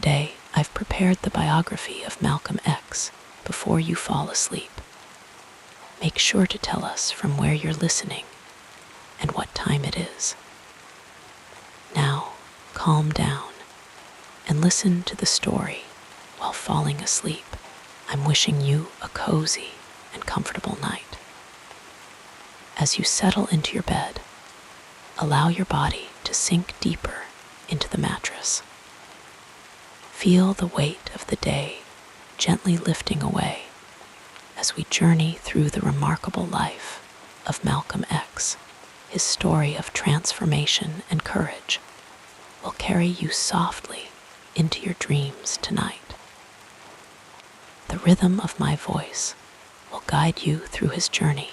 Today, I've prepared the biography of Malcolm X before you fall asleep. Make sure to tell us from where you're listening and what time it is. Now, calm down and listen to the story while falling asleep. I'm wishing you a cozy and comfortable night. As you settle into your bed, allow your body to sink deeper into the mattress. Feel the weight of the day gently lifting away as we journey through the remarkable life of Malcolm X. His story of transformation and courage will carry you softly into your dreams tonight. The rhythm of my voice will guide you through his journey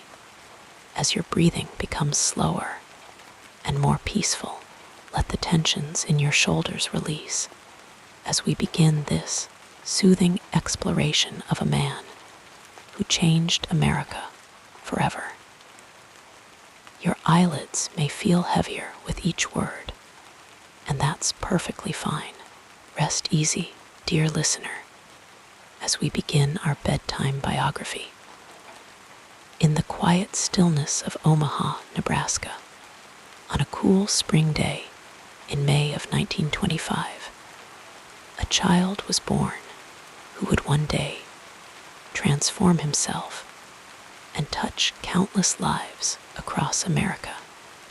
as your breathing becomes slower and more peaceful. Let the tensions in your shoulders release as we begin this soothing exploration of a man who changed America forever. Your eyelids may feel heavier with each word, and that's perfectly fine. Rest easy, dear listener, as we begin our bedtime biography. In the quiet stillness of Omaha, Nebraska, on a cool spring day in May of 1925, a child was born who would one day transform himself and touch countless lives across America.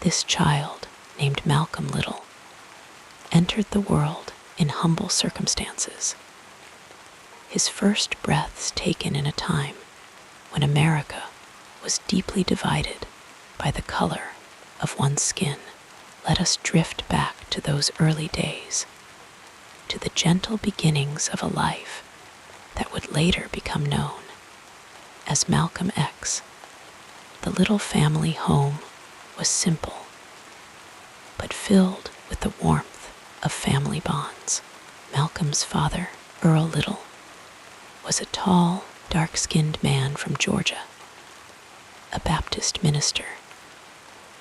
This child, named Malcolm Little, entered the world in humble circumstances. His first breaths taken in a time when America was deeply divided by the color of one's skin. Let us drift back to those early days, to the gentle beginnings of a life that would later become known as Malcolm X. The little family home was simple, but filled with the warmth of family bonds. Malcolm's father, Earl Little, was a tall, dark-skinned man from Georgia, a Baptist minister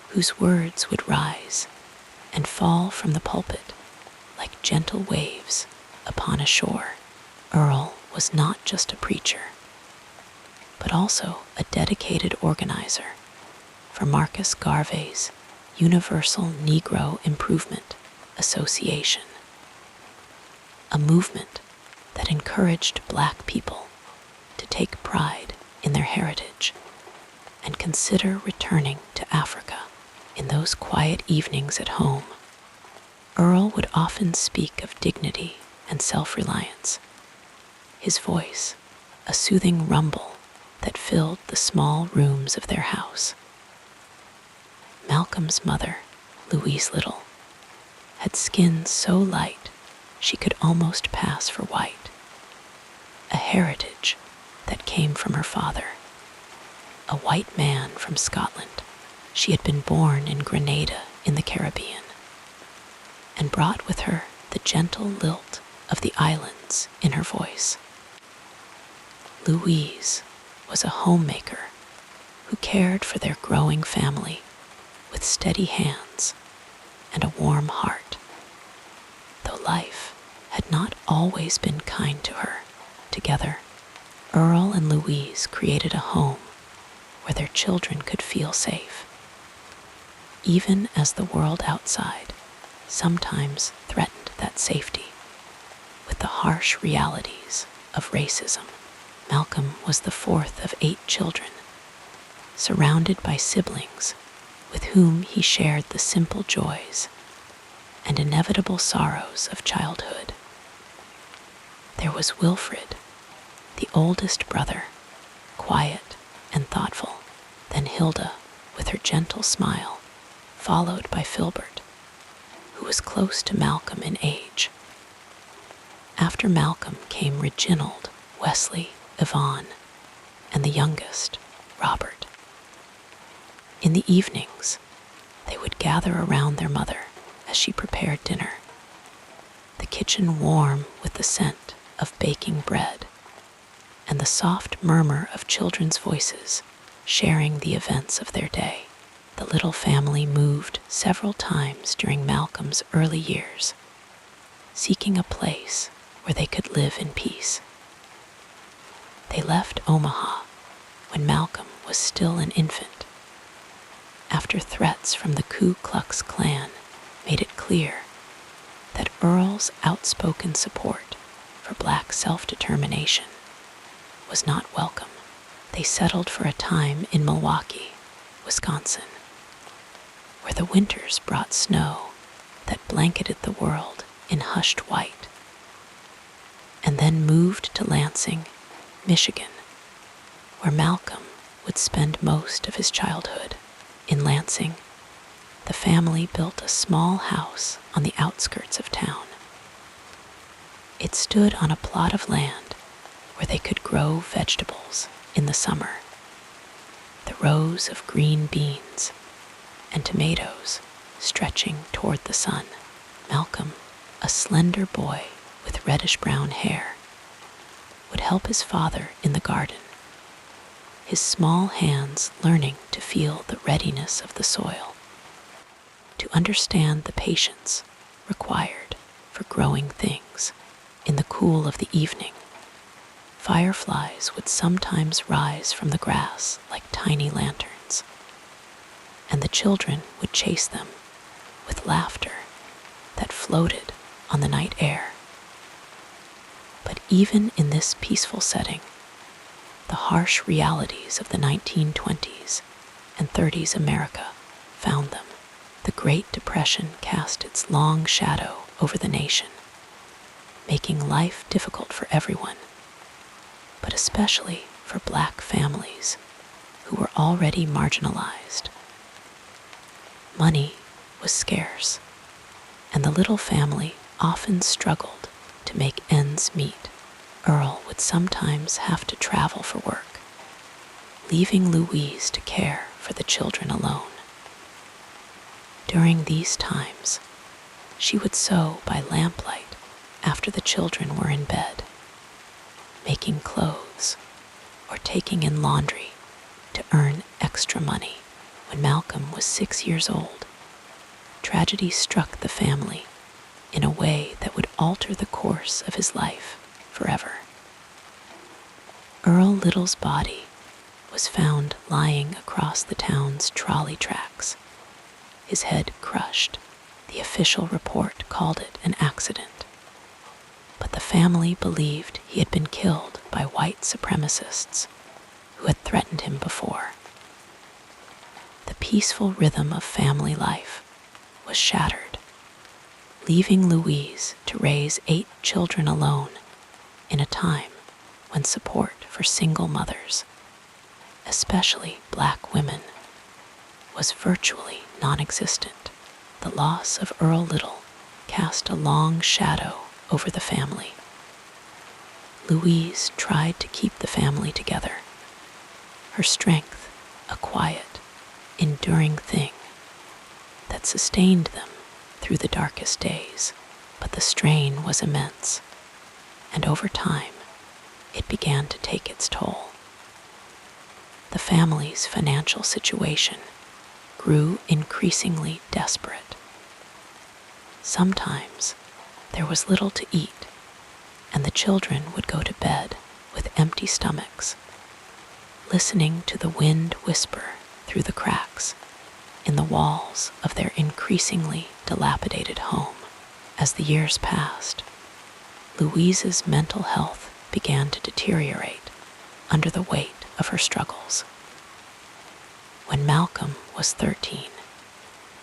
whose words would rise and fall from the pulpit like gentle waves upon a shore. Earl was not just a preacher, but also a dedicated organizer for Marcus Garvey's Universal Negro Improvement Association, a movement that encouraged Black people to take pride in their heritage and consider returning to Africa. In those quiet evenings at home, Earl would often speak of dignity and self-reliance, his voice a soothing rumble that filled the small rooms of their house. Malcolm's mother, Louise Little, had skin so light she could almost pass for white, a heritage that came from her father, a white man from Scotland. She had been born in Grenada in the Caribbean and brought with her the gentle lilt of the islands in her voice. Louise was a homemaker who cared for their growing family with steady hands and a warm heart. Though life had not always been kind to her, together, Earl and Louise created a home where their children could feel safe, even as the world outside sometimes threatened that safety with the harsh realities of racism. Malcolm was the fourth of 8 children, surrounded by siblings with whom he shared the simple joys and inevitable sorrows of childhood. There was Wilfred, the oldest brother, quiet and thoughtful, then Hilda with her gentle smile, followed by Filbert, who was close to Malcolm in age. After Malcolm came Reginald, Wesley, Yvonne, and the youngest, Robert. In the evenings, they would gather around their mother as she prepared dinner, the kitchen warm with the scent of baking bread and the soft murmur of children's voices sharing the events of their day. The little family moved several times during Malcolm's early years, seeking a place where they could live in peace. They left Omaha when Malcolm was still an infant, after threats from the Ku Klux Klan made it clear that Earl's outspoken support for black self-determination was not welcome. They settled for a time in Milwaukee, Wisconsin, where the winters brought snow that blanketed the world in hushed white, and then moved to Lansing, Michigan, where Malcolm would spend most of his childhood. In Lansing, the family built a small house on the outskirts of town. It stood on a plot of land where they could grow vegetables in the summer, the rows of green beans and tomatoes stretching toward the sun. Malcolm, a slender boy with reddish-brown hair, would help his father in the garden, his small hands learning to feel the readiness of the soil, to understand the patience required for growing things. In the cool of the evening, fireflies would sometimes rise from the grass like tiny lanterns, and the children would chase them with laughter that floated on the night air. But even in this peaceful setting, the harsh realities of the 1920s and 30s America found them. The Great Depression cast its long shadow over the nation, making life difficult for everyone, but especially for black families who were already marginalized. Money was scarce, and the little family often struggled to make ends meet. Earl would sometimes have to travel for work, leaving Louise to care for the children alone. During these times, she would sew by lamplight after the children were in bed, making clothes or taking in laundry to earn extra money. When Malcolm was 6 years old, tragedy struck the family in a way that would alter the course of his life forever. Earl Little's body was found lying across the town's trolley tracks, his head crushed. The official report called it an accident, but the family believed he had been killed by white supremacists who had threatened him before. The peaceful rhythm of family life was shattered, leaving Louise to raise 8 children alone in a time when support for single mothers, especially black women, was virtually non-existent. The loss of Earl Little cast a long shadow over the family. Louise tried to keep the family together, her strength a quiet, enduring thing that sustained them through the darkest days. But the strain was immense, and over time, it began to take its toll. The family's financial situation grew increasingly desperate. Sometimes there was little to eat, and the children would go to bed with empty stomachs, listening to the wind whisper through the cracks in the walls of their increasingly dilapidated home. As the years passed, Louise's mental health began to deteriorate under the weight of her struggles. When Malcolm was 13,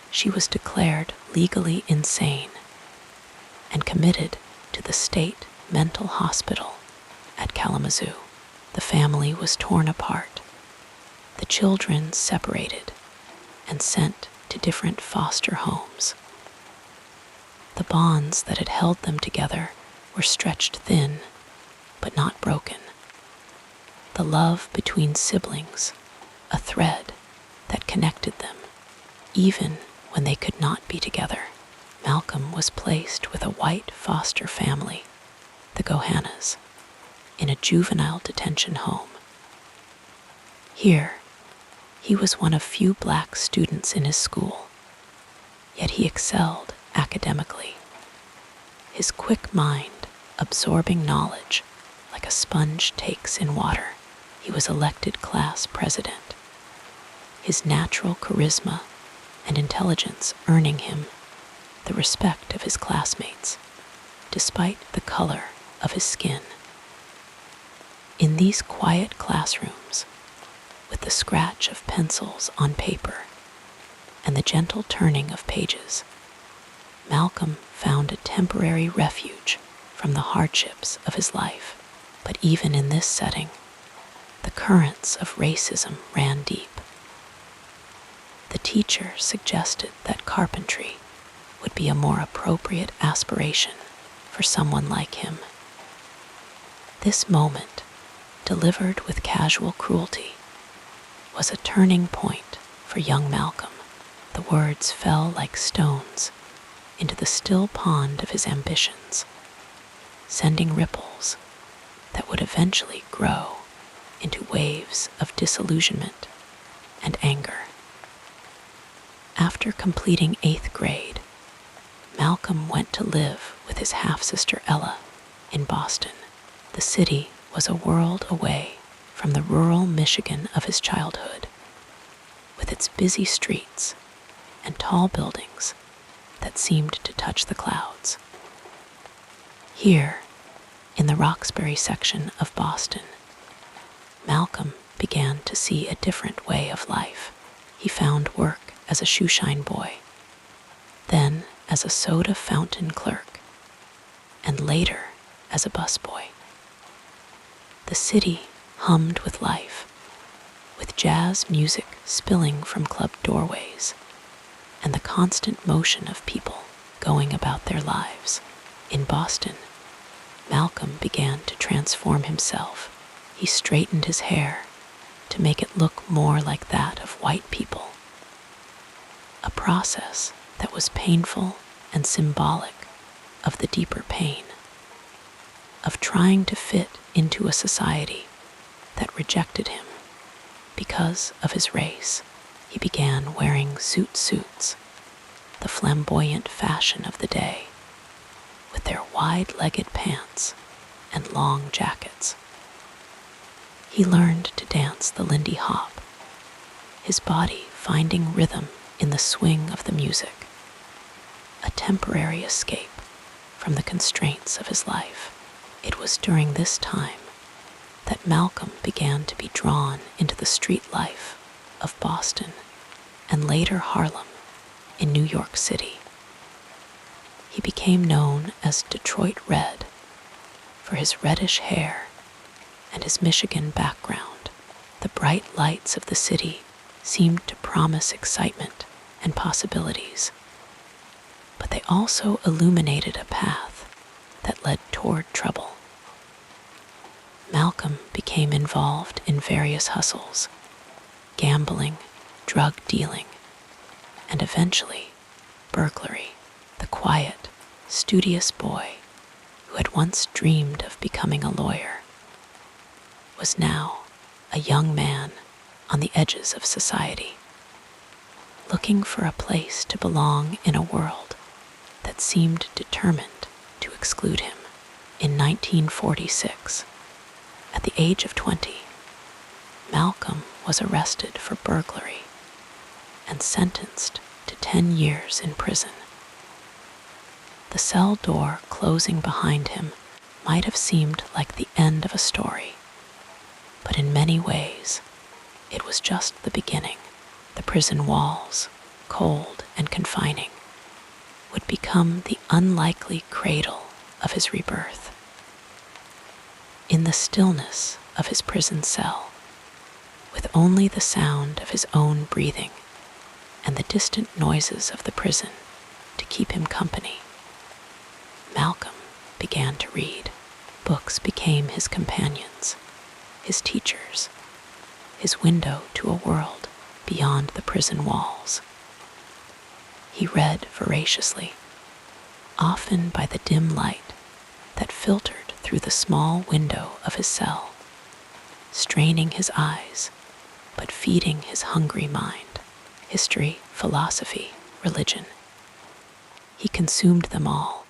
she was declared legally insane and committed to the state mental hospital at Kalamazoo. The family was torn apart, the children separated and sent to different foster homes. The bonds that had held them together were stretched thin, but not broken. The love between siblings, a thread that connected them, even when they could not be together. Malcolm was placed with a white foster family, the Gohannas, in a juvenile detention home. Here, he was one of few black students in his school, yet he excelled academically. His quick mind Absorbing knowledge like a sponge takes in water, he was elected class president, his natural charisma and intelligence earning him the respect of his classmates, despite the color of his skin. In these quiet classrooms, with the scratch of pencils on paper and the gentle turning of pages, Malcolm found a temporary refuge from the hardships of his life. But even in this setting, the currents of racism ran deep. The teacher suggested that carpentry would be a more appropriate aspiration for someone like him. This moment, delivered with casual cruelty, was a turning point for young Malcolm. The words fell like stones into the still pond of his ambitions, sending ripples that would eventually grow into waves of disillusionment and anger. After completing 8th grade, Malcolm went to live with his half-sister Ella in Boston. The city was a world away from the rural Michigan of his childhood, with its busy streets and tall buildings that seemed to touch the clouds. Here, in the Roxbury section of Boston, Malcolm began to see a different way of life. He found work as a shoeshine boy, then as a soda fountain clerk, and later as a busboy. The city hummed with life, with jazz music spilling from club doorways, and the constant motion of people going about their lives. In Boston, Malcolm began to transform himself. He straightened his hair to make it look more like that of white people, a process that was painful and symbolic of the deeper pain of trying to fit into a society that rejected him because of his race. He began wearing suits, the flamboyant fashion of the day, with their wide-legged pants and long jackets. He learned to dance the Lindy Hop, his body finding rhythm in the swing of the music, a temporary escape from the constraints of his life. It was during this time that Malcolm began to be drawn into the street life of Boston and later Harlem in New York City. He became known as Detroit Red for his reddish hair and his Michigan background. The bright lights of the city seemed to promise excitement and possibilities, but they also illuminated a path that led toward trouble. Malcolm became involved in various hustles, gambling, drug dealing, and eventually burglary. The quiet, studious boy who had once dreamed of becoming a lawyer was now a young man on the edges of society, looking for a place to belong in a world that seemed determined to exclude him. In 1946, at the age of 20, Malcolm was arrested for burglary and sentenced to 10 years in prison. The cell door closing behind him might have seemed like the end of a story, but in many ways, it was just the beginning. The prison walls, cold and confining, would become the unlikely cradle of his rebirth. In the stillness of his prison cell, with only the sound of his own breathing and the distant noises of the prison to keep him company, Malcolm began to read. Books became his companions, his teachers, his window to a world beyond the prison walls. He read voraciously, often by the dim light that filtered through the small window of his cell, straining his eyes, but feeding his hungry mind. History, philosophy, religion. He consumed them all,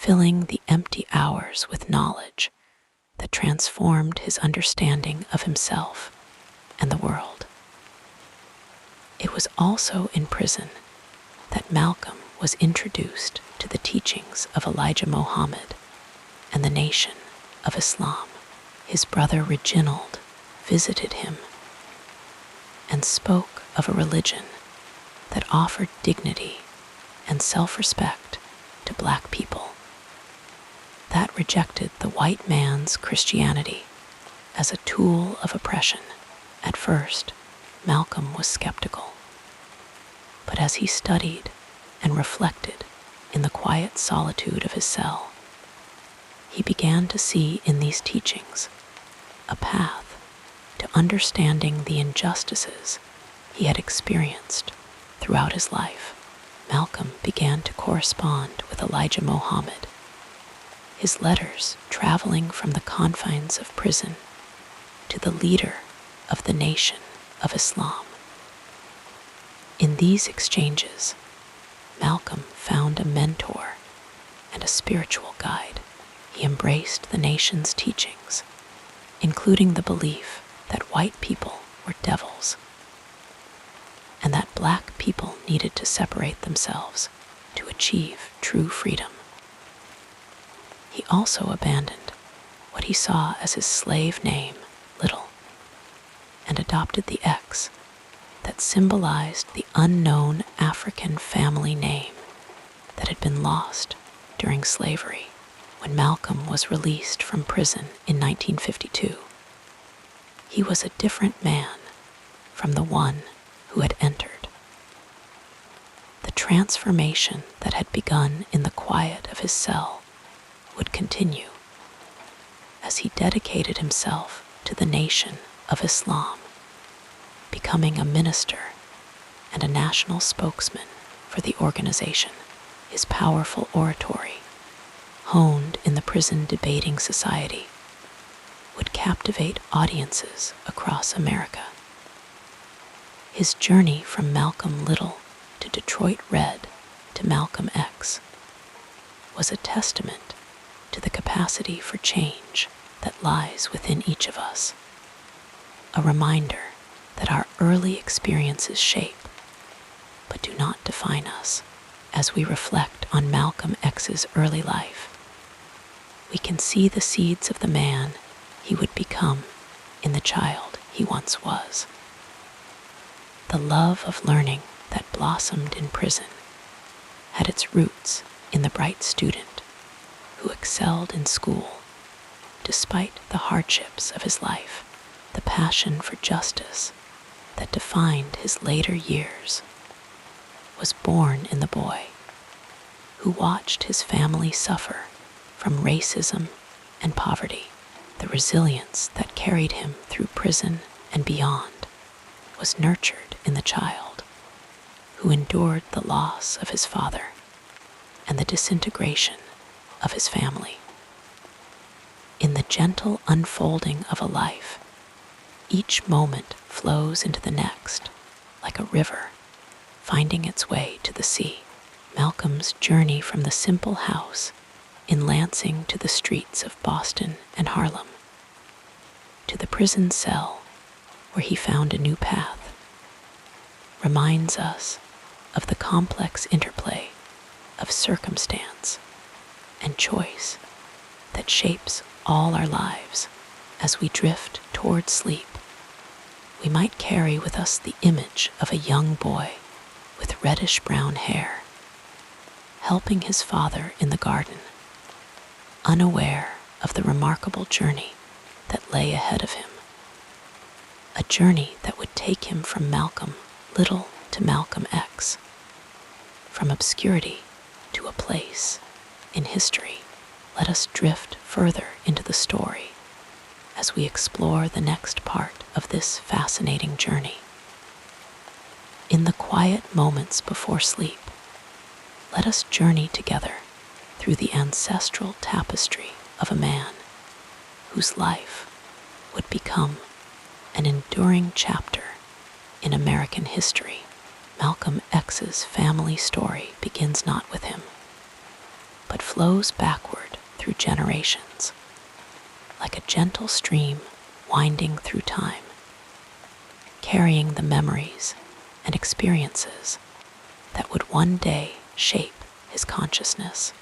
filling the empty hours with knowledge that transformed his understanding of himself and the world. It was also in prison that Malcolm was introduced to the teachings of Elijah Muhammad and the nation of Islam. His brother Reginald visited him and spoke of a religion that offered dignity and self-respect to black people, that rejected the white man's Christianity as a tool of oppression. At first, Malcolm was skeptical, but as he studied and reflected in the quiet solitude of his cell, he began to see in these teachings a path to understanding the injustices he had experienced throughout his life. Malcolm began to correspond with Elijah Muhammad, his letters traveling from the confines of prison to the leader of the nation of Islam. In these exchanges, Malcolm found a mentor and a spiritual guide. He embraced the nation's teachings, including the belief that white people were devils and that black people needed to separate themselves to achieve true freedom. He also abandoned what he saw as his slave name, Little, and adopted the X that symbolized the unknown African family name that had been lost during slavery. When Malcolm was released from prison in 1952, he was a different man from the one who had entered. The transformation that had begun in the quiet of his cell would continue as he dedicated himself to the nation of Islam, becoming a minister and a national spokesman for the organization. His powerful oratory, honed in the prison debating society, would captivate audiences across America. His journey from Malcolm Little to Detroit Red to Malcolm X was a testament to the capacity for change that lies within each of us, a reminder that our early experiences shape but do not define us. As we reflect on Malcolm X's early life, we can see the seeds of the man he would become in the child he once was. The love of learning that blossomed in prison had its roots in the bright student who excelled in school despite the hardships of his life. The passion for justice that defined his later years was born in the boy who watched his family suffer from racism and poverty. The resilience that carried him through prison and beyond was nurtured in the child who endured the loss of his father and the disintegration of his family. In the gentle unfolding of a life, each moment flows into the next like a river finding its way to the sea. Malcolm's journey from the simple house in Lansing to the streets of Boston and Harlem, to the prison cell where he found a new path, reminds us of the complex interplay of circumstance and choice that shapes all our lives. As we drift toward sleep, we might carry with us the image of a young boy with reddish-brown hair, helping his father in the garden, unaware of the remarkable journey that lay ahead of him. A journey that would take him from Malcolm Little to Malcolm X, from obscurity to a place in history. Let us drift further into the story as we explore the next part of this fascinating journey. In the quiet moments before sleep, let us journey together through the ancestral tapestry of a man whose life would become an enduring chapter in American history. Malcolm X's family story begins not with him, but flows backward through generations, like a gentle stream winding through time, carrying the memories and experiences that would one day shape his consciousness.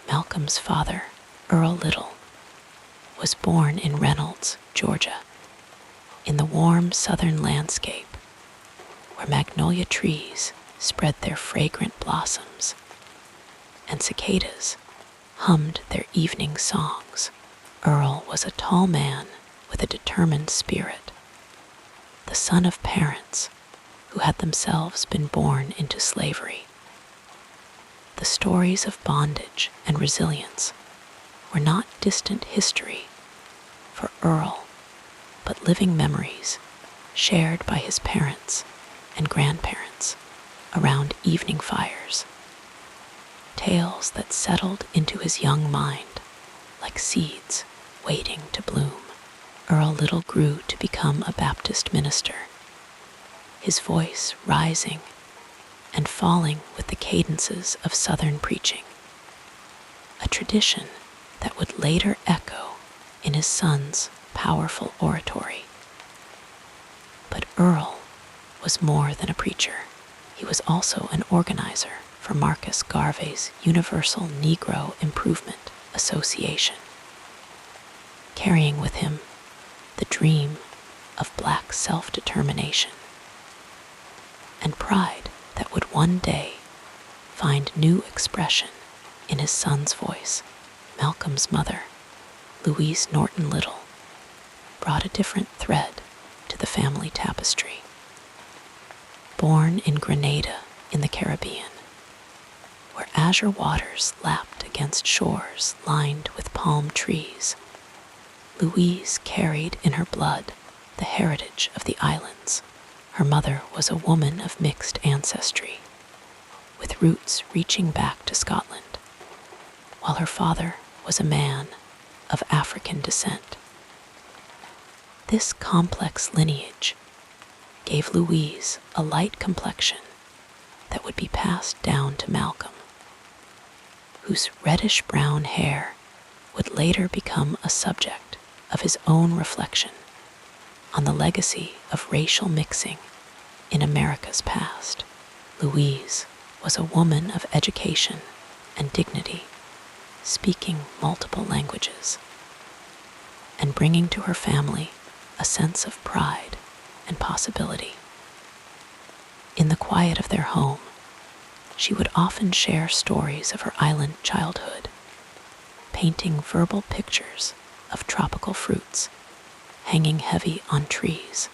Malcolm's father, Earl Little, was born in Reynolds, Georgia, in the warm southern landscape where magnolia trees spread their fragrant blossoms and cicadas hummed their evening songs. Earl was a tall man with a determined spirit, the son of parents who had themselves been born into slavery. The stories of bondage and resilience were not distant history for Earl, but living memories shared by his parents and grandparents around evening fires. Tales that settled into his young mind like seeds waiting to bloom. Earl Little grew to become a Baptist minister, his voice rising and falling with the cadences of Southern preaching, a tradition that would later echo in his son's powerful oratory. But Earl was more than a preacher. He was also an organizer for Marcus Garvey's Universal Negro Improvement Association, carrying with him the dream of black self-determination and pride that would one day find new expression in his son's voice. Malcolm's mother, Louise Norton Little, brought a different thread to the family tapestry. Born in Grenada in the Caribbean, where azure waters lapped against shores lined with palm trees, Louise carried in her blood the heritage of the islands. Her mother was a woman of mixed ancestry, with roots reaching back to Scotland, while her father was a man of African descent. This complex lineage gave Louise a light complexion that would be passed down to Malcolm, whose reddish-brown hair would later become a subject of his own reflection on the legacy of racial mixing in America's past. Louise was a woman of education and dignity, speaking multiple languages, and bringing to her family a sense of pride and possibility. In the quiet of their home, she would often share stories of her island childhood, painting verbal pictures of tropical fruits hanging heavy on trees,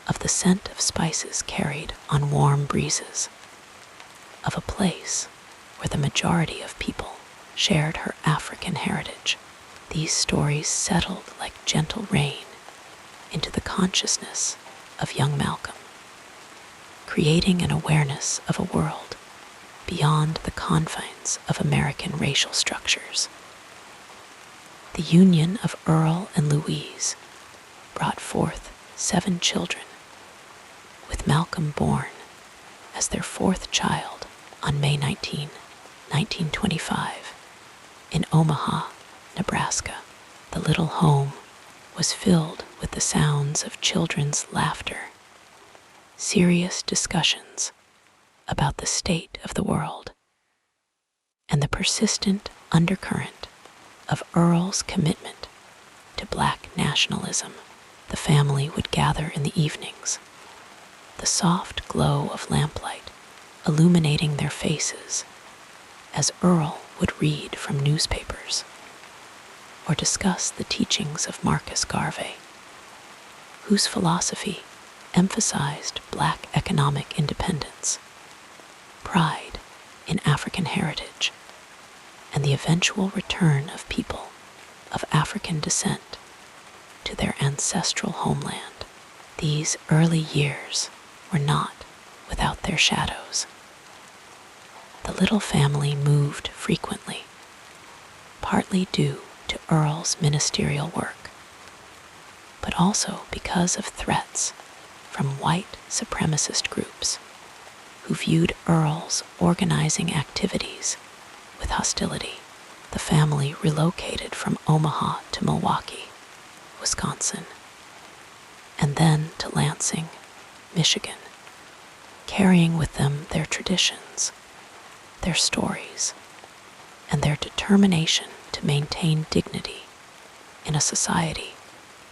of the scent of spices carried on warm breezes, of a place where the majority of people shared her African heritage. These stories settled like gentle rain into the consciousness of young Malcolm, creating an awareness of a world beyond the confines of American racial structures. The union of Earl and Louise brought forth 7 children, with Malcolm born as their 4th child on May 19, 1925, in Omaha, Nebraska. The little home was filled with the sounds of children's laughter, serious discussions about the state of the world, and the persistent undercurrent of Earl's commitment to black nationalism. The family would gather in the evenings, the soft glow of lamplight illuminating their faces as Earl would read from newspapers or discuss the teachings of Marcus Garvey, whose philosophy emphasized black economic independence, pride in African heritage, and the eventual return of people of African descent to their ancestral homeland. These early years were not without their shadows. The little family moved frequently, partly due to Earl's ministerial work, but also because of threats from white supremacist groups who viewed Earl's organizing activities with hostility. the family relocated from Omaha to Milwaukee, Wisconsin, and then to Lansing, Michigan, carrying with them their traditions, their stories, and their determination to maintain dignity in a society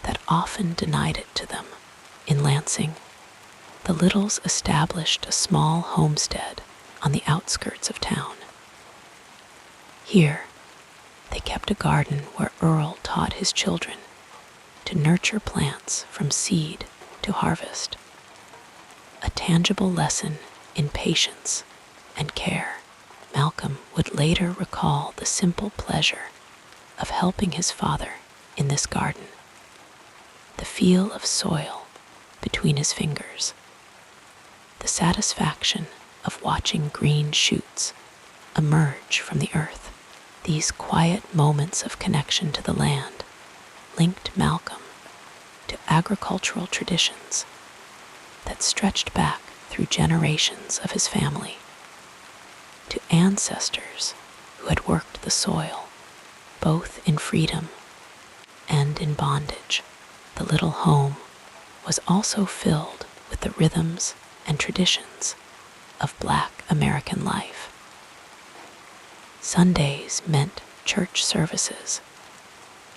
that often denied it to them. In Lansing, the Littles established a small homestead on the outskirts of town. Here, they kept a garden where Earl taught his children to nurture plants from seed to harvest, a tangible lesson in patience and care. Malcolm would later recall the simple pleasure of helping his father in this garden, the feel of soil between his fingers, the satisfaction of watching green shoots emerge from the earth. These quiet moments of connection to the land linked Malcolm to agricultural traditions that stretched back through generations of his family, to ancestors who had worked the soil, both in freedom and in bondage. The little home was also filled with the rhythms and traditions of Black American life. Sundays meant church services,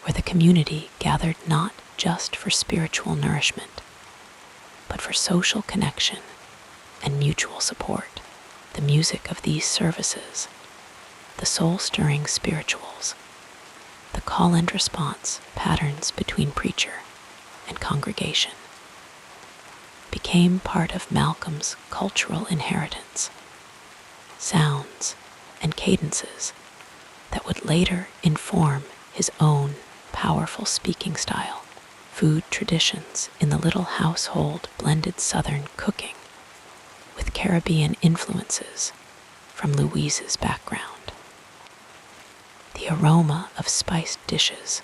where the community gathered not just for spiritual nourishment, but for social connection and mutual support. The music of these services, the soul-stirring spirituals, the call and response patterns between preacher and congregation, became part of Malcolm's cultural inheritance, sounds and cadences that would later inform his own powerful speaking style. Food traditions in the little household blended Southern cooking with Caribbean influences from Louise's background. The aroma of spiced dishes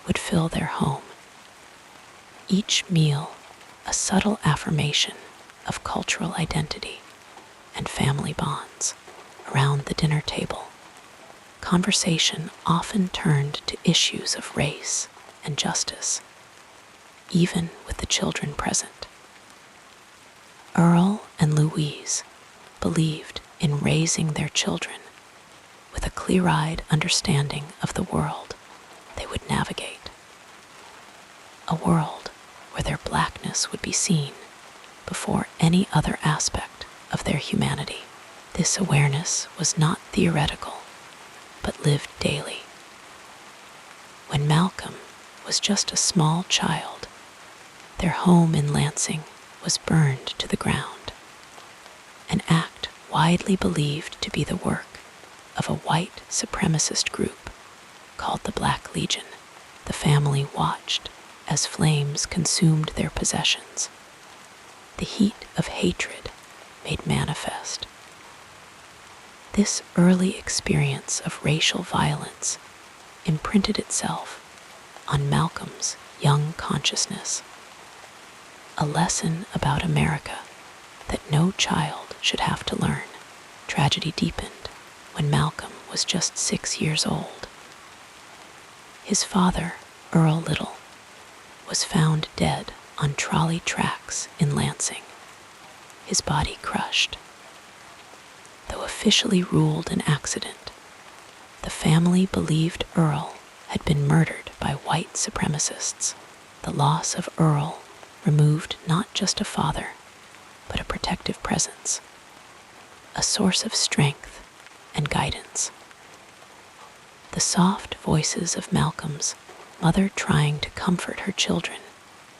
would fill their home, each meal a subtle affirmation of cultural identity and family bonds. Around the dinner table, conversation often turned to issues of race and justice, even with the children present. Earl and Louise believed in raising their children with a clear-eyed understanding of the world they would navigate, a world where their blackness would be seen before any other aspect of their humanity. This awareness was not theoretical, but lived daily. When Malcolm was just a small child, their home in Lansing was burned to the ground, an act widely believed to be the work of a white supremacist group called the Black Legion. The family watched as flames consumed their possessions, the heat of hatred made manifest. This early experience of racial violence imprinted itself on Malcolm's young consciousness, a lesson about America that no child should have to learn. Tragedy deepened when Malcolm was just 6 years old. His father, Earl Little, was found dead on trolley tracks in Lansing, his body crushed. Though officially ruled an accident, the family believed Earl had been murdered by white supremacists. The loss of Earl removed not just a father, but a protective presence, a source of strength and guidance. The soft voices of Malcolm's mother trying to comfort her children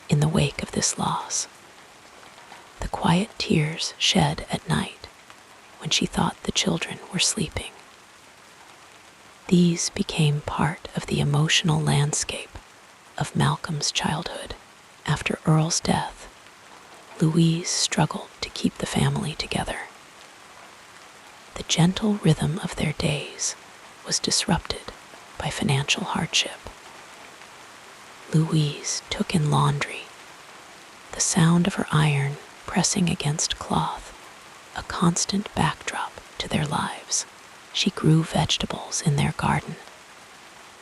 in the wake of this loss, the quiet tears shed at night when she thought the children were sleeping. These became part of the emotional landscape of Malcolm's childhood. After Earl's death, Louise struggled to keep the family together. The gentle rhythm of their days was disrupted by financial hardship. Louise took in laundry, the sound of her iron pressing against cloth, a constant backdrop to their lives. She grew vegetables in their garden,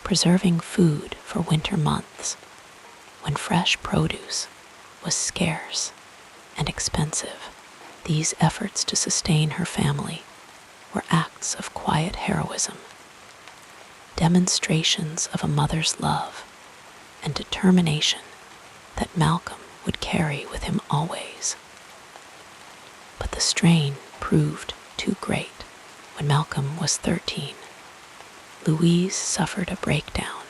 preserving food for winter months when fresh produce was scarce and expensive. These efforts to sustain her family were acts of quiet heroism, demonstrations of a mother's love and determination that Malcolm would carry with him always. But the strain proved too great. When Malcolm was 13, Louise suffered a breakdown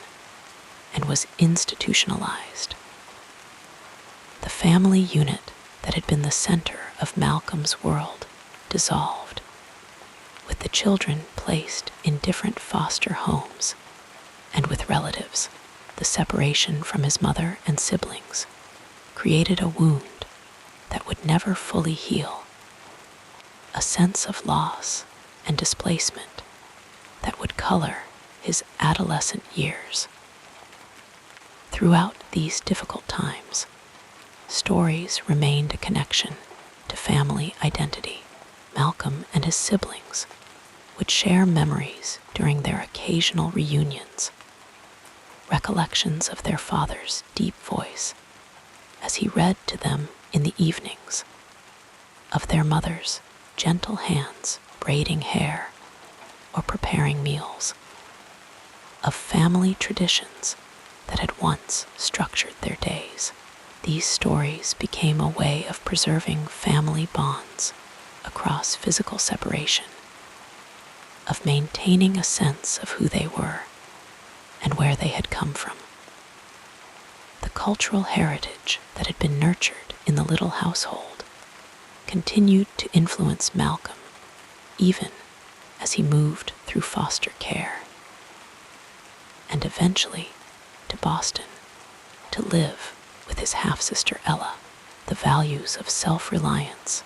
and was institutionalized. The family unit that had been the center of Malcolm's world dissolved, with the children placed in different foster homes and with relatives. The separation from his mother and siblings created a wound that would never fully heal, a sense of loss and displacement that would color his adolescent years. Throughout these difficult times, stories remained a connection to family identity. Malcolm and his siblings would share memories during their occasional reunions, recollections of their father's deep voice as he read to them in the evenings, of their mother's gentle hands braiding hair or preparing meals, of family traditions that had once structured their days. These stories became a way of preserving family bonds across physical separation, of maintaining a sense of who they were and where they had come from. The cultural heritage that had been nurtured in the little household continued to influence Malcolm even as he moved through foster care and eventually to Boston to live with his half-sister Ella. The values of self-reliance,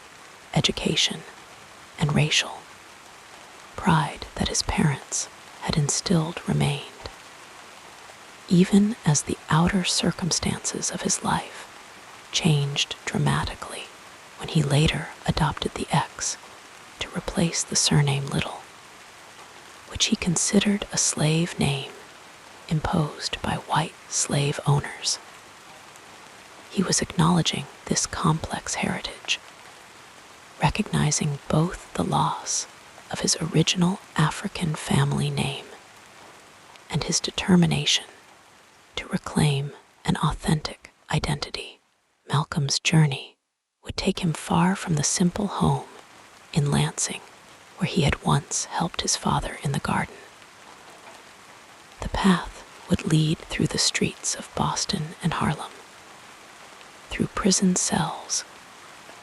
education, and racial pride that his parents had instilled remained, even as the outer circumstances of his life changed dramatically when he later adopted the X to replace the surname Little, which he considered a slave name imposed by white slave owners. He was acknowledging this complex heritage, recognizing both the loss of his original African family name and his determination to reclaim an authentic identity. Malcolm's journey would take him far from the simple home in Lansing where he had once helped his father in the garden. The path would lead through the streets of Boston and Harlem, through prison cells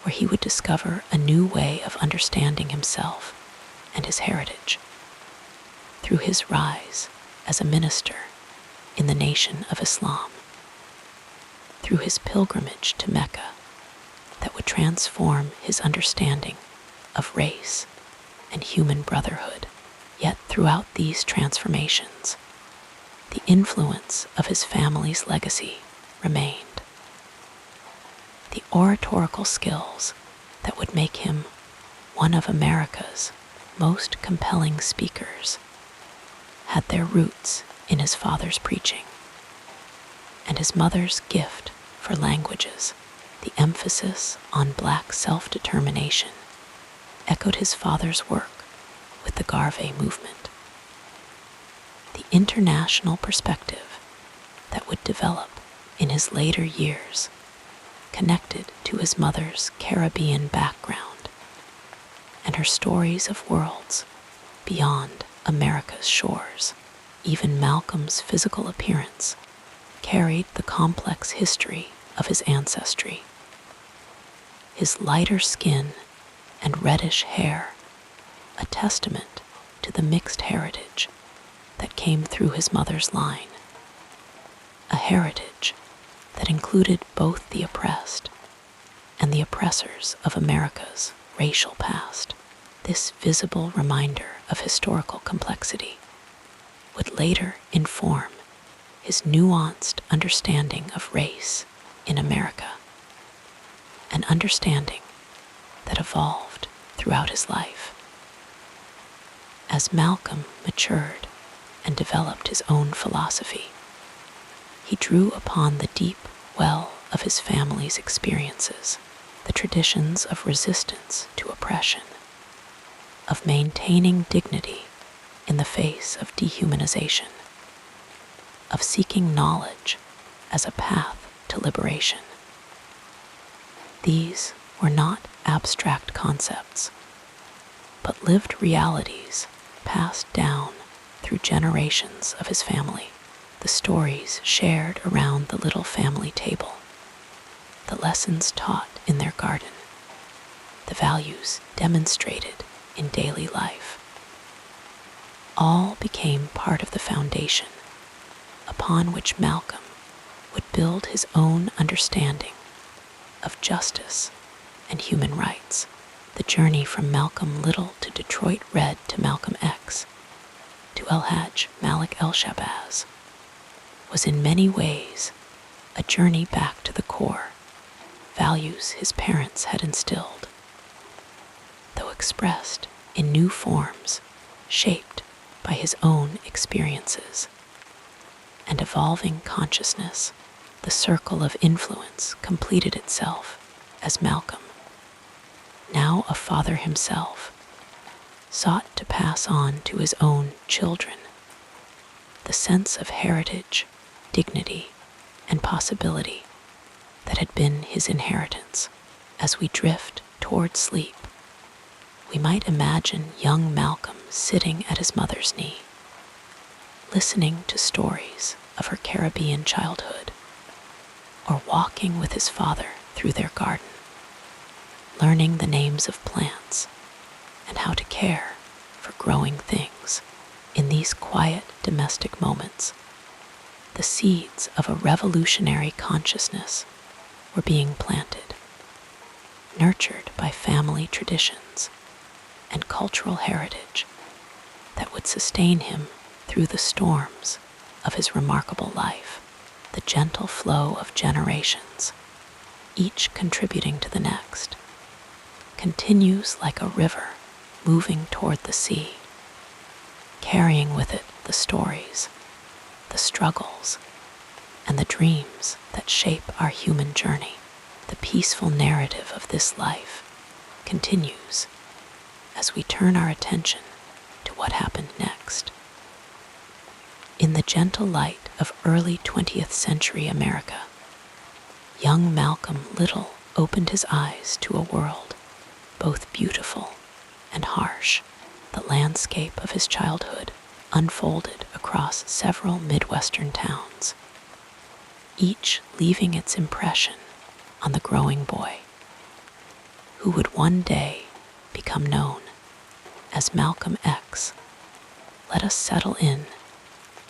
where he would discover a new way of understanding himself and his heritage, through his rise as a minister in the Nation of Islam, through his pilgrimage to Mecca that would transform his understanding of race and human brotherhood. Yet throughout these transformations, the influence of his family's legacy remained. The oratorical skills that would make him one of America's most compelling speakers had their roots in his father's preaching and his mother's gift for languages. The emphasis on Black self-determination echoed his father's work with the Garvey movement. The international perspective that would develop in his later years connected to his mother's Caribbean background and her stories of worlds beyond America's shores. Even Malcolm's physical appearance carried the complex history of his ancestry. His lighter skin and reddish hair, a testament to the mixed heritage that came through his mother's line, a heritage that included both the oppressed and the oppressors of America's racial past. This visible reminder of historical complexity would later inform his nuanced understanding of race in America, an understanding that evolved throughout his life. As Malcolm matured and developed his own philosophy. He drew upon the deep well of his family's experiences, the traditions of resistance to oppression, of maintaining dignity in the face of dehumanization, of seeking knowledge as a path to liberation. These were not abstract concepts, but lived realities passed down through generations of his family, the stories shared around the little family table, the lessons taught in their garden, the values demonstrated in daily life. All became part of the foundation upon which Malcolm would build his own understanding of justice and human rights. The journey from Malcolm Little to Detroit Red to Malcolm X to El-Hajj Malik El-Shabazz was in many ways a journey back to the core values his parents had instilled, though expressed in new forms shaped by his own experiences and evolving consciousness. The circle of influence completed itself as Malcolm, now a father himself, sought to pass on to his own children the sense of heritage, dignity, and possibility that had been his inheritance. As we drift toward sleep, we might imagine young Malcolm sitting at his mother's knee, listening to stories of her Caribbean childhood, or walking with his father through their garden, learning the names of plants and how to care for growing things. In these quiet domestic moments, the seeds of a revolutionary consciousness were being planted, nurtured by family traditions and cultural heritage that would sustain him through the storms of his remarkable life. The gentle flow of generations, each contributing to the next, continues like a river moving toward the sea, carrying with it the stories, the struggles, and the dreams that shape our human journey. The peaceful narrative of this life continues as we turn our attention to what happened next. In the gentle light of early 20th century America, young Malcolm Little opened his eyes to a world both beautiful and harsh. The landscape of his childhood unfolded across several Midwestern towns, each leaving its impression on the growing boy, who would one day become known as Malcolm X. Let us settle in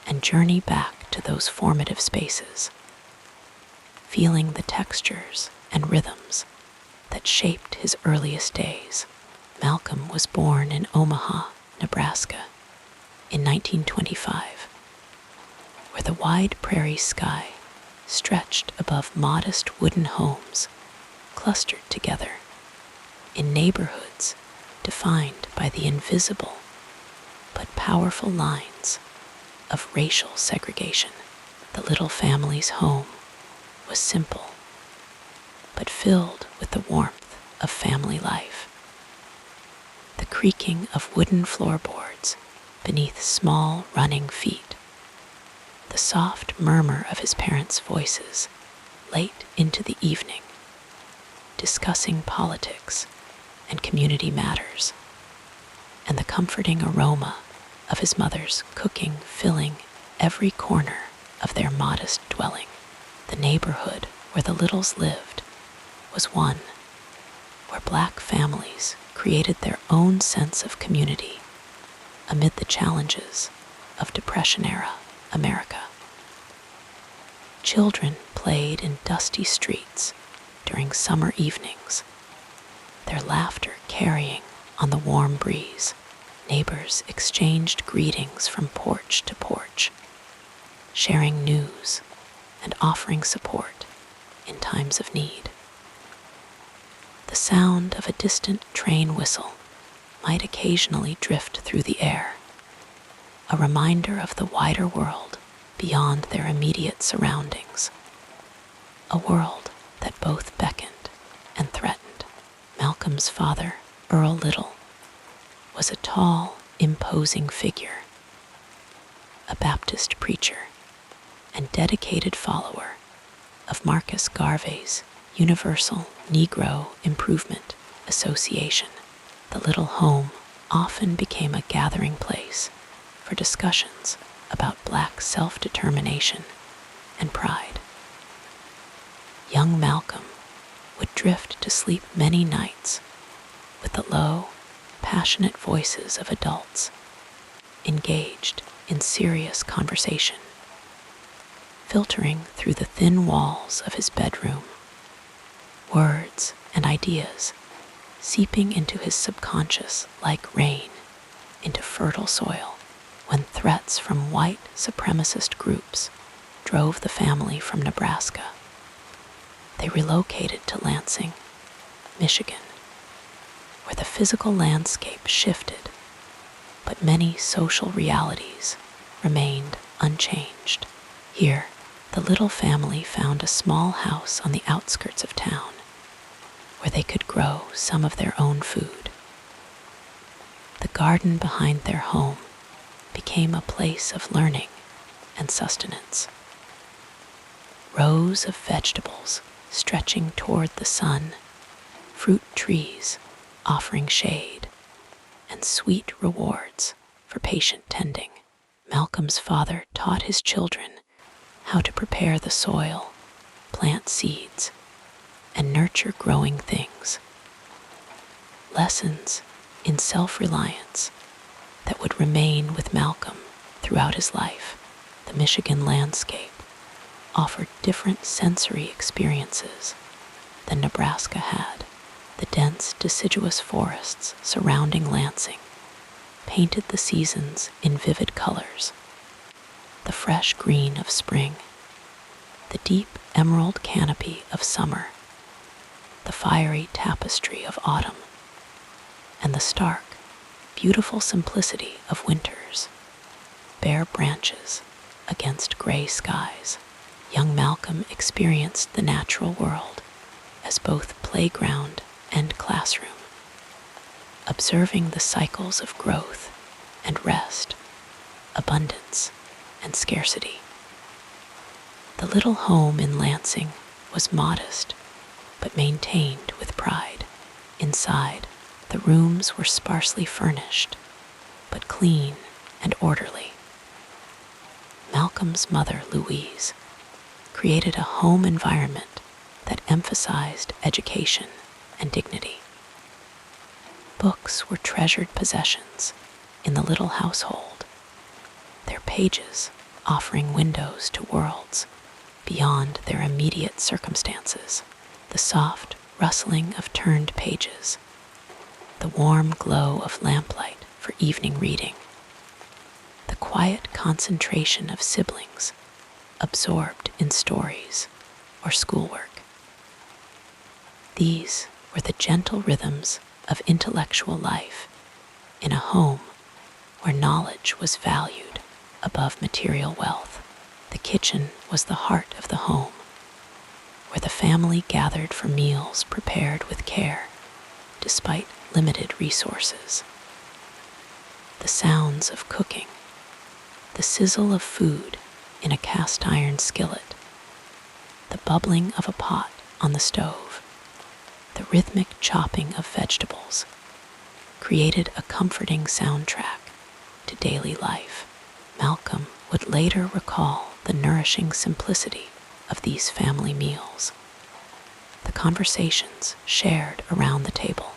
and journey back to those formative spaces, feeling the textures and rhythms that shaped his earliest days. Malcolm was born in Omaha, Nebraska, in 1925, where the wide prairie sky stretched above modest wooden homes clustered together in neighborhoods defined by the invisible but powerful lines of racial segregation. The little family's home was simple, but filled with the warmth of family life. The creaking of wooden floorboards beneath small running feet, the soft murmur of his parents' voices late into the evening, discussing politics and community matters, and the comforting aroma of his mother's cooking filling every corner of their modest dwelling. The neighborhood where the Littles lived was one where Black families created their own sense of community amid the challenges of Depression-era America. Children played in dusty streets during summer evenings, their laughter carrying on the warm breeze. Neighbors exchanged greetings from porch to porch, sharing news and offering support in times of need. The sound of a distant train whistle might occasionally drift through the air, a reminder of the wider world beyond their immediate surroundings, a world that both beckoned and threatened. Malcolm's father, Earl Little, was a tall, imposing figure, a Baptist preacher and dedicated follower of Marcus Garvey's Universal Negro Improvement Association. The little home often became a gathering place for discussions about Black self-determination and pride. Young Malcolm would drift to sleep many nights with the low, passionate voices of adults engaged in serious conversation, filtering through the thin walls of his bedroom, words and ideas seeping into his subconscious like rain into fertile soil. When threats from white supremacist groups drove the family from Nebraska, they relocated to Lansing, Michigan, where the physical landscape shifted, but many social realities remained unchanged. Here, the Little family found a small house on the outskirts of town where they could grow some of their own food. The garden behind their home became a place of learning and sustenance. Rows of vegetables stretching toward the sun, fruit trees offering shade, and sweet rewards for patient tending. Malcolm's father taught his children how to prepare the soil, plant seeds, and nurture growing things. Lessons in self-reliance that would remain with Malcolm throughout his life. The Michigan landscape offered different sensory experiences than Nebraska had. The dense, deciduous forests surrounding Lansing painted the seasons in vivid colors. The fresh green of spring, the deep emerald canopy of summer, the fiery tapestry of autumn, and the stark, beautiful simplicity of winters, bare branches against gray skies. Young Malcolm experienced the natural world as both playground and classroom, observing the cycles of growth and rest, abundance and scarcity. The little home in Lansing was modest, but maintained with pride. Inside, the rooms were sparsely furnished, but clean and orderly. Malcolm's mother, Louise, created a home environment that emphasized education and dignity. Books were treasured possessions in the little household, their pages offering windows to worlds beyond their immediate circumstances. The soft rustling of turned pages, the warm glow of lamplight for evening reading, the quiet concentration of siblings absorbed in stories or schoolwork. These were the gentle rhythms of intellectual life in a home where knowledge was valued above material wealth. The kitchen was the heart of the home, where the family gathered for meals prepared with care, despite limited resources. The sounds of cooking, the sizzle of food in a cast iron skillet, the bubbling of a pot on the stove, the rhythmic chopping of vegetables, created a comforting soundtrack to daily life. Malcolm would later recall the nourishing simplicity of these family meals, the conversations shared around the table,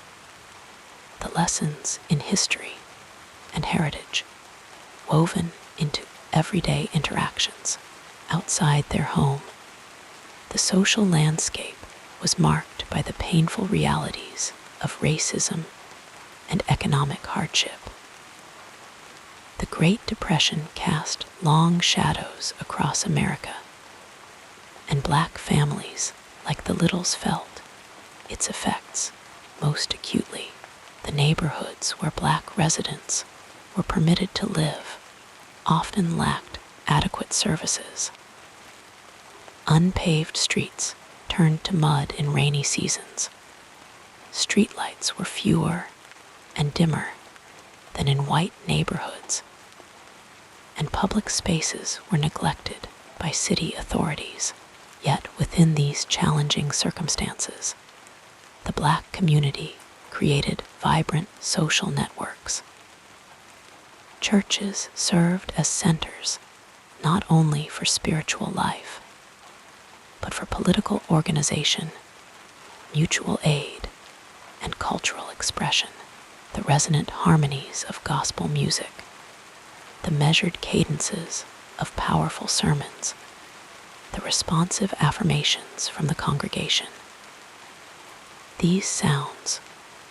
the lessons in history and heritage woven into everyday interactions. Outside their home, the social landscape was marked by the painful realities of racism and economic hardship. The Great Depression cast long shadows across America, and Black families like the Littles felt its effects most acutely. The neighborhoods where Black residents were permitted to live often lacked adequate services. Unpaved streets turned to mud in rainy seasons. Streetlights were fewer and dimmer than in white neighborhoods, and public spaces were neglected by city authorities. Yet within these challenging circumstances, the Black community created vibrant social networks. Churches served as centers not only for spiritual life, but for political organization, mutual aid, and cultural expression. The resonant harmonies of gospel music, the measured cadences of powerful sermons, the responsive affirmations from the congregation. These sounds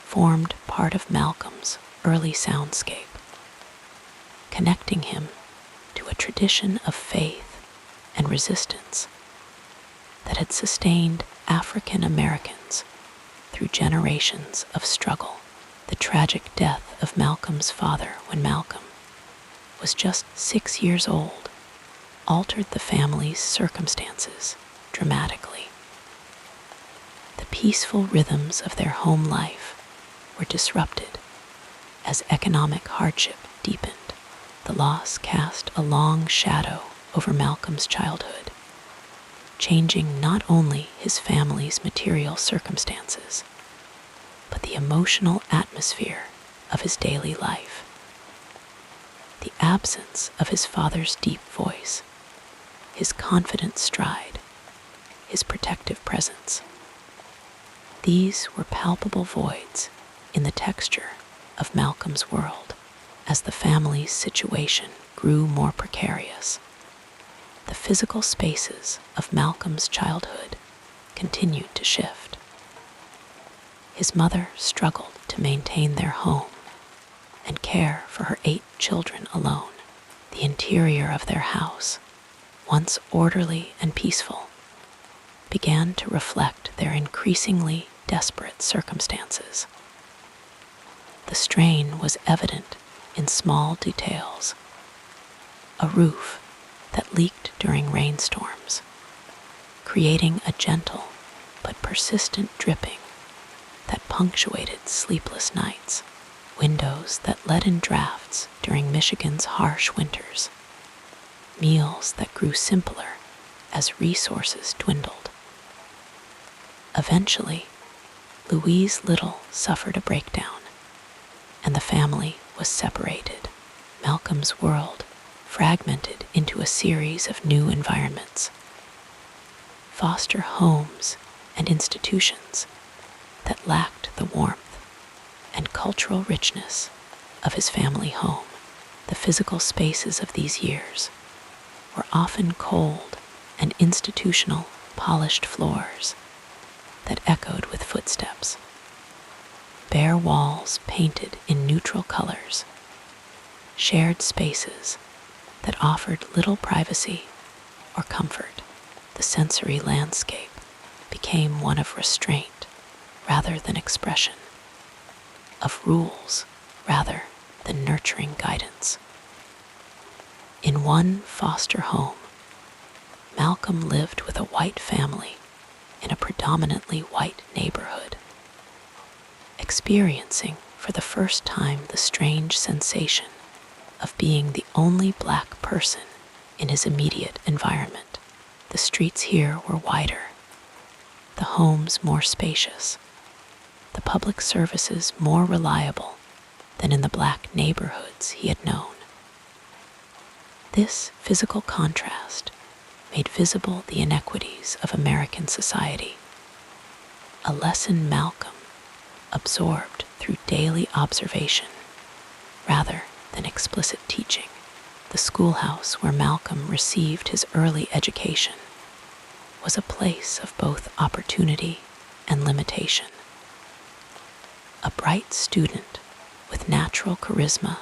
formed part of Malcolm's early soundscape, connecting him to a tradition of faith and resistance that had sustained African Americans through generations of struggle. The tragic death of Malcolm's father when Malcolm was just 6 years old altered the family's circumstances dramatically. The peaceful rhythms of their home life were disrupted as economic hardship deepened. The loss cast a long shadow over Malcolm's childhood, changing not only his family's material circumstances, but the emotional atmosphere of his daily life. The absence of his father's deep voice, his confident stride, his protective presence. These were palpable voids in the texture of Malcolm's world. As the family's situation grew more precarious, the physical spaces of Malcolm's childhood continued to shift. His mother struggled to maintain their home and care for her 8 children alone. The interior of their house, once orderly and peaceful, began to reflect their increasingly desperate circumstances. The strain was evident in small details. A roof that leaked during rainstorms, creating a gentle but persistent dripping that punctuated sleepless nights. Windows that let in drafts during Michigan's harsh winters. Meals that grew simpler as resources dwindled. Eventually, Louise Little suffered a breakdown, and the family was separated. Malcolm's world fragmented into a series of new environments. Foster homes and institutions that lacked the warmth and cultural richness of his family home. The physical spaces of these years were often cold and institutional, polished floors that echoed with footsteps, bare walls painted in neutral colors, shared spaces that offered little privacy or comfort. The sensory landscape became one of restraint rather than expression, of rules rather than nurturing guidance. In one foster home, Malcolm lived with a white family in a predominantly white neighborhood, experiencing for the first time the strange sensation of being the only Black person in his immediate environment. The streets here were wider, the homes more spacious, the public services more reliable than in the Black neighborhoods he had known. This physical contrast made visible the inequities of American society, a lesson Malcolm absorbed through daily observation rather than explicit teaching. The schoolhouse where Malcolm received his early education was a place of both opportunity and limitation. A bright student with natural charisma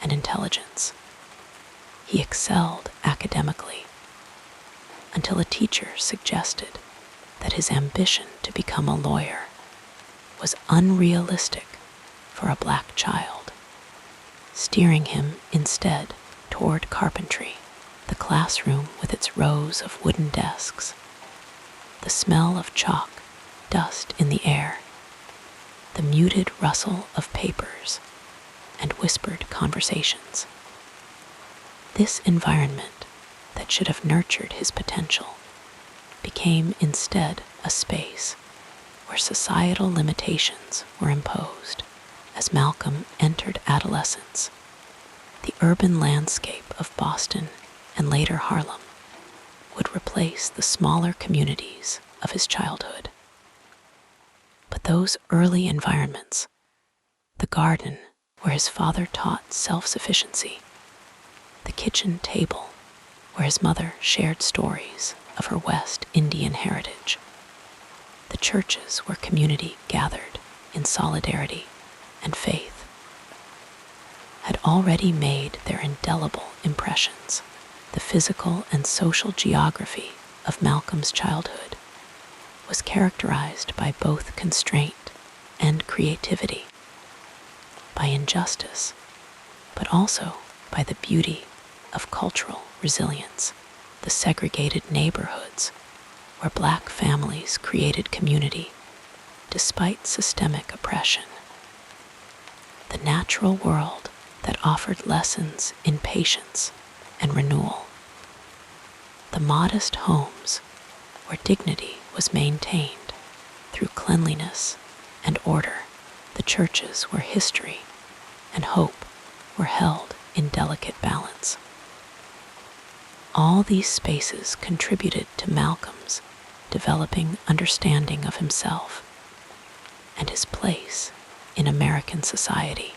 and intelligence, he excelled academically until a teacher suggested that his ambition to become a lawyer was unrealistic for a Black child, steering him instead toward carpentry, the classroom with its rows of wooden desks, the smell of chalk, dust in the air, the muted rustle of papers, and whispered conversations. This environment that should have nurtured his potential became instead a space where societal limitations were imposed. As Malcolm entered adolescence, the urban landscape of Boston and later Harlem would replace the smaller communities of his childhood. But those early environments, the garden where his father taught self-sufficiency, the kitchen table where his mother shared stories of her West Indian heritage, the churches where community gathered in solidarity and faith, had already made their indelible impressions. The physical and social geography of Malcolm's childhood was characterized by both constraint and creativity, by injustice, but also by the beauty of cultural resilience. The segregated neighborhoods where Black families created community despite systemic oppression. The natural world that offered lessons in patience and renewal. The modest homes where dignity was maintained through cleanliness and order. The churches where history and hope were held in delicate balance. All these spaces contributed to Malcolm's developing understanding of himself and his place in American society.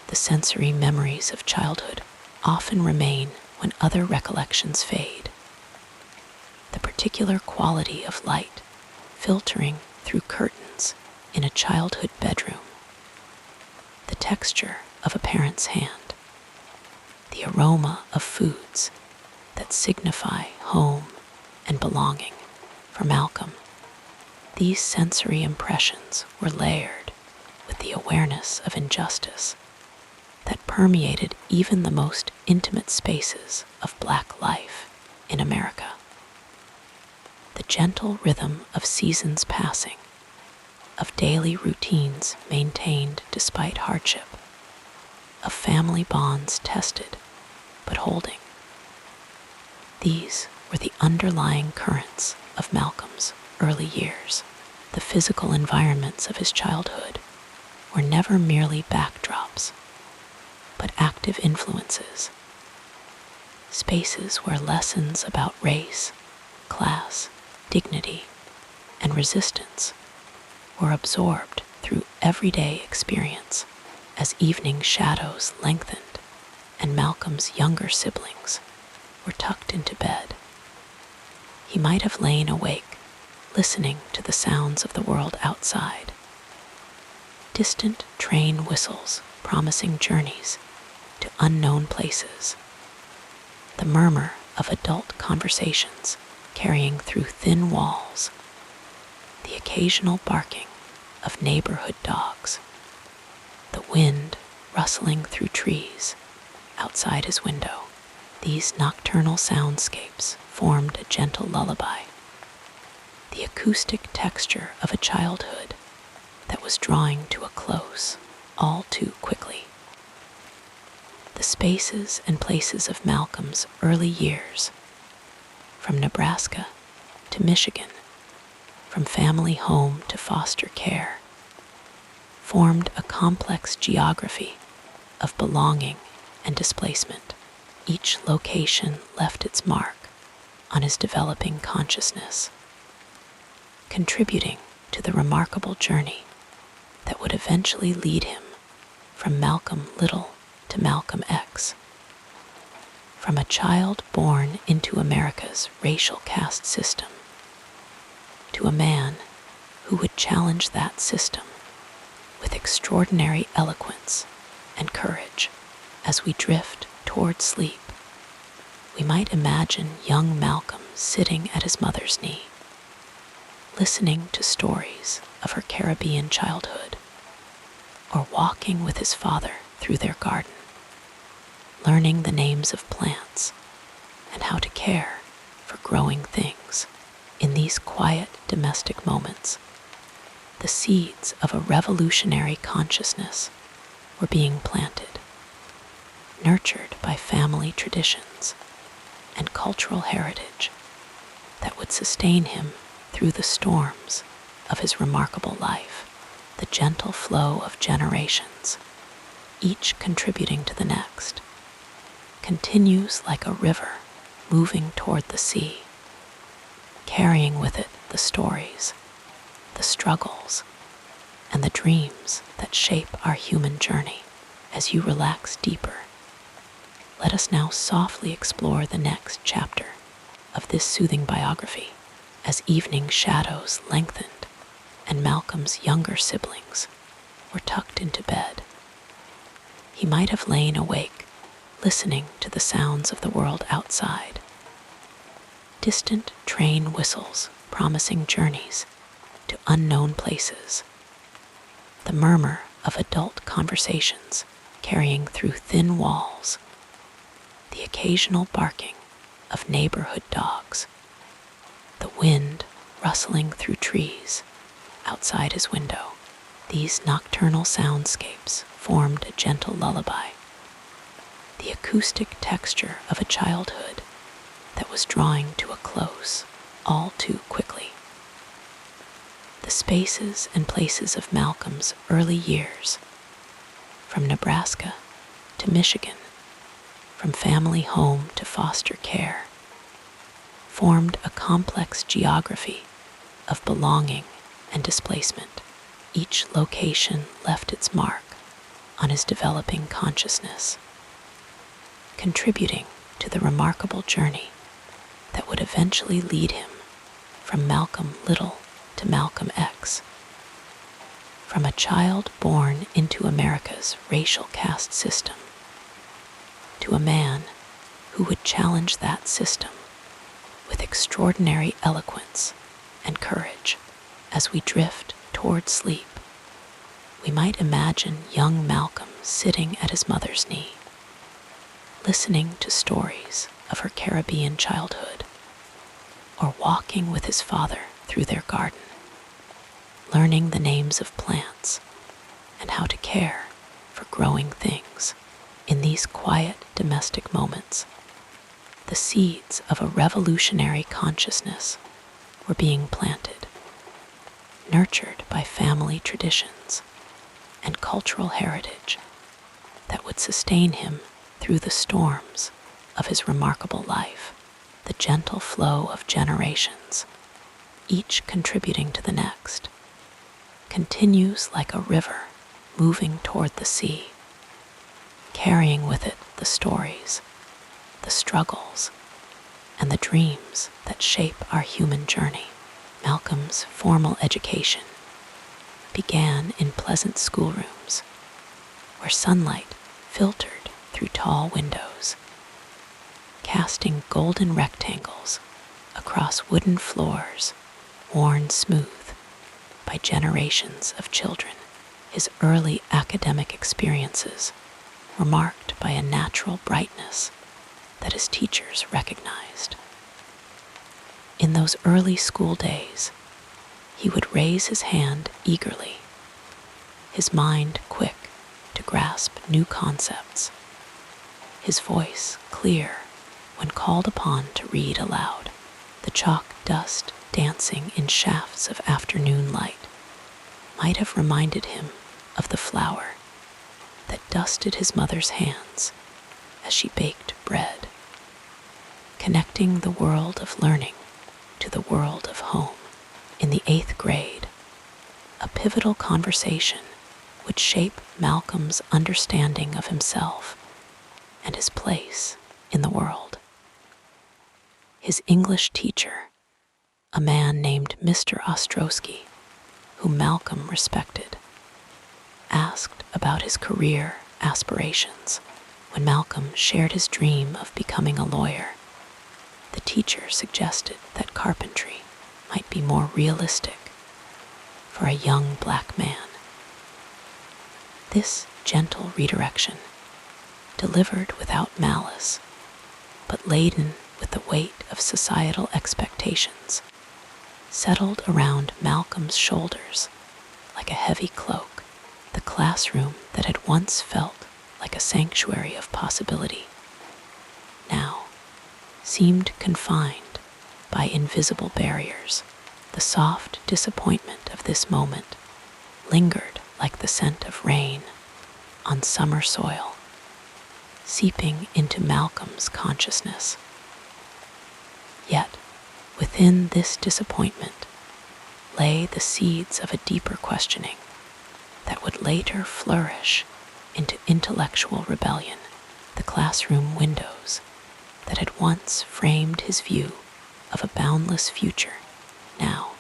The sensory memories of childhood often remain when other recollections fade. The particular quality of light filtering through curtains in a childhood bedroom, the texture of a parent's hand, the aroma of foods that signify home and belonging. For Malcolm, these sensory impressions were layered with the awareness of injustice that permeated even the most intimate spaces of Black life in America. The gentle rhythm of seasons passing, of daily routines maintained despite hardship, of family bonds tested but holding. These were the underlying currents of Malcolm's early years. The physical environments of his childhood were never merely backdrops, but active influences, spaces where lessons about race, class, dignity, and resistance were absorbed through everyday experience. As evening shadows lengthened and Malcolm's younger siblings were tucked into bed, he might have lain awake, listening to the sounds of the world outside. Distant train whistles promising journeys to unknown places. The murmur of adult conversations carrying through thin walls. The occasional barking of neighborhood dogs. The wind rustling through trees outside his window. These nocturnal soundscapes formed a gentle lullaby, the acoustic texture of a childhood that was drawing to a close all too quickly. The spaces and places of Malcolm's early years, from Nebraska to Michigan, from family home to foster care, formed a complex geography of belonging and displacement. Each location left its mark on his developing consciousness, contributing to the remarkable journey that would eventually lead him from Malcolm Little to Malcolm X, from a child born into America's racial caste system to a man who would challenge that system with extraordinary eloquence and courage. As we drift toward sleep, we might imagine young Malcolm sitting at his mother's knee, listening to stories of her Caribbean childhood, or walking with his father through their garden, learning the names of plants and how to care for growing things. In these quiet domestic moments, the seeds of a revolutionary consciousness were being planted, nurtured by family traditions and cultural heritage that would sustain him through the storms of his remarkable life. The gentle flow of generations, each contributing to the next, continues like a river moving toward the sea, carrying with it the stories, the struggles, and the dreams that shape our human journey. As you relax deeper, let us now softly explore the next chapter of this soothing biography. As evening shadows lengthened and Malcolm's younger siblings were tucked into bed, he might have lain awake, listening to the sounds of the world outside. Distant train whistles promising journeys to unknown places, the murmur of adult conversations carrying through thin walls, the occasional barking of neighborhood dogs, the wind rustling through trees outside his window. These nocturnal soundscapes formed a gentle lullaby, the acoustic texture of a childhood that was drawing to a close all too quickly. The spaces and places of Malcolm's early years, from Nebraska to Michigan, from family home to foster care, formed a complex geography of belonging and displacement. Each location left its mark on his developing consciousness, contributing to the remarkable journey that would eventually lead him from Malcolm Little to Malcolm X, from a child born into America's racial caste system to a man who would challenge that system with extraordinary eloquence and courage. As we drift toward sleep, we might imagine young Malcolm sitting at his mother's knee, listening to stories of her Caribbean childhood, or walking with his father through their garden, learning the names of plants and how to care for growing things. In these quiet domestic moments, the seeds of a revolutionary consciousness were being planted, nurtured by family traditions and cultural heritage that would sustain him through the storms of his remarkable life. The gentle flow of generations, each contributing to the next, continues like a river moving toward the sea, carrying with it the stories, the struggles, and the dreams that shape our human journey. Malcolm's formal education began in pleasant schoolrooms where sunlight filtered through tall windows, casting golden rectangles across wooden floors worn smooth by generations of children. His early academic experiences were marked by a natural brightness that his teachers recognized. In those early school days, he would raise his hand eagerly, his mind quick to grasp new concepts, his voice clear when called upon to read aloud. The chalk dust dancing in shafts of afternoon light might have reminded him of the flour that dusted his mother's hands as she baked bread, connecting the world of learning to the world of home. In the 8th grade, a pivotal conversation would shape Malcolm's understanding of himself and his place in the world. His English teacher, a man named Mr. Ostrowski, whom Malcolm respected, asked about his career aspirations. When Malcolm shared his dream of becoming a lawyer, the teacher suggested that carpentry might be more realistic for a young black man. This gentle redirection delivered without malice, but laden with the weight of societal expectations, settled around Malcolm's shoulders like a heavy cloak. The classroom that had once felt like a sanctuary of possibility now seemed confined by invisible barriers. The soft disappointment of this moment lingered like the scent of rain on summer soil, seeping into Malcolm's consciousness. Yet, within this disappointment lay the seeds of a deeper questioning that would later flourish into intellectual rebellion. The classroom windows that had once framed his view of a boundless future now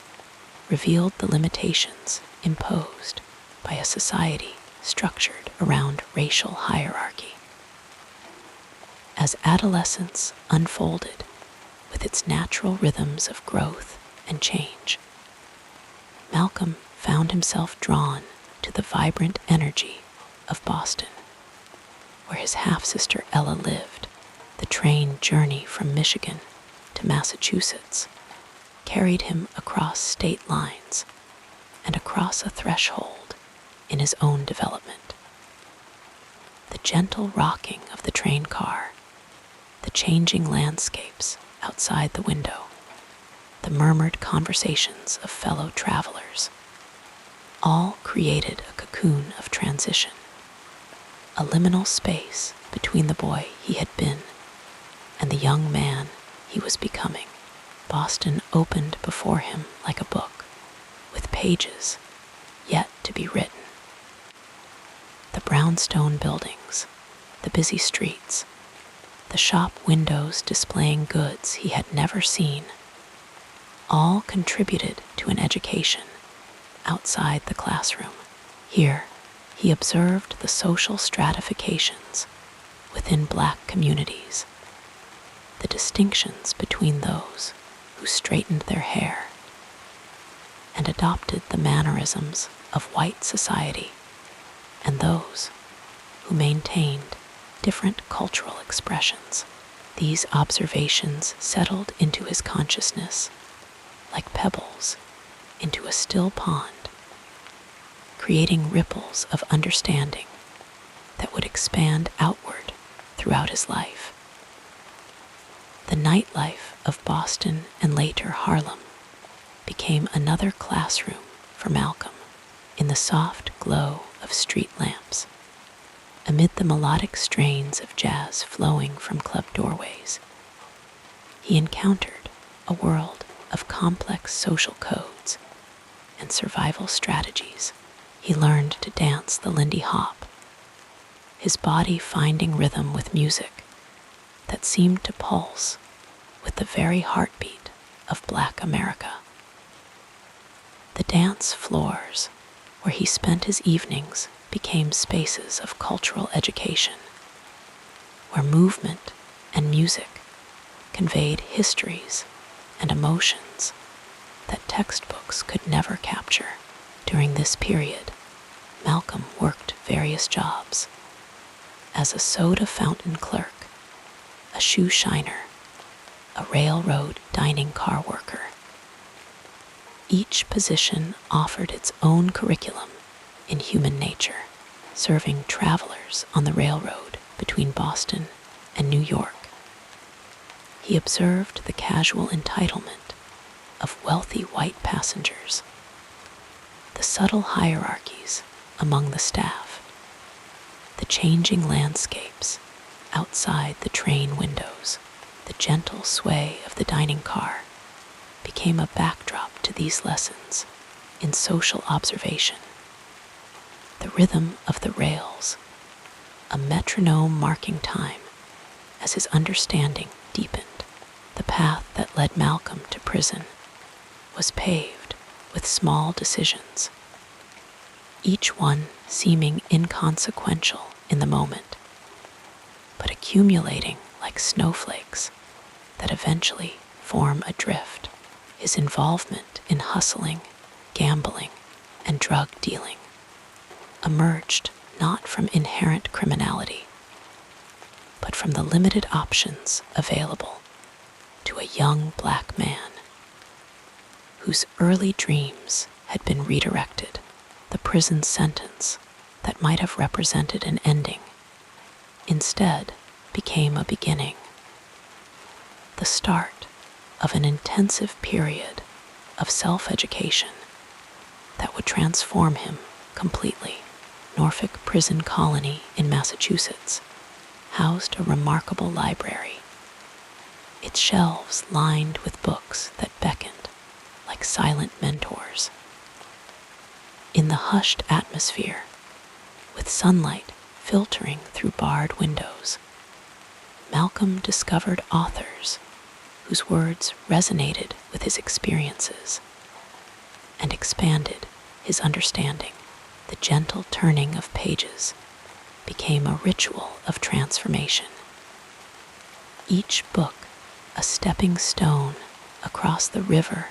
revealed the limitations imposed by a society structured around racial hierarchy. As adolescence unfolded with its natural rhythms of growth and change, Malcolm found himself drawn to the vibrant energy of Boston, where his half-sister Ella lived. The train journey from Michigan to Massachusetts carried him across state lines and across a threshold in his own development. The gentle rocking of the train car, the changing landscapes outside the window, the murmured conversations of fellow travelers, all created a cocoon of transition, a liminal space between the boy he had been and the young man he was becoming. Boston opened before him like a book, with pages yet to be written. The brownstone buildings, the busy streets, the shop windows displaying goods he had never seen, all contributed to an education outside the classroom. Here, he observed the social stratifications within Black communities, the distinctions between those who straightened their hair and adopted the mannerisms of white society and those who maintained different cultural expressions. These observations settled into his consciousness like pebbles into a still pond, creating ripples of understanding that would expand outward throughout his life. The nightlife of Boston and later Harlem became another classroom for Malcolm. In the soft glow of street lamps, amid the melodic strains of jazz flowing from club doorways, he encountered a world of complex social codes and survival strategies. He learned to dance the Lindy Hop, his body finding rhythm with music that seemed to pulse with the very heartbeat of Black America. The dance floors where he spent his evenings became spaces of cultural education, where movement and music conveyed histories and emotions that textbooks could never capture. During this period, Malcolm worked various jobs: as a soda fountain clerk, a shoe shiner, a railroad dining car worker. Each position offered its own curriculum in human nature, serving travelers on the railroad between Boston and New York. He observed the casual entitlement of wealthy white passengers, the subtle hierarchies among the staff, the changing landscapes outside the train windows. The gentle sway of the dining car became a backdrop to these lessons in social observation. The rhythm of the rails, a metronome marking time as his understanding deepened. The path that led Malcolm to prison was paved with small decisions, each one seeming inconsequential in the moment, but accumulating like snowflakes that eventually form a drift. His involvement in hustling, gambling, and drug dealing emerged not from inherent criminality, but from the limited options available to a young black man whose early dreams had been redirected. The prison sentence that might have represented an ending instead became a beginning, the start of an intensive period of self-education that would transform him completely. Norfolk Prison Colony in Massachusetts housed a remarkable library, its shelves lined with books that beckoned like silent mentors. In the hushed atmosphere, with sunlight filtering through barred windows, Malcolm discovered authors whose words resonated with his experiences and expanded his understanding. The gentle turning of pages became a ritual of transformation, each book a stepping stone across the river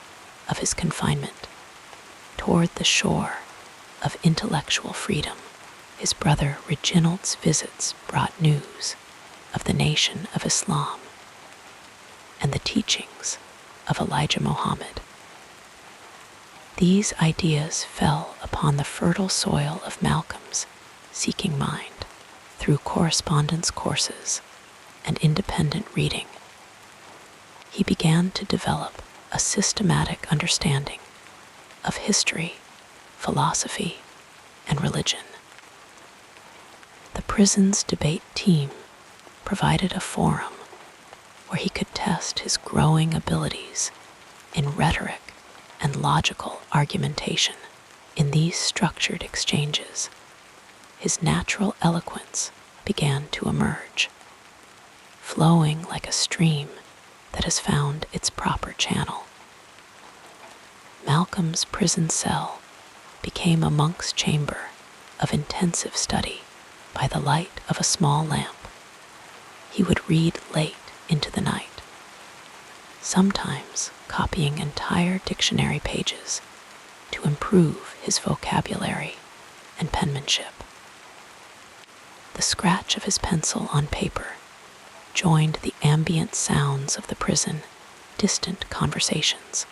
of his confinement toward the shore of intellectual freedom. His brother Reginald's visits brought news of the Nation of Islam and the teachings of Elijah Muhammad. These ideas fell upon the fertile soil of Malcolm's seeking mind through correspondence courses and independent reading. He began to develop a systematic understanding of history, philosophy, and religion. The prison's debate team provided a forum where he could test his growing abilities in rhetoric and logical argumentation. In these structured exchanges, his natural eloquence began to emerge, flowing like a stream that has found its proper channel. Malcolm's prison cell became a monk's chamber of intensive study. By the light of a small lamp, he would read late into the night, sometimes copying entire dictionary pages to improve his vocabulary and penmanship. The scratch of his pencil on paper joined the ambient sounds of the prison, distant conversations,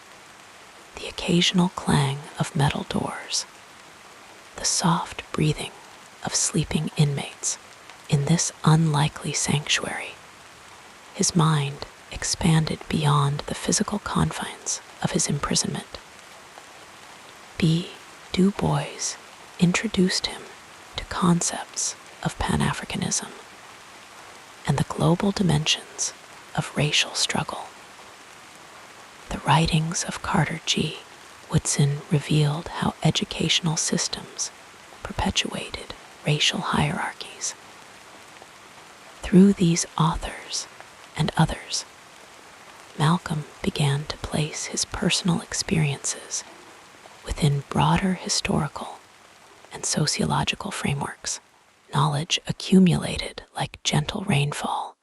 the occasional clang of metal doors, the soft breathing of sleeping inmates. In this unlikely sanctuary, his mind expanded beyond the physical confines of his imprisonment. B. Du Bois introduced him to concepts of Pan-Africanism and the global dimensions of racial struggle. The writings of Carter G. Woodson revealed how educational systems perpetuated racial hierarchies. Through these authors and others, Malcolm began to place his personal experiences within broader historical and sociological frameworks. Knowledge accumulated like gentle rainfall,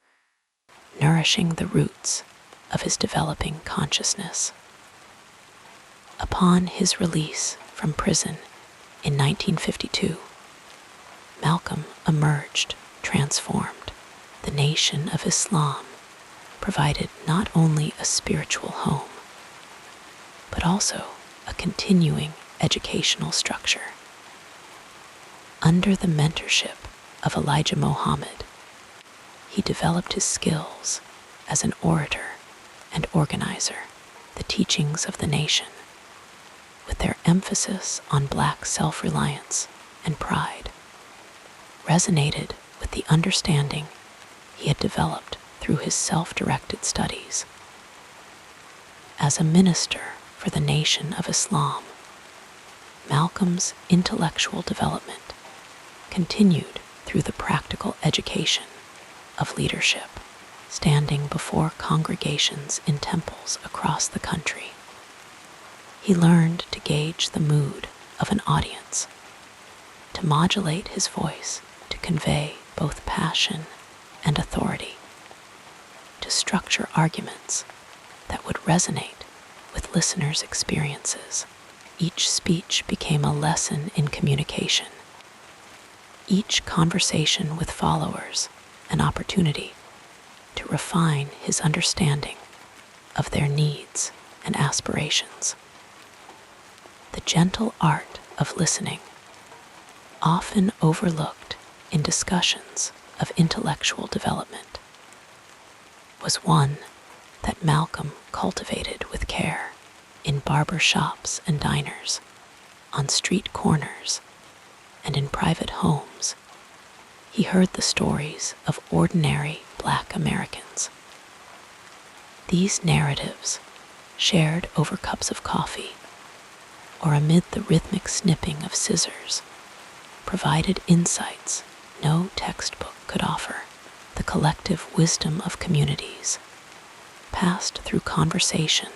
nourishing the roots of his developing consciousness. Upon his release from prison in 1952, Malcolm emerged transformed. The Nation of Islam provided not only a spiritual home, but also a continuing educational structure. Under the mentorship of Elijah Muhammad, he developed his skills as an orator and organizer. The teachings of the nation, with their emphasis on Black self-reliance and pride, resonated with the understanding he had developed through his self-directed studies. As a minister for the Nation of Islam, Malcolm's intellectual development continued through the practical education of leadership, standing before congregations in temples across the country. He learned to gauge the mood of an audience, to modulate his voice to convey both passion and authority, to structure arguments that would resonate with listeners' experiences. Each speech became a lesson in communication, each conversation with followers an opportunity to refine his understanding of their needs and aspirations. The gentle art of listening, often overlooked in discussions of intellectual development, was one that Malcolm cultivated with care in barber shops and diners, on street corners, and in private homes. He heard the stories of ordinary Black Americans. These narratives, shared over cups of coffee or amid the rhythmic snipping of scissors, provided insights no textbook could offer. The collective wisdom of communities, passed through conversation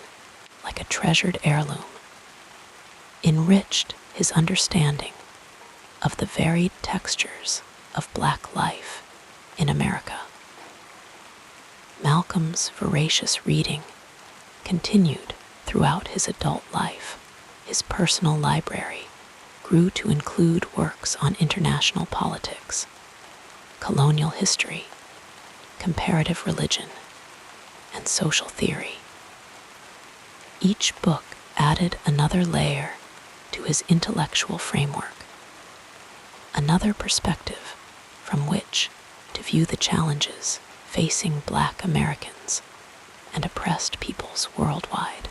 like a treasured heirloom, enriched his understanding of the varied textures of Black life in America. Malcolm's voracious reading continued throughout his adult life. His personal library grew to include works on international politics, colonial history, comparative religion, and social theory. Each book added another layer to his intellectual framework, another perspective from which to view the challenges facing Black Americans and oppressed peoples worldwide.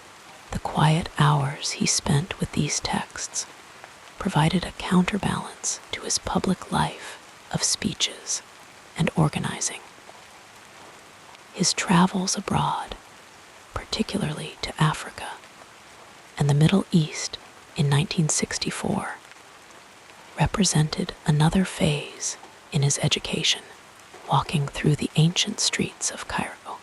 The quiet hours he spent with these texts provided a counterbalance to his public life of speeches and organizing. His travels abroad, particularly to Africa and the Middle East in 1964, represented another phase in his education, walking through the ancient streets of Cairo,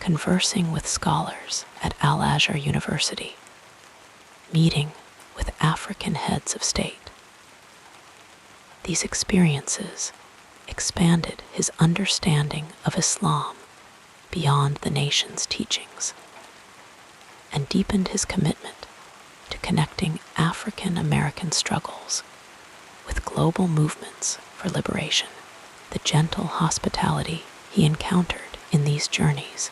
conversing with scholars at Al-Azhar University, meeting with African heads of state. These experiences expanded his understanding of Islam beyond the nation's teachings and deepened his commitment to connecting African American struggles with global movements for liberation. The gentle hospitality he encountered in these journeys,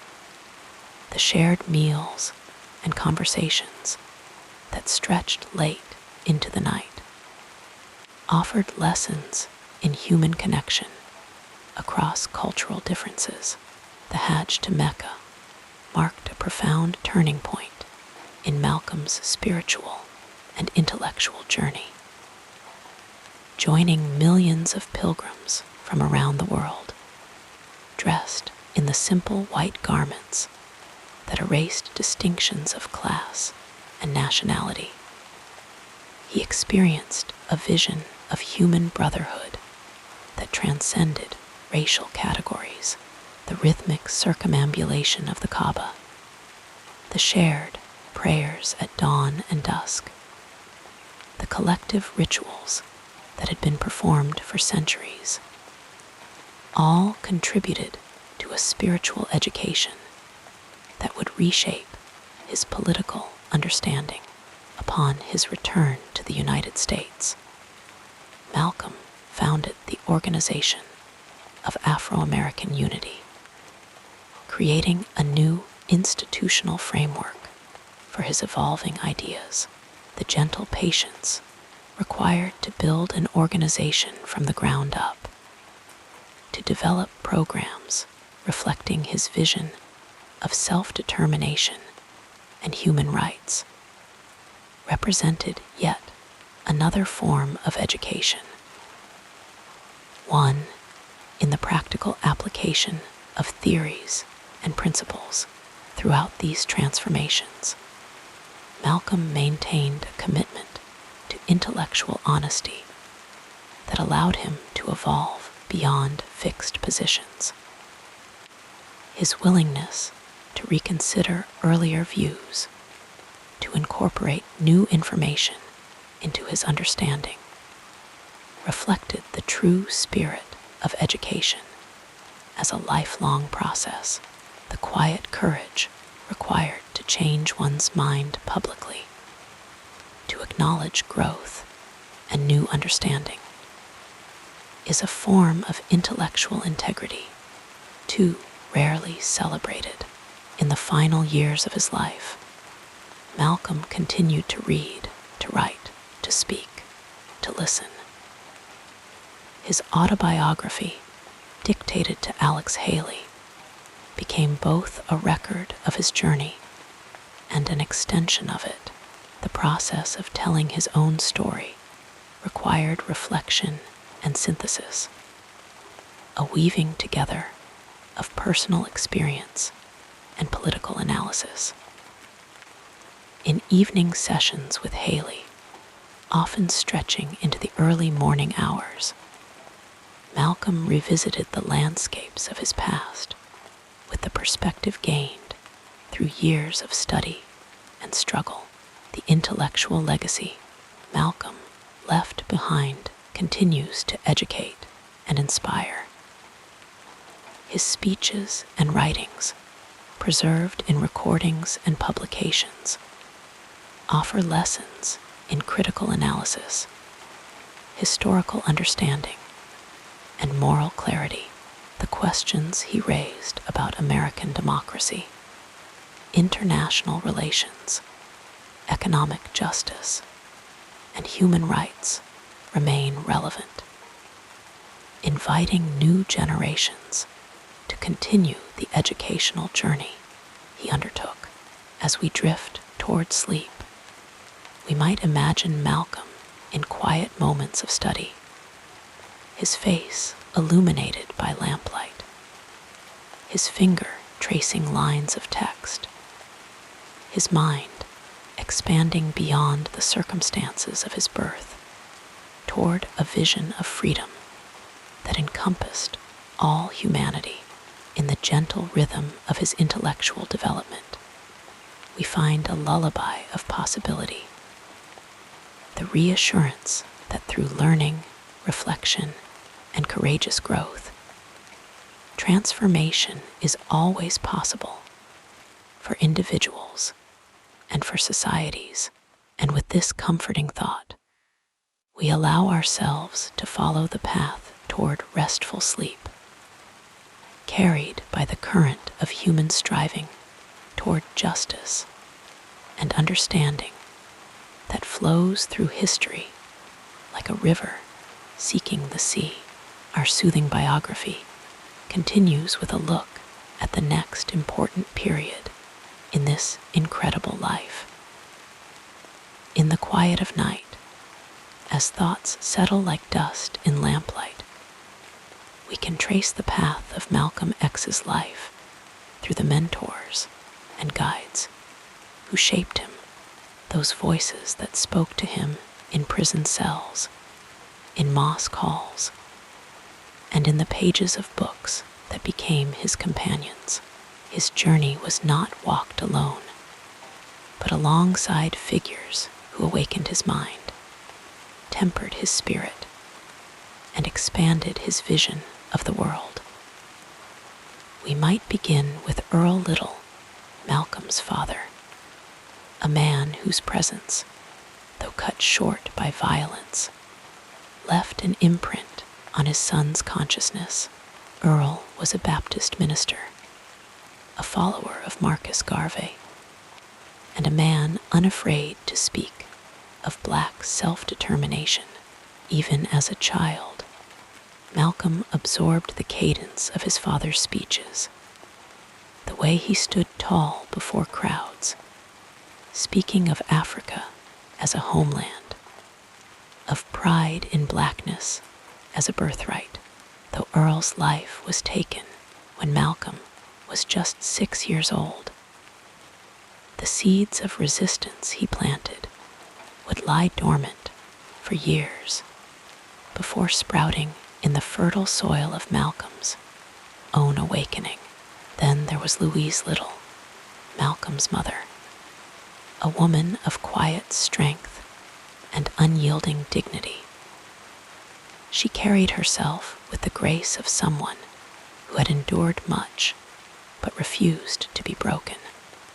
the shared meals and conversations that stretched late into the night, offered lessons in human connection across cultural differences. The Hajj to Mecca marked a profound turning point in Malcolm's spiritual and intellectual journey. Joining millions of pilgrims from around the world, dressed in the simple white garments that erased distinctions of class and nationality, he experienced a vision of human brotherhood that transcended racial categories. The rhythmic circumambulation of the Kaaba, the shared prayers at dawn and dusk, the collective rituals that had been performed for centuries, all contributed to a spiritual education that would reshape his political understanding upon his return to the United States. Malcolm founded the Organization of Afro-American Unity, creating a new institutional framework for his evolving ideas. The gentle patience required to build an organization from the ground up, to develop programs reflecting his vision of self-determination and human rights, represented yet another form of education, one in the practical application of theories and principles. Throughout these transformations, Malcolm maintained a commitment to intellectual honesty that allowed him to evolve beyond fixed positions. His willingness to reconsider earlier views, to incorporate new information into his understanding, reflected the true spirit of education as a lifelong process. The quiet courage required to change one's mind publicly, to acknowledge growth and new understanding, is a form of intellectual integrity, too rarely celebrated. In the final years of his life, Malcolm continued to read, to write, to speak, to listen. His autobiography, dictated to Alex Haley, became both a record of his journey and an extension of it. The process of telling his own story required reflection and synthesis, a weaving together of personal experience and political analysis. In evening sessions with Haley, often stretching into the early morning hours, Malcolm revisited the landscapes of his past with the perspective gained through years of study and struggle. The intellectual legacy Malcolm left behind continues to educate and inspire. His speeches and writings, preserved in recordings and publications, offer lessons in critical analysis, historical understanding, and moral clarity. The questions he raised about American democracy, international relations, economic justice, and human rights remain relevant, inviting new generations to continue the educational journey he undertook. As we drift toward sleep, we might imagine Malcolm in quiet moments of study, his face illuminated by lamplight, his finger tracing lines of text, his mind expanding beyond the circumstances of his birth toward a vision of freedom that encompassed all humanity. In the gentle rhythm of his intellectual development, we find a lullaby of possibility, the reassurance that through learning, reflection, and courageous growth, transformation is always possible for individuals and for societies. And with this comforting thought, we allow ourselves to follow the path toward restful sleep, carried by the current of human striving toward justice and understanding that flows through history like a river seeking the sea. Our soothing biography continues with a look at the next important period in this incredible life. In the quiet of night, as thoughts settle like dust in lamplight, we can trace the path of Malcolm X's life through the mentors and guides who shaped him, those voices that spoke to him in prison cells, in mosque halls, and in the pages of books that became his companions. His journey was not walked alone, but alongside figures who awakened his mind, tempered his spirit, and expanded his vision of the world. We might begin with Earl Little, Malcolm's father, a man whose presence, though cut short by violence, left an imprint on his son's consciousness. Earl was a Baptist minister, a follower of Marcus Garvey, and a man unafraid to speak of black self-determination. Even as a child, Malcolm absorbed the cadence of his father's speeches, the way he stood tall before crowds, speaking of Africa as a homeland, of pride in blackness as a birthright. Though Earl's life was taken when Malcolm was just 6 years old, the seeds of resistance he planted would lie dormant for years before sprouting in the fertile soil of Malcolm's own awakening. Then there was Louise Little, Malcolm's mother, a woman of quiet strength and unyielding dignity. She carried herself with the grace of someone who had endured much but refused to be broken.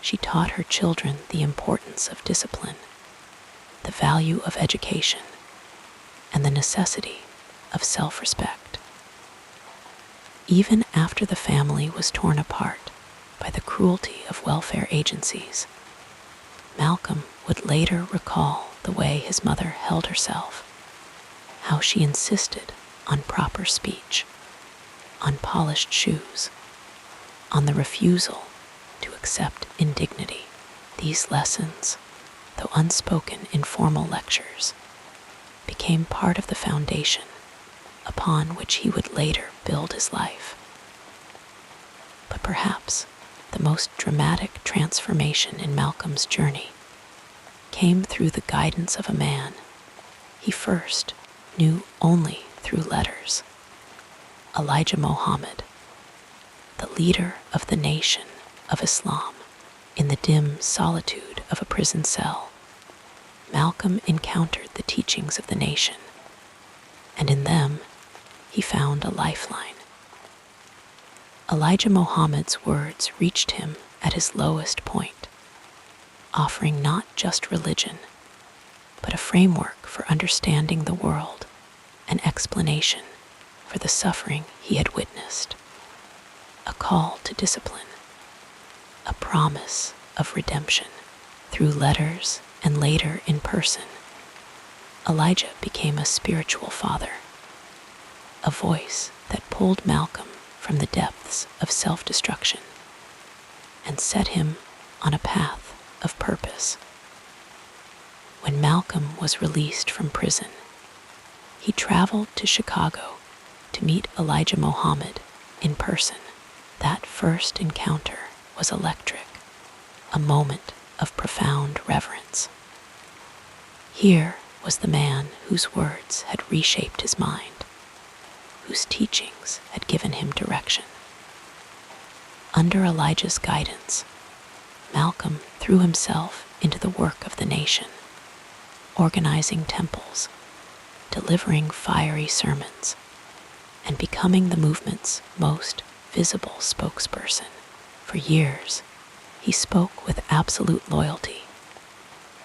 She taught her children the importance of discipline, the value of education, and the necessity of self-respect. Even after the family was torn apart by the cruelty of welfare agencies, Malcolm would later recall the way his mother held herself, how she insisted on proper speech, on polished shoes, on the refusal to accept indignity. These lessons, though unspoken in formal lectures, became part of the foundation upon which he would later build his life. But perhaps the most dramatic transformation in Malcolm's journey came through the guidance of a man he first knew only through letters, Elijah Muhammad, the leader of the nation of Islam. In the dim solitude of a prison cell, Malcolm encountered the teachings of the nation, and in them he found a lifeline. Elijah Muhammad's words reached him at his lowest point, offering not just religion, but a framework for understanding the world, an explanation for the suffering he had witnessed, a call to discipline, a promise of redemption. Through letters and later in person, Elijah became a spiritual father, a voice that pulled Malcolm from the depths of self-destruction and set him on a path of purpose. When Malcolm was released from prison, he traveled to Chicago to meet Elijah Muhammad in person. That first encounter was electric, a moment of profound reverence. Here was the man whose words had reshaped his mind, whose teachings had given him direction. Under Elijah's guidance, Malcolm threw himself into the work of the nation, organizing temples, delivering fiery sermons, and becoming the movement's most visible spokesperson. For years, he spoke with absolute loyalty,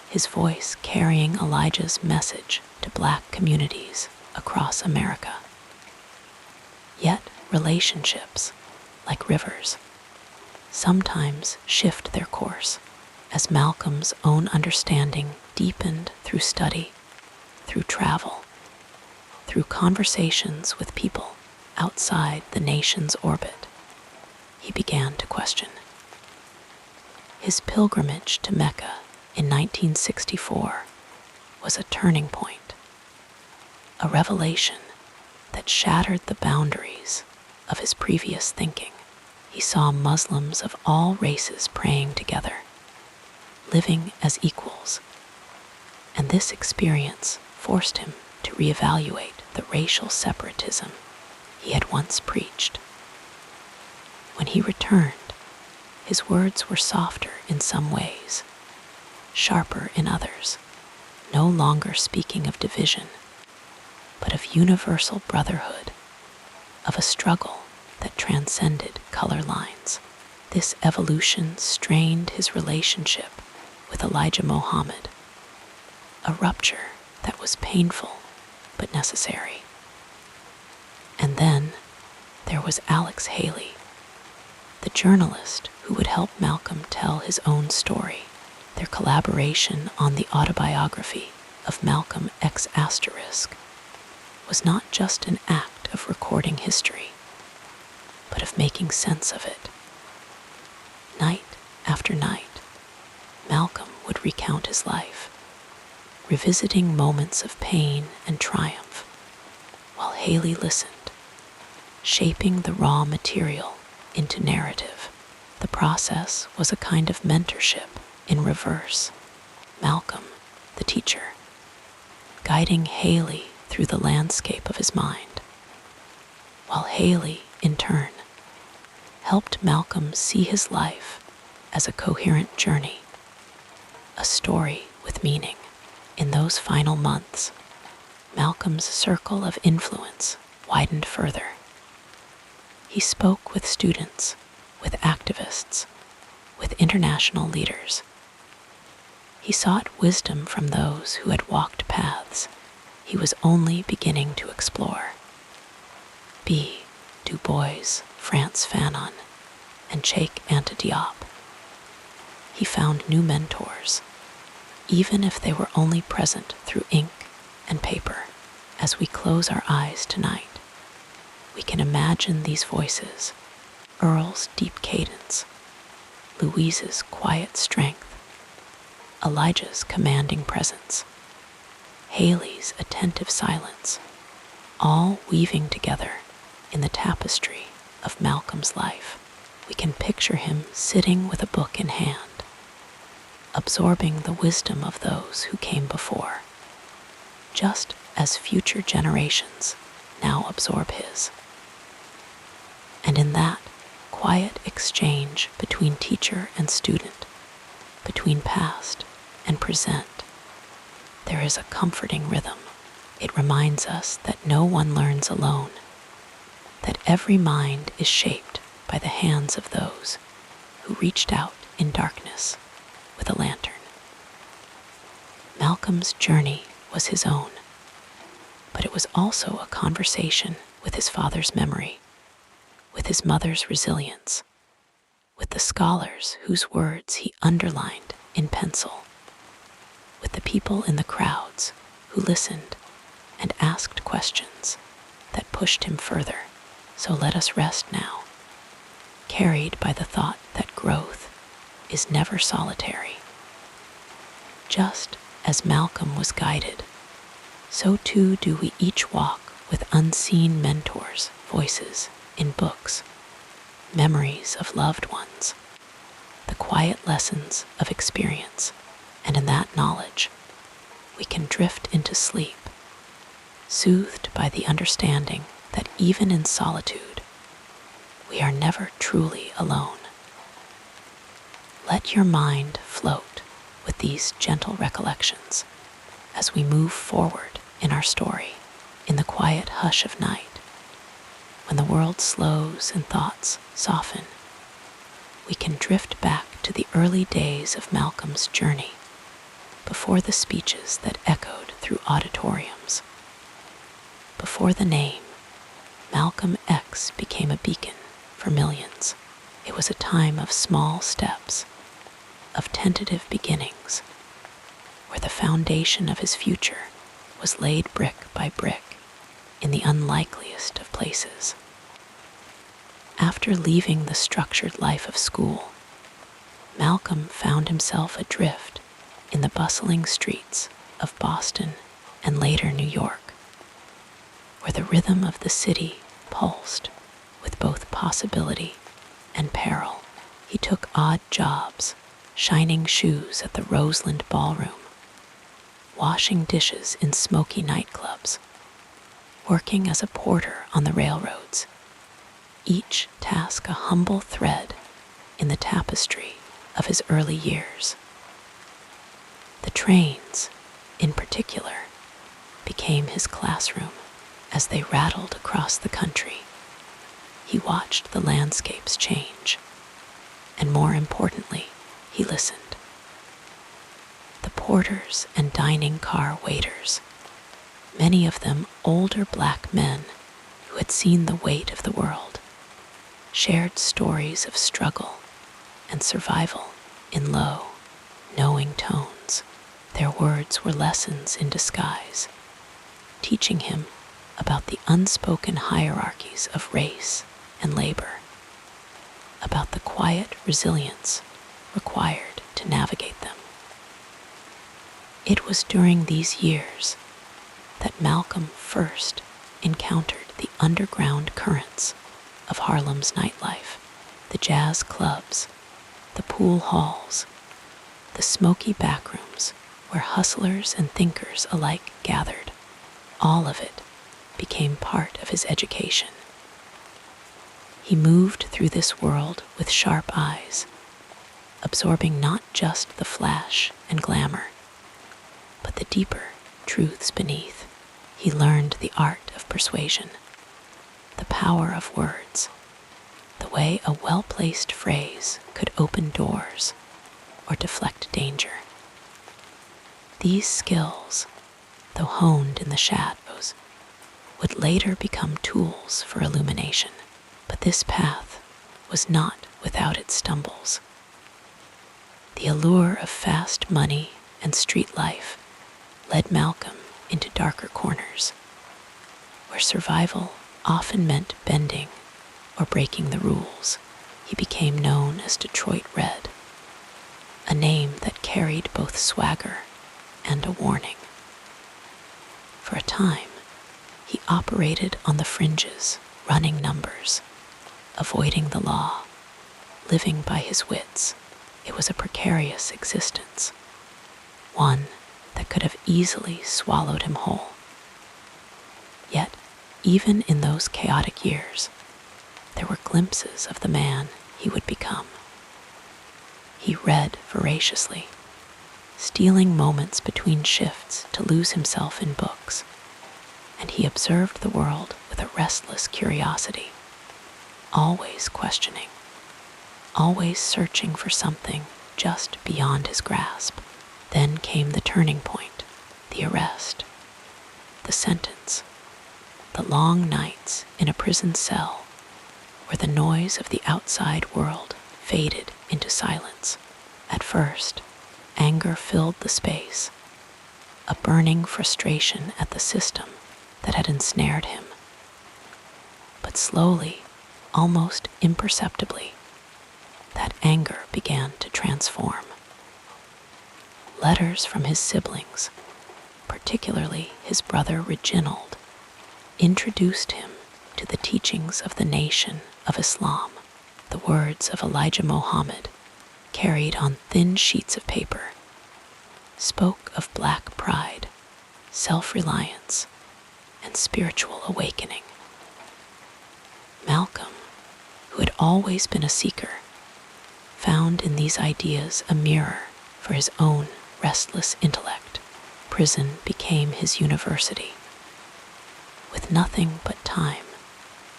his voice carrying Elijah's message to Black communities across America. Yet relationships, like rivers, sometimes shift their course as Malcolm's own understanding deepened through study, through travel, through conversations with people outside the nation's orbit. He began to question. His pilgrimage to Mecca in 1964 was a turning point, a revelation that shattered the boundaries of his previous thinking. He saw Muslims of all races praying together, living as equals, and this experience forced him to reevaluate the racial separatism he had once preached. When he returned, his words were softer in some ways, sharper in others, no longer speaking of division, but of universal brotherhood, of a struggle that transcended color lines. This evolution strained his relationship with Elijah Muhammad, a rupture that was painful but necessary. And then there was Alex Haley, the journalist who would help Malcolm tell his own story. Their collaboration on the autobiography of Malcolm X** was not just an act of recording history, but of making sense of it. Night after night, Malcolm would recount his life, revisiting moments of pain and triumph, while Haley listened, shaping the raw material into narrative. The process was a kind of mentorship in reverse. Malcolm, the teacher, guiding Haley through the landscape of his mind, while Haley, in turn, helped Malcolm see his life as a coherent journey, a story with meaning. In those final months, Malcolm's circle of influence widened further. He spoke with students, with activists, with international leaders. He sought wisdom from those who had walked paths he was only beginning to explore. B. Du Bois, Frantz Fanon, and Cheikh Anta Diop. He found new mentors, even if they were only present through ink and paper. As we close our eyes tonight, we can imagine these voices: Earl's deep cadence, Louise's quiet strength, Elijah's commanding presence, Haley's attentive silence, all weaving together in the tapestry of Malcolm's life. We can picture him sitting with a book in hand, absorbing the wisdom of those who came before, just as future generations now absorb his. And in that quiet exchange between teacher and student, between past and present, there is a comforting rhythm. It reminds us that no one learns alone, that every mind is shaped by the hands of those who reached out in darkness with a lantern. Malcolm's journey was his own, but it was also a conversation with his father's memory, with his mother's resilience, with the scholars whose words he underlined in pencil, with the people in the crowds who listened and asked questions that pushed him further. So let us rest now, carried by the thought that growth is never solitary. Just as Malcolm was guided, so too do we each walk with unseen mentors, voices in books, memories of loved ones, the quiet lessons of experience, and in that knowledge, we can drift into sleep, soothed by the understanding that even in solitude, we are never truly alone. Let your mind float with these gentle recollections as we move forward in our story in the quiet hush of night. When the world slows and thoughts soften, we can drift back to the early days of Malcolm's journey, before the speeches that echoed through auditoriums, before the name Malcolm X became a beacon for millions. It was a time of small steps, of tentative beginnings, where the foundation of his future was laid brick by brick in the unlikeliest of places. After leaving the structured life of school, Malcolm found himself adrift in the bustling streets of Boston and later New York, where the rhythm of the city pulsed with both possibility and peril. He took odd jobs, shining shoes at the Roseland Ballroom, washing dishes in smoky nightclubs, working as a porter on the railroads, each task a humble thread in the tapestry of his early years. The trains, in particular, became his classroom as they rattled across the country. He watched the landscapes change, and more importantly, he listened. The porters and dining car waiters, many of them older black men who had seen the weight of the world, shared stories of struggle and survival in low, knowing tones. Their words were lessons in disguise, teaching him about the unspoken hierarchies of race and labor, about the quiet resilience required to navigate them. It was during these years that Malcolm first encountered the underground currents of Harlem's nightlife, the jazz clubs, the pool halls, the smoky backrooms where hustlers and thinkers alike gathered. All of it became part of his education. He moved through this world with sharp eyes, absorbing not just the flash and glamour, but the deeper truths beneath. He learned the art of persuasion, the power of words, the way a well-placed phrase could open doors or deflect danger. These skills, though honed in the shadows, would later become tools for illumination. But this path was not without its stumbles. The allure of fast money and street life led Malcolm into darker corners, where survival often meant bending or breaking the rules. He became known as Detroit Red, a name that carried both swagger and a warning. For a time, he operated on the fringes, running numbers, avoiding the law, living by his wits. It was a precarious existence, one that could have easily swallowed him whole. Yet, even in those chaotic years, there were glimpses of the man he would become. He read voraciously, stealing moments between shifts to lose himself in books, and he observed the world with a restless curiosity, always questioning, always searching for something just beyond his grasp. Then came the turning point, the arrest, the sentence, the long nights in a prison cell where the noise of the outside world faded into silence. At first, anger filled the space, a burning frustration at the system that had ensnared him. But slowly, almost imperceptibly, that anger began to transform. Letters from his siblings, particularly his brother Reginald, introduced him to the teachings of the Nation of Islam. The words of Elijah Muhammad, carried on thin sheets of paper, spoke of black pride, self-reliance, and spiritual awakening. Malcolm, who had always been a seeker, found in these ideas a mirror for his own restless intellect. Prison became his university. With nothing but time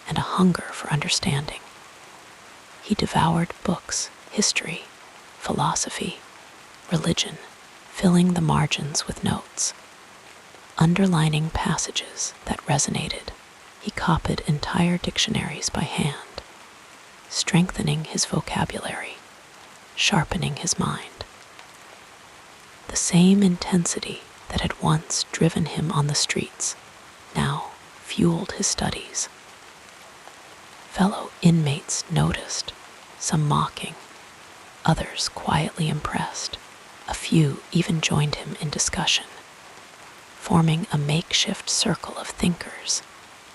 and a hunger for understanding, he devoured books, history, philosophy, religion, filling the margins with notes, underlining passages that resonated. He copied entire dictionaries by hand, strengthening his vocabulary, sharpening his mind. The same intensity that had once driven him on the streets now fueled his studies. Fellow inmates noticed, some mocking, others quietly impressed. A few even joined him in discussion, forming a makeshift circle of thinkers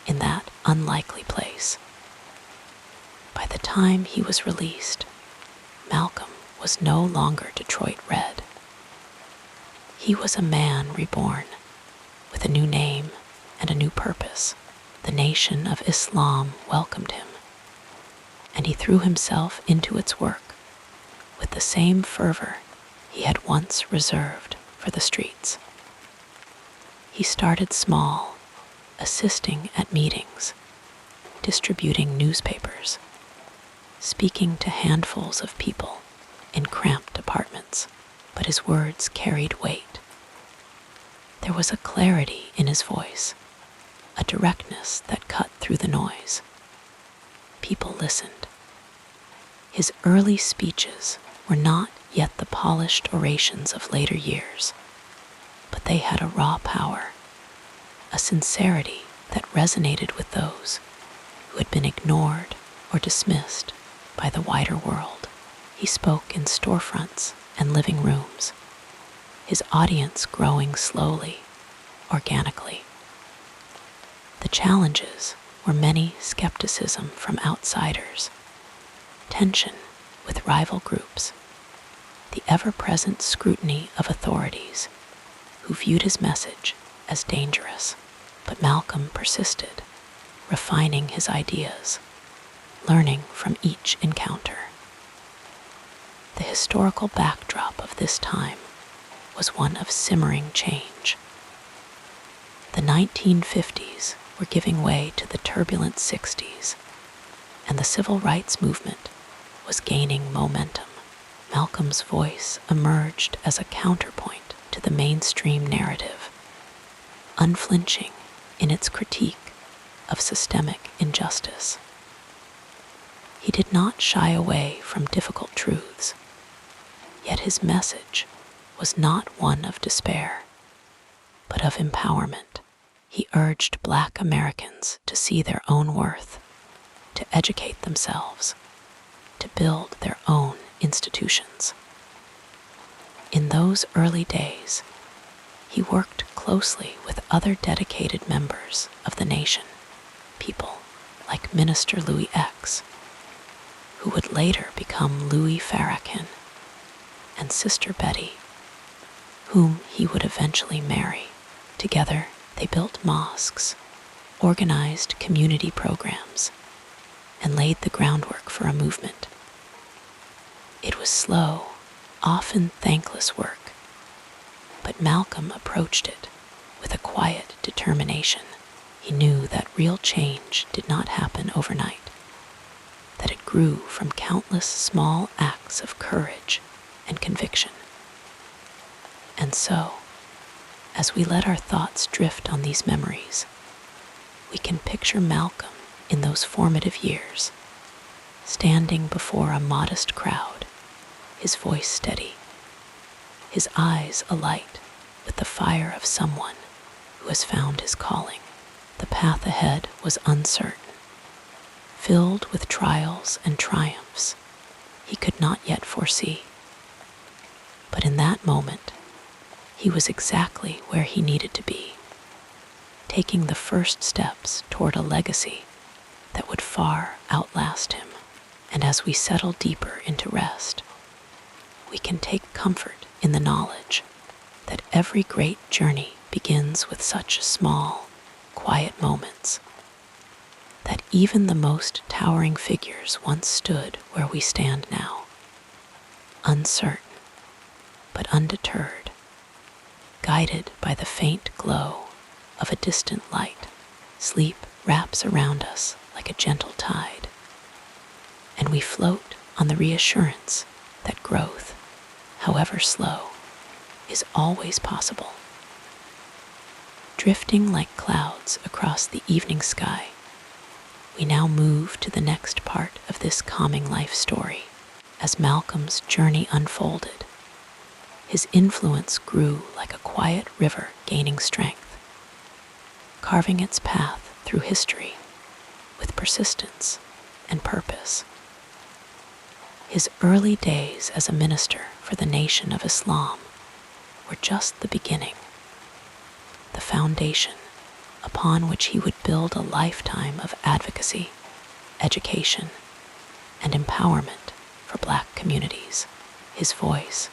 in that unlikely place. By the time he was released, Malcolm was no longer Detroit Red. He was a man reborn, with a new name and a new purpose. The Nation of Islam welcomed him, and he threw himself into its work with the same fervor he had once reserved for the streets. He started small, assisting at meetings, distributing newspapers, speaking to handfuls of people in cramped apartments, but his words carried weight. There was a clarity in his voice, a directness that cut through the noise. People listened. His early speeches were not yet the polished orations of later years, but they had a raw power, a sincerity that resonated with those who had been ignored or dismissed by the wider world. He spoke in storefronts and living rooms, his audience growing slowly, organically. The challenges were many: skepticism from outsiders, tension with rival groups, the ever-present scrutiny of authorities who viewed his message as dangerous. But Malcolm persisted, refining his ideas, learning from each encounter. The historical backdrop of this time was one of simmering change. The 1950s were giving way to the turbulent 60s, and the civil rights movement was gaining momentum. Malcolm's voice emerged as a counterpoint to the mainstream narrative, unflinching in its critique of systemic injustice. He did not shy away from difficult truths, yet his message was not one of despair, but of empowerment. He urged Black Americans to see their own worth, to educate themselves, to build their own institutions. In those early days, he worked closely with other dedicated members of the nation, people like Minister Louis X, who would later become Louis Farrakhan, and Sister Betty, whom he would eventually marry. Together, they built mosques, organized community programs, and laid the groundwork for a movement. It was slow, often thankless work, but Malcolm approached it with a quiet determination. He knew that real change did not happen overnight, that it grew from countless small acts of courage and conviction. And so, as we let our thoughts drift on these memories, we can picture Malcolm in those formative years, standing before a modest crowd, his voice steady, his eyes alight with the fire of someone who has found his calling. The path ahead was uncertain, filled with trials and triumphs he could not yet foresee. But in that moment, he was exactly where he needed to be, taking the first steps toward a legacy that would far outlast him. And as we settle deeper into rest, we can take comfort in the knowledge that every great journey begins with such small, quiet moments, that even the most towering figures once stood where we stand now, uncertain but undeterred, guided by the faint glow of a distant light. Sleep wraps around us like a gentle tide, and we float on the reassurance that growth, however slow, is always possible. Drifting like clouds across the evening sky, we now move to the next part of this calming life story. As Malcolm's journey unfolded, his influence grew like a quiet river gaining strength, carving its path through history with persistence and purpose. His early days as a minister for the Nation of Islam were just the beginning, the foundation upon which he would build a lifetime of advocacy, education, and empowerment for Black communities. His voice,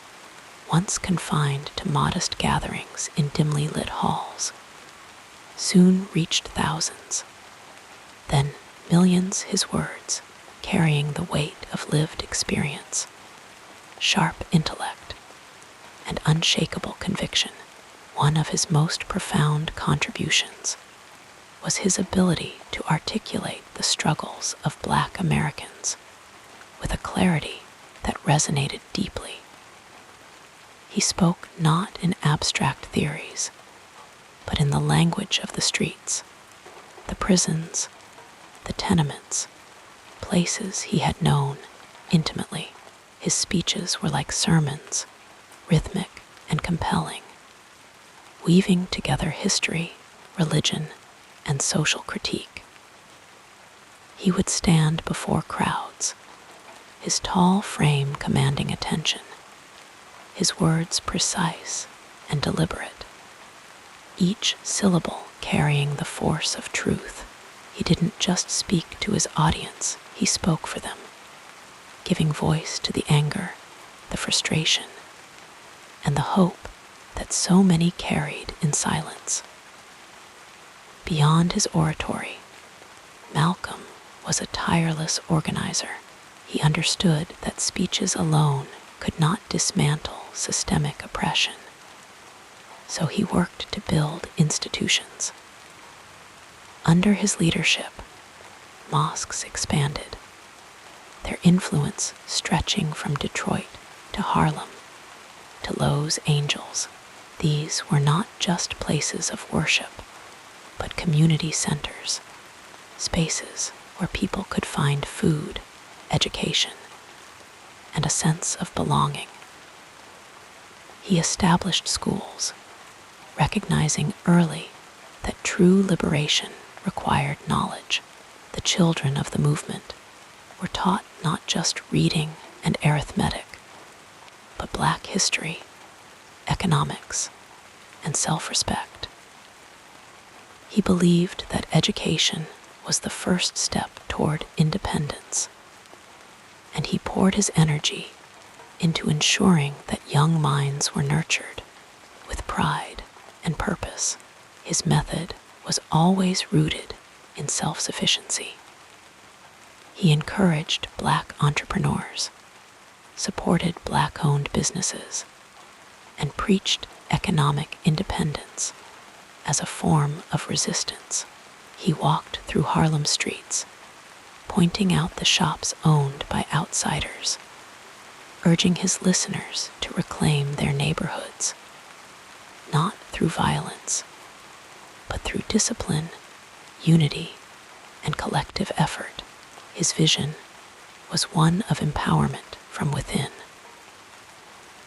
once confined to modest gatherings in dimly lit halls, soon reached thousands, then millions. His words, carrying the weight of lived experience, sharp intellect, and unshakable conviction. One of his most profound contributions was his ability to articulate the struggles of Black Americans with a clarity that resonated deeply. He spoke not in abstract theories, but in the language of the streets, the prisons, the tenements, places he had known intimately. His speeches were like sermons, rhythmic and compelling, weaving together history, religion, and social critique. He would stand before crowds, his tall frame commanding attention, his words precise and deliberate, each syllable carrying the force of truth. He didn't just speak to his audience, he spoke for them, giving voice to the anger, the frustration, and the hope that so many carried in silence. Beyond his oratory, Malcolm was a tireless organizer. He understood that speeches alone could not dismantle systemic oppression, so he worked to build institutions. Under his leadership, mosques expanded, their influence stretching from Detroit to Harlem to Los Angeles. These were not just places of worship, but community centers, spaces where people could find food, education, and a sense of belonging. He established schools, recognizing early that true liberation required knowledge. The children of the movement were taught not just reading and arithmetic, but Black history, economics, and self-respect. He believed that education was the first step toward independence, and he poured his energy into ensuring that young minds were nurtured with pride and purpose. His method was always rooted in self-sufficiency. He encouraged Black entrepreneurs, supported Black-owned businesses, and preached economic independence as a form of resistance. He walked through Harlem streets, pointing out the shops owned by outsiders, urging his listeners to reclaim their neighborhoods, not through violence, but through discipline, unity, and collective effort. His vision was one of empowerment from within,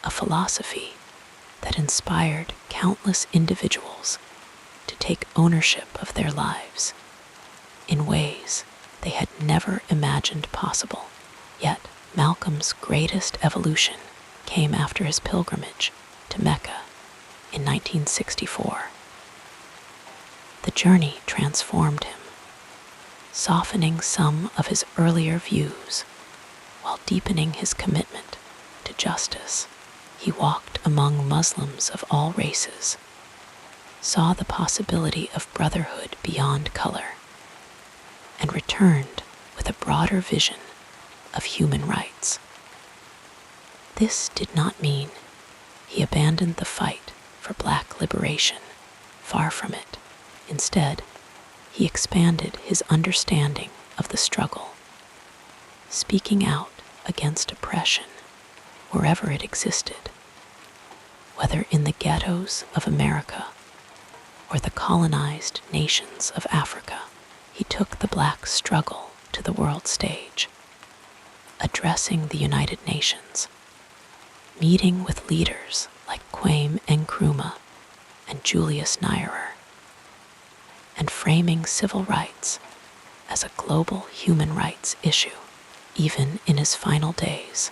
a philosophy that inspired countless individuals to take ownership of their lives in ways they had never imagined possible. Yet, Malcolm's greatest evolution came after his pilgrimage to Mecca in 1964. The journey transformed him, softening some of his earlier views while deepening his commitment to justice. He walked among Muslims of all races, saw the possibility of brotherhood beyond color, and returned with a broader vision of human rights. This did not mean he abandoned the fight for Black liberation. Far from it. Instead, he expanded his understanding of the struggle, speaking out against oppression wherever it existed, whether in the ghettos of America or the colonized nations of Africa. He took the Black struggle to the world stage, addressing the United Nations, meeting with leaders like Kwame Nkrumah and Julius Nyerere, and framing civil rights as a global human rights issue. Even in his final days,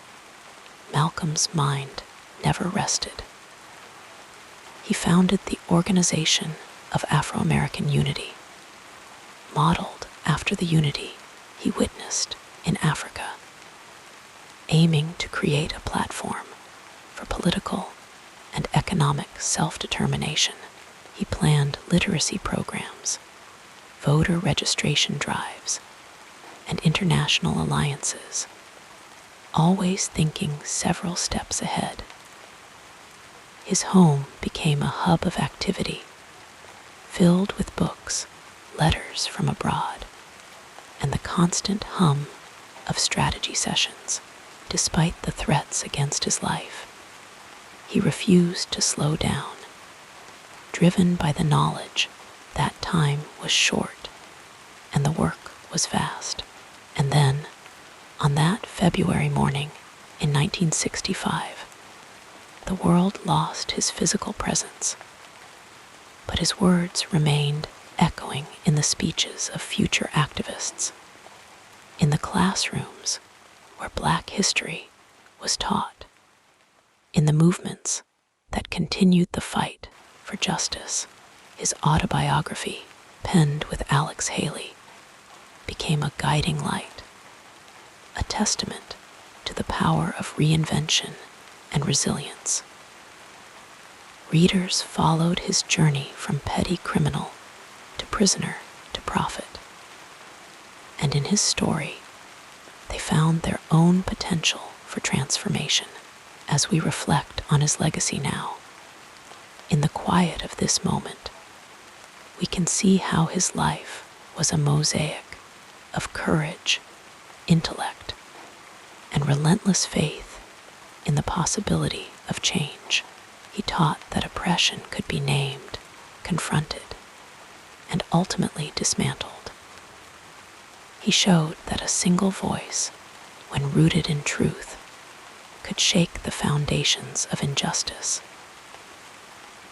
Malcolm's mind never rested. He founded the Organization of Afro-American Unity, modeled after the unity he witnessed in Africa, aiming to create a platform for political and economic self-determination. He planned literacy programs, voter registration drives, and international alliances, always thinking several steps ahead. His home became a hub of activity, filled with books, letters from abroad, and the constant hum of strategy sessions. Despite the threats against his life, he refused to slow down, driven by the knowledge that time was short and the work was vast. And then, on that February morning in 1965, the world lost his physical presence, but his words remained echoing in the speeches of future activists, in the classrooms where Black history was taught, in the movements that continued the fight for justice. His autobiography, penned with Alex Haley, became a guiding light, a testament to the power of reinvention and resilience. Readers followed his journey from petty criminal to prisoner to prophet, and in his story, they found their own potential for transformation. As we reflect on his legacy now, in the quiet of this moment, we can see how his life was a mosaic of courage, intellect, and relentless faith in the possibility of change. He taught that oppression could be named, confronted, and ultimately dismantled. He showed that a single voice, when rooted in truth, could shake the foundations of injustice.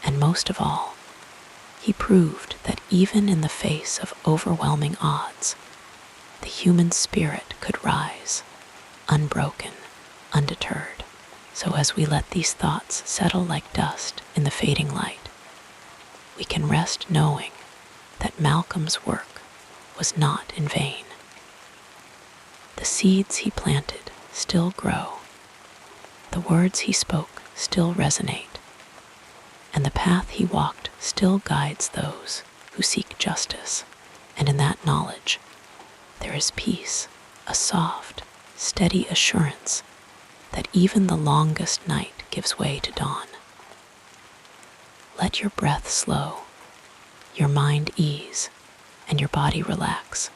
And most of all, he proved that even in the face of overwhelming odds, the human spirit could rise, unbroken, undeterred. So as we let these thoughts settle like dust in the fading light, we can rest knowing that Malcolm's work was not in vain. The seeds he planted still grow, the words he spoke still resonate, and the path he walked still guides those who seek justice. And in that knowledge, there is peace, a soft, steady assurance that even the longest night gives way to dawn. Let your breath slow, your mind ease, and your body relax,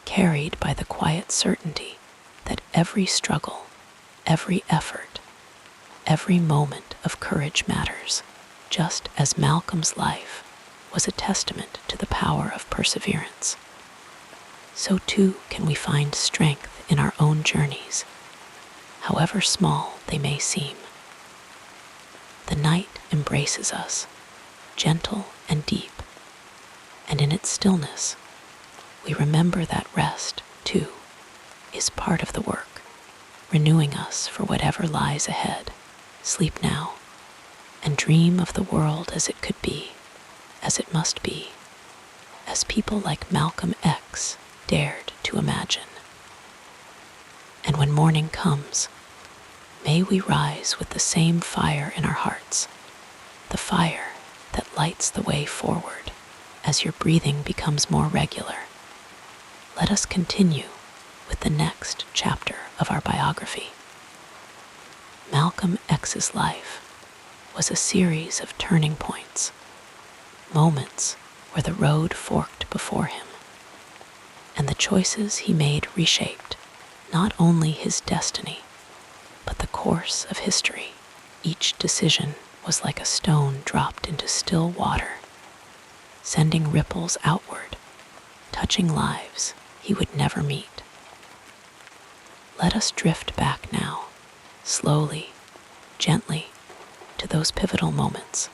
carried by the quiet certainty that every struggle, every effort, every moment of courage matters, just as Malcolm's life was a testament to the power of perseverance. So too can we find strength in our own journeys, however small they may seem. The night embraces us, gentle and deep, and in its stillness, we remember that rest, too, is part of the work, renewing us for whatever lies ahead. Sleep now, and dream of the world as it could be, as it must be, as people like Malcolm X dared to imagine. And when morning comes, may we rise with the same fire in our hearts, the fire that lights the way forward as your breathing becomes more regular. Let us continue with the next chapter of our biography. Malcolm X's life was a series of turning points, moments where the road forked before him, and the choices he made reshaped not only his destiny, but the course of history. Each decision was like a stone dropped into still water, sending ripples outward, touching lives he would never meet. Let us drift back now, slowly, gently, to those pivotal moments,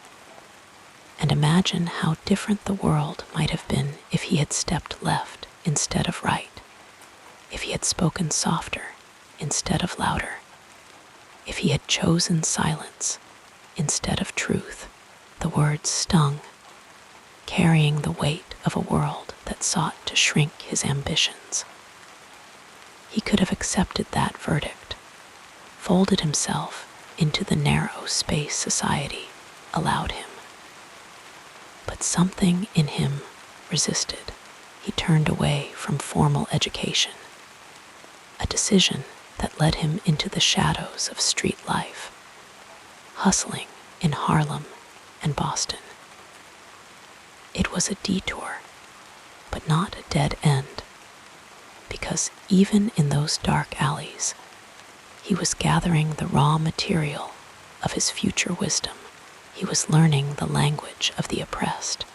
and imagine how different the world might have been if he had stepped left instead of right, if he had spoken softer instead of louder, if he had chosen silence instead of truth. The words stung, carrying the weight of a world that sought to shrink his ambitions. He could have accepted that verdict, folded himself into the narrow space society allowed him. But something in him resisted. He turned away from formal education, a decision that led him into the shadows of street life, hustling in Harlem and Boston. It was a detour, but not a dead end, because even in those dark alleys, he was gathering the raw material of his future wisdom. He was learning the language of the oppressed,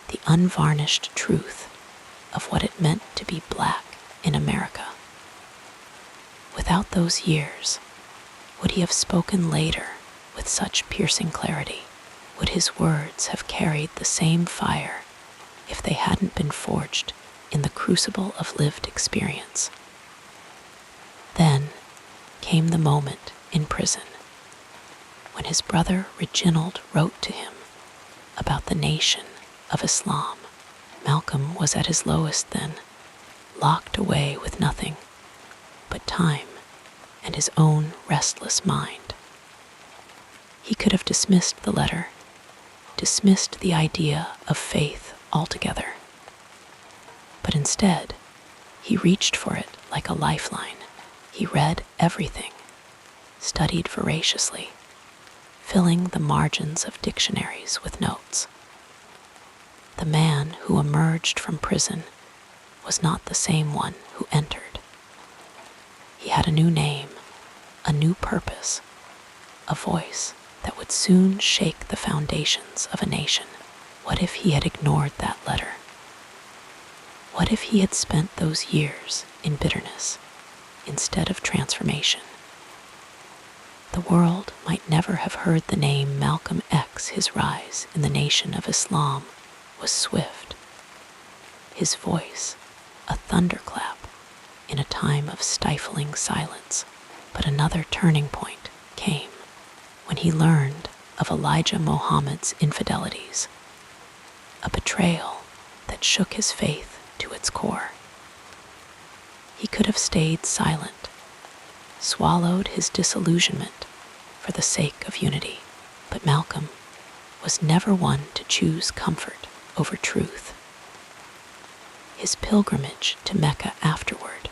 the unvarnished truth of what it meant to be black in America. Without those years, would he have spoken later with such piercing clarity? Would his words have carried the same fire if they hadn't been forged in the crucible of lived experience? Then came the moment in prison when his brother Reginald wrote to him about the nation of Islam. Malcolm was at his lowest then, locked away with nothing but time and his own restless mind. He could have dismissed the letter, dismissed the idea of faith altogether. But instead, he reached for it like a lifeline. He read everything, studied voraciously, filling the margins of dictionaries with notes. The man who emerged from prison was not the same one who entered. He had a new name, a new purpose, a voice that would soon shake the foundations of a nation. What if he had ignored that letter? What if he had spent those years in bitterness instead of transformation? The world might never have heard the name Malcolm X. His rise in the nation of Islam was swift. His voice, a thunderclap in a time of stifling silence. But another turning point came when he learned of Elijah Muhammad's infidelities, a betrayal that shook his faith to its core. He could have stayed silent, swallowed his disillusionment for the sake of unity, but Malcolm was never one to choose comfort over truth. His pilgrimage to Mecca afterward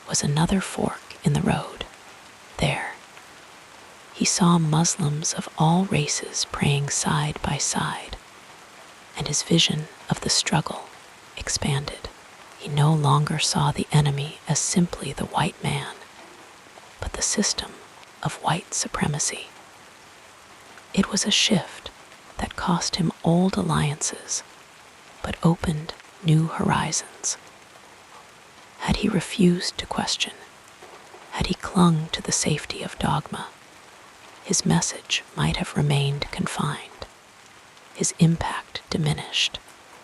was another fork in the road. There, he saw Muslims of all races praying side by side, and his vision of the struggle expanded. He no longer saw the enemy as simply the white man, but the system of white supremacy. It was a shift that cost him old alliances, but opened new horizons. Had he refused to question, had he clung to the safety of dogma, his message might have remained confined, his impact diminished.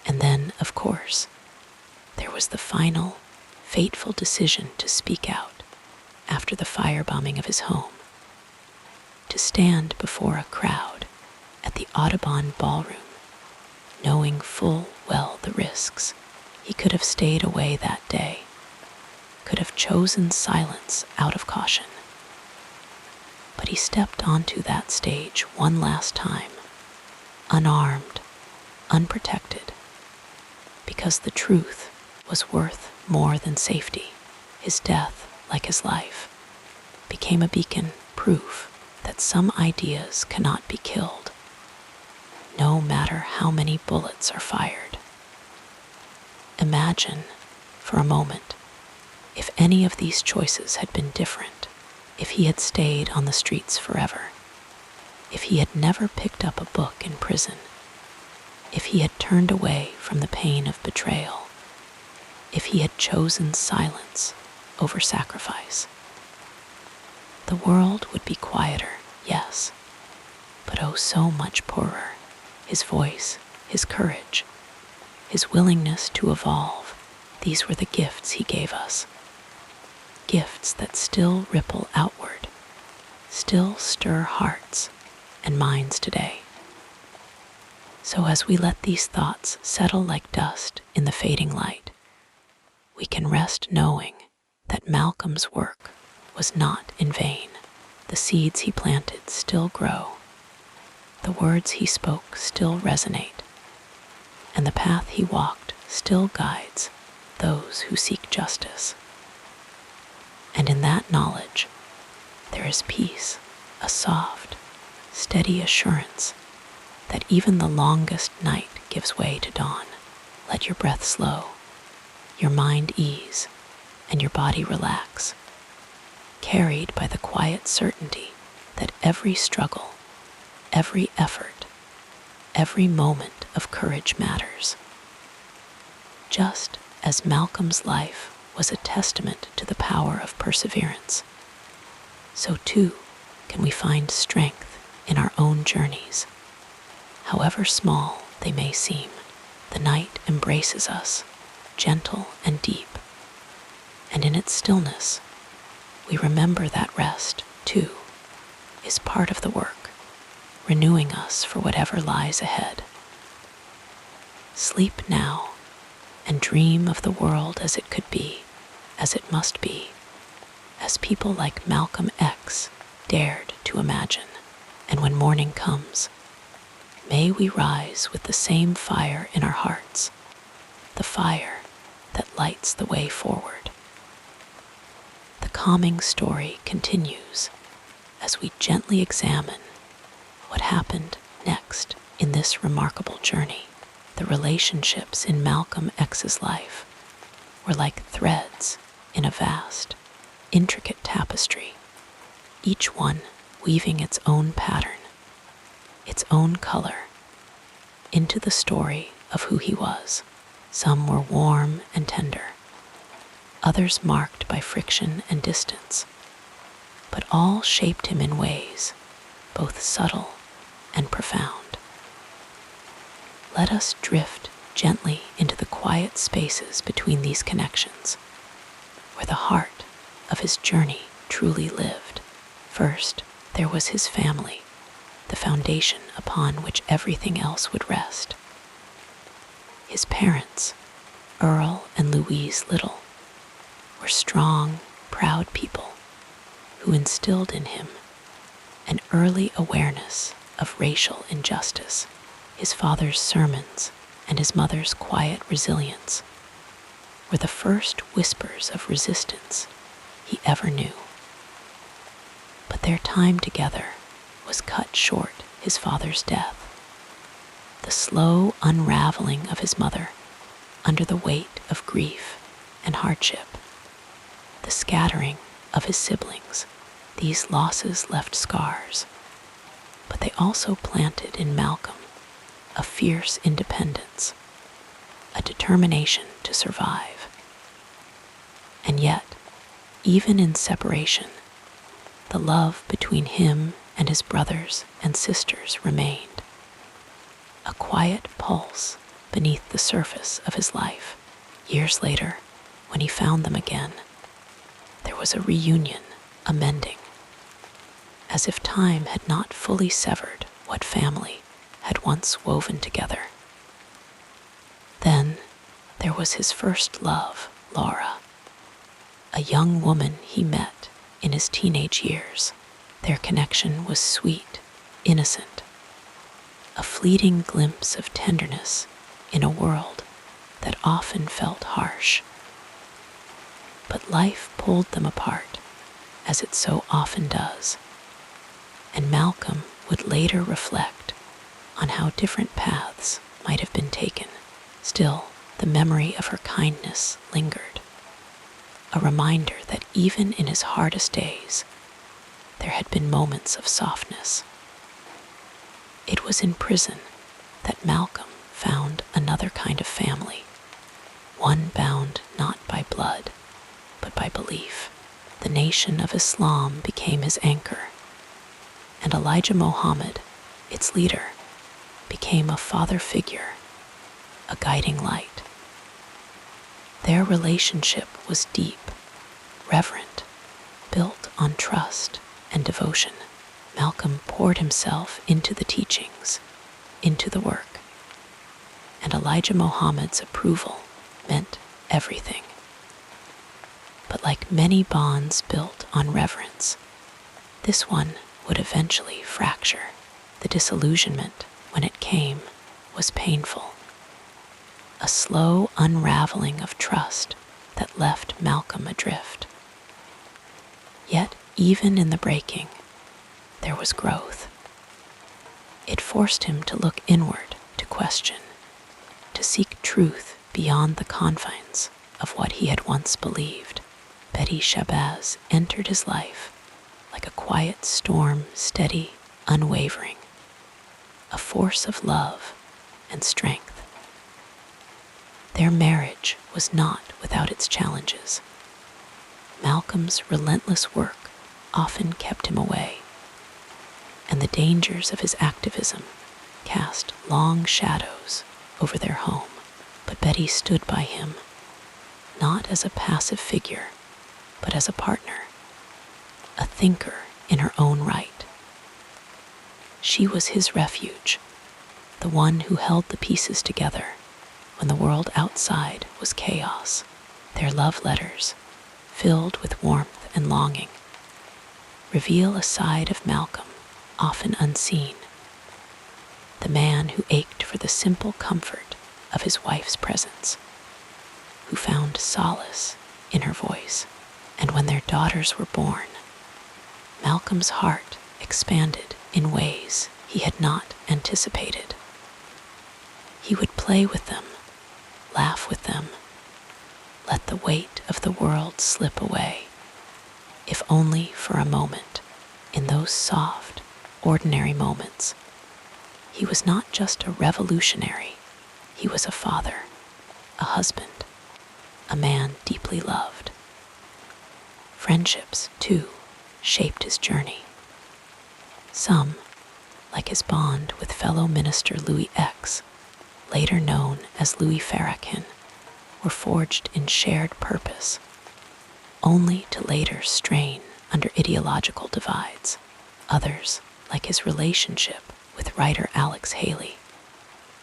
And then, of course, there was the final, fateful decision to speak out after the firebombing of his home, to stand before a crowd at the Audubon Ballroom, knowing full well the risks. He could have stayed away that day, could have chosen silence out of caution. But he stepped onto that stage one last time, unarmed, unprotected, because the truth was worth more than safety. His death, like his life, became a beacon, proof that some ideas cannot be killed, no matter how many bullets are fired. Imagine, for a moment, if any of these choices had been different, if he had stayed on the streets forever, if he had never picked up a book in prison, if he had turned away from the pain of betrayal, if he had chosen silence over sacrifice. The world would be quieter, yes, but oh so much poorer. His voice, his courage, his willingness to evolve, these were the gifts he gave us. Gifts that still ripple outward, still stir hearts and minds today. So as we let these thoughts settle like dust in the fading light, we can rest knowing that Malcolm's work was not in vain. The seeds he planted still grow, the words he spoke still resonate, and the path he walked still guides those who seek justice. And in that knowledge, there is peace, a soft, steady assurance that even the longest night gives way to dawn. Let your breath slow, your mind ease, and your body relax, carried by the quiet certainty that every struggle, every effort, every moment of courage matters. Just as Malcolm's life was a testament to the power of perseverance, so too can we find strength in our own journeys. However small they may seem, the night embraces us, gentle and deep, and in its stillness, we remember that rest, too, is part of the work, renewing us for whatever lies ahead. Sleep now, and dream of the world as it could be, as it must be, as people like Malcolm X dared to imagine. And when morning comes, may we rise with the same fire in our hearts, the fire that lights the way forward. The calming story continues as we gently examine what happened next in this remarkable journey. The relationships in Malcolm X's life were like threads in a vast, intricate tapestry, each one weaving its own pattern, its own color, into the story of who he was. Some were warm and tender, others marked by friction and distance, but all shaped him in ways both subtle and profound. Let us drift gently into the quiet spaces between these connections, where the heart of his journey truly lived. First, there was his family, the foundation upon which everything else would rest. His parents, Earl and Louise Little, were strong, proud people who instilled in him an early awareness of racial injustice. His father's sermons and his mother's quiet resilience were the first whispers of resistance he ever knew. But their time together was cut short his father's death. The slow unraveling of his mother under the weight of grief and hardship, the scattering of his siblings, these losses left scars, but they also planted in Malcolm a fierce independence, a determination to survive. And yet, even in separation, the love between him and his brothers and sisters remained, a quiet pulse beneath the surface of his life. Years later, when he found them again, there was a reunion, a mending, as if time had not fully severed what family had once woven together. Then there was his first love, Laura, a young woman he met in his teenage years. Their connection was sweet, innocent, a fleeting glimpse of tenderness in a world that often felt harsh. But life pulled them apart, as it so often does, and Malcolm would later reflect on how different paths might have been taken. Still, the memory of her kindness lingered, a reminder that even in his hardest days, there had been moments of softness. It was in prison that Malcolm found another kind of family, one bound not by blood, but by belief. The Nation of Islam became his anchor, and Elijah Muhammad, its leader, became a father figure, a guiding light. Their relationship was deep, reverent, built on trust and devotion. Malcolm poured himself into the teachings, into the work, and Elijah Muhammad's approval meant everything. But like many bonds built on reverence, this one would eventually fracture. The disillusionment, when it came, was painful. A slow unraveling of trust that left Malcolm adrift. Yet, even in the breaking, there was growth. It forced him to look inward, to question, to seek truth beyond the confines of what he had once believed. Betty Shabazz entered his life like a quiet storm, steady, unwavering, a force of love and strength. Their marriage was not without its challenges. Malcolm's relentless work often kept him away, and the dangers of his activism cast long shadows over their home. But Betty stood by him, not as a passive figure, but as a partner, a thinker in her own right. She was his refuge, the one who held the pieces together when the world outside was chaos. Their love letters, filled with warmth and longing, reveal a side of Malcolm often unseen, the man who ached for the simple comfort of his wife's presence, who found solace in her voice. And when their daughters were born, Malcolm's heart expanded in ways he had not anticipated. He would play with them, laugh with them, let the weight of the world slip away, if only for a moment. In those soft, ordinary moments, he was not just a revolutionary, he was a father a husband, a man deeply loved. Friendships, too, shaped his journey. Some, like his bond with fellow minister Louis X, later known as Louis Farrakhan, were forged in shared purpose, only to later strain under ideological divides. Others, like his relationship with writer Alex Haley,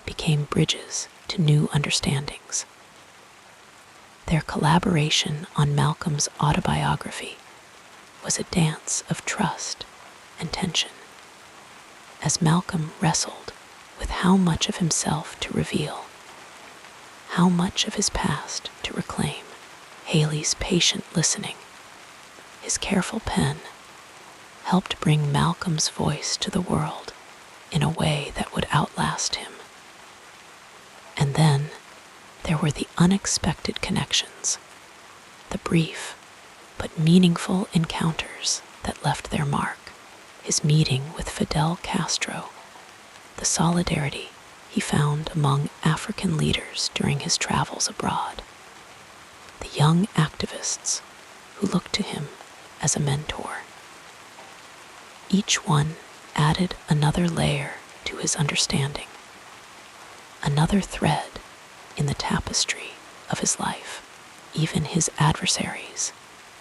became bridges to new understandings. Their collaboration on Malcolm's autobiography was a dance of trust and tension, as Malcolm wrestled with how much of himself to reveal, how much of his past to reclaim. Haley's patient listening, his careful pen, helped bring Malcolm's voice to the world in a way that would outlast him. And then there were the unexpected connections, the brief but meaningful encounters that left their mark. His meeting with Fidel Castro, the solidarity he found among African leaders during his travels abroad, the young activists who looked to him as a mentor. Each one added another layer to his understanding, another thread in the tapestry of his life. Even his adversaries,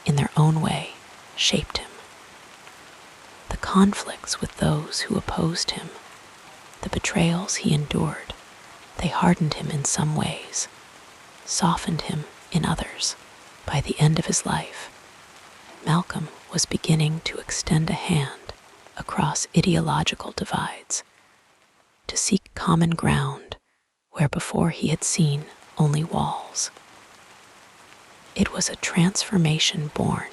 in their own way, shaped him. The conflicts with those who opposed him, the betrayals he endured, they hardened him in some ways, softened him in others. By the end of his life, Malcolm was beginning to extend a hand across ideological divides, to seek common ground where before he had seen only walls. It was a transformation born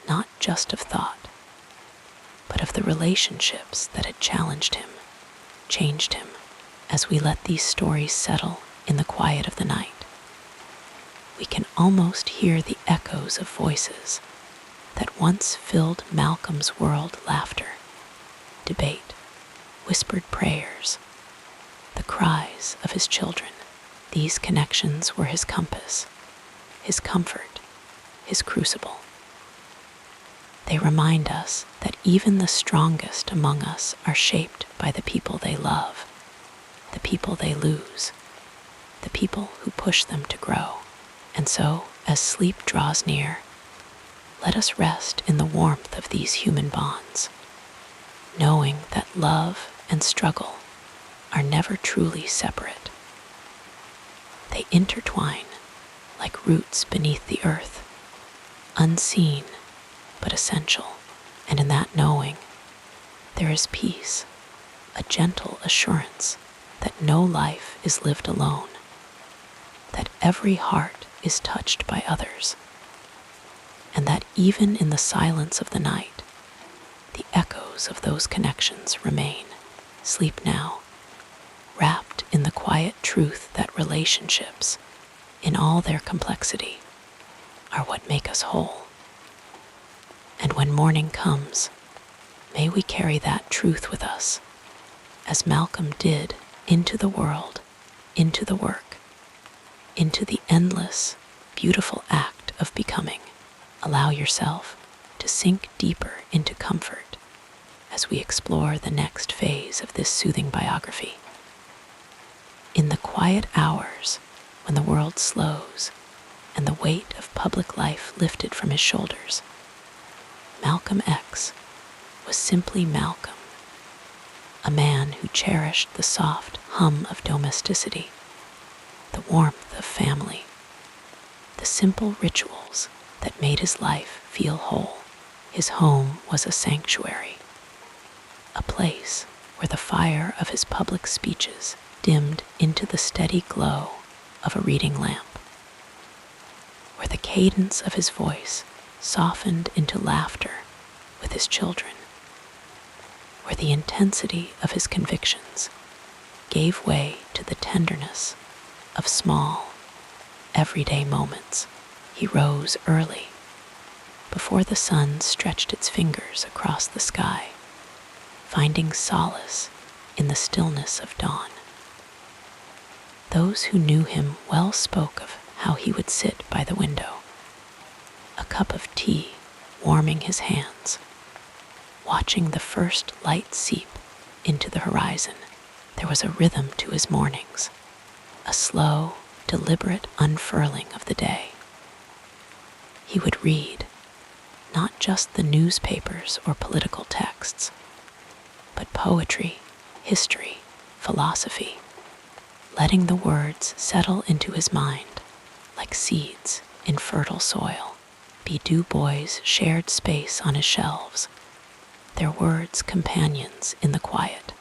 not just of thought, but of the relationships that had challenged him, changed him. As we let these stories settle in the quiet of the night, we can almost hear the echoes of voices that once filled Malcolm's world: laughter, debate, whispered prayers, the cries of his children. These connections were his compass, his comfort, his crucible. They remind us that even the strongest among us are shaped by the people they love, the people they lose, the people who push them to grow. And so, as sleep draws near, let us rest in the warmth of these human bonds, knowing that love and struggle are never truly separate. They intertwine like roots beneath the earth, unseen but essential. And in that knowing, there is peace, a gentle assurance that no life is lived alone, that every heart is touched by others, and that even in the silence of the night, the echoes of those connections remain. Sleep now, wrapped in the quiet truth that relationships, in all their complexity, are what make us whole. And when morning comes, may we carry that truth with us, as Malcolm did, into the world, into the work, into the endless, beautiful act of becoming. Allow yourself to sink deeper into comfort as we explore the next phase of this soothing biography. In the quiet hours when the world slows and the weight of public life lifted from his shoulders, Malcolm X was simply Malcolm, a man who cherished the soft hum of domesticity, the warmth of family, the simple rituals that made his life feel whole. His home was a sanctuary, a place where the fire of his public speeches dimmed into the steady glow of a reading lamp, where the cadence of his voice softened into laughter with his children, where the intensity of his convictions gave way to the tenderness of small, everyday moments. He rose early, before the sun stretched its fingers across the sky, finding solace in the stillness of dawn. Those who knew him well spoke of how he would sit by the window, a cup of tea warming his hands, watching the first light seep into the horizon. There was a rhythm to his mornings, a slow, deliberate unfurling of the day. He would read, not just the newspapers or political texts, but poetry, history, philosophy, letting the words settle into his mind like seeds in fertile soil. B. Du Bois shared space on his shelves, their words companions in the quiet.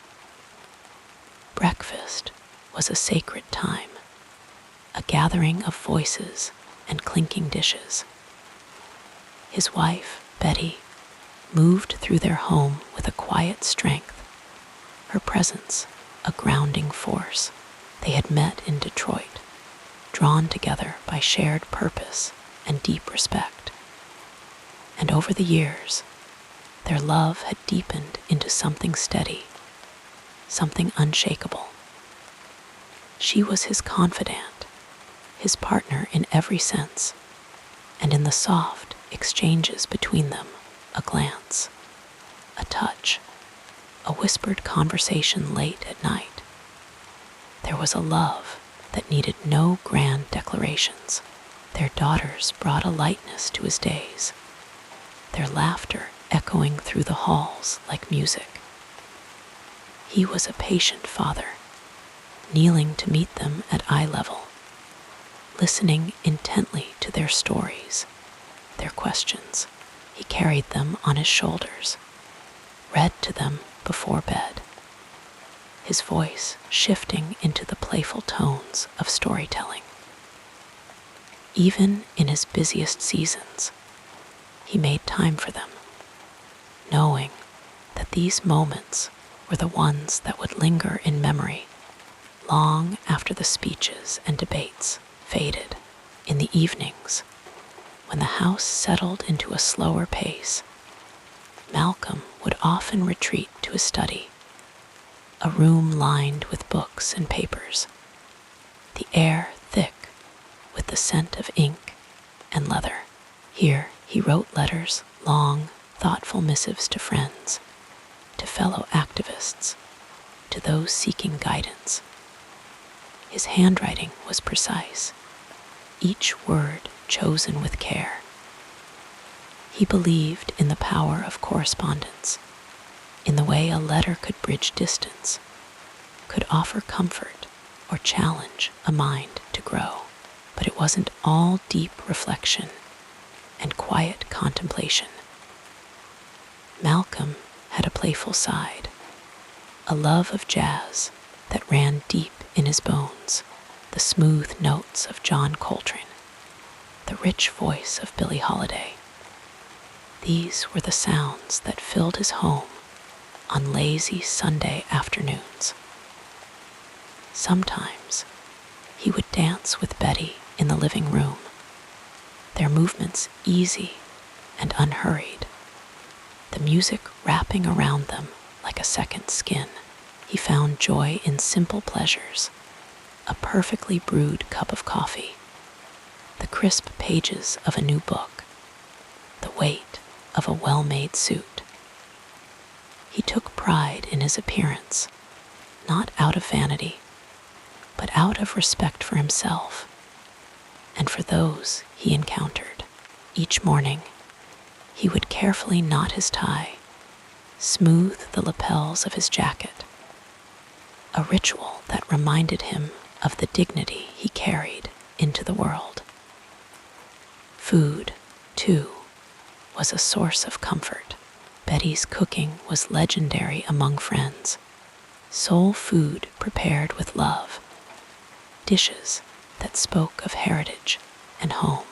Breakfast was a sacred time, a gathering of voices and clinking dishes. His wife, Betty, moved through their home with a quiet strength, her presence a grounding force. They had met in Detroit, drawn together by shared purpose and deep respect. And over the years, their love had deepened into something steady, something unshakable. She was his confidant, his partner in every sense, and in the soft exchanges between them, a glance, a touch, a whispered conversation late at night. There was a love that needed no grand declarations. Their daughters brought a lightness to his days, their laughter echoing through the halls like music. He was a patient father, kneeling to meet them at eye level, listening intently to their stories, their questions. He carried them on his shoulders, read to them before bed, his voice shifting into the playful tones of storytelling. Even in his busiest seasons, he made time for them, knowing that these moments were the ones that would linger in memory long after the speeches and debates faded. In the evenings, when the house settled into a slower pace, Malcolm would often retreat to his study, a room lined with books and papers, the air thick with the scent of ink and leather. Here he wrote letters, long, thoughtful missives to friends, to fellow activists, to those seeking guidance. His handwriting was precise, each word chosen with care. He believed in the power of correspondence, in the way a letter could bridge distance, could offer comfort or challenge a mind to grow. But it wasn't all deep reflection and quiet contemplation. Malcolm had a playful side, a love of jazz that ran deep in his bones, the smooth notes of John Coltrane, the rich voice of Billie Holiday. These were the sounds that filled his home on lazy Sunday afternoons. Sometimes he would dance with Betty in the living room, their movements easy and unhurried, the music wrapping around them like a second skin. He found joy in simple pleasures, a perfectly brewed cup of coffee, the crisp pages of a new book, the weight of a well-made suit. He took pride in his appearance, not out of vanity, but out of respect for himself and for those he encountered. Each morning, he would carefully knot his tie, smooth the lapels of his jacket, a ritual that reminded him of the dignity he carried into the world. Food, too, was a source of comfort. Betty's cooking was legendary among friends, soul food prepared with love, dishes that spoke of heritage and home.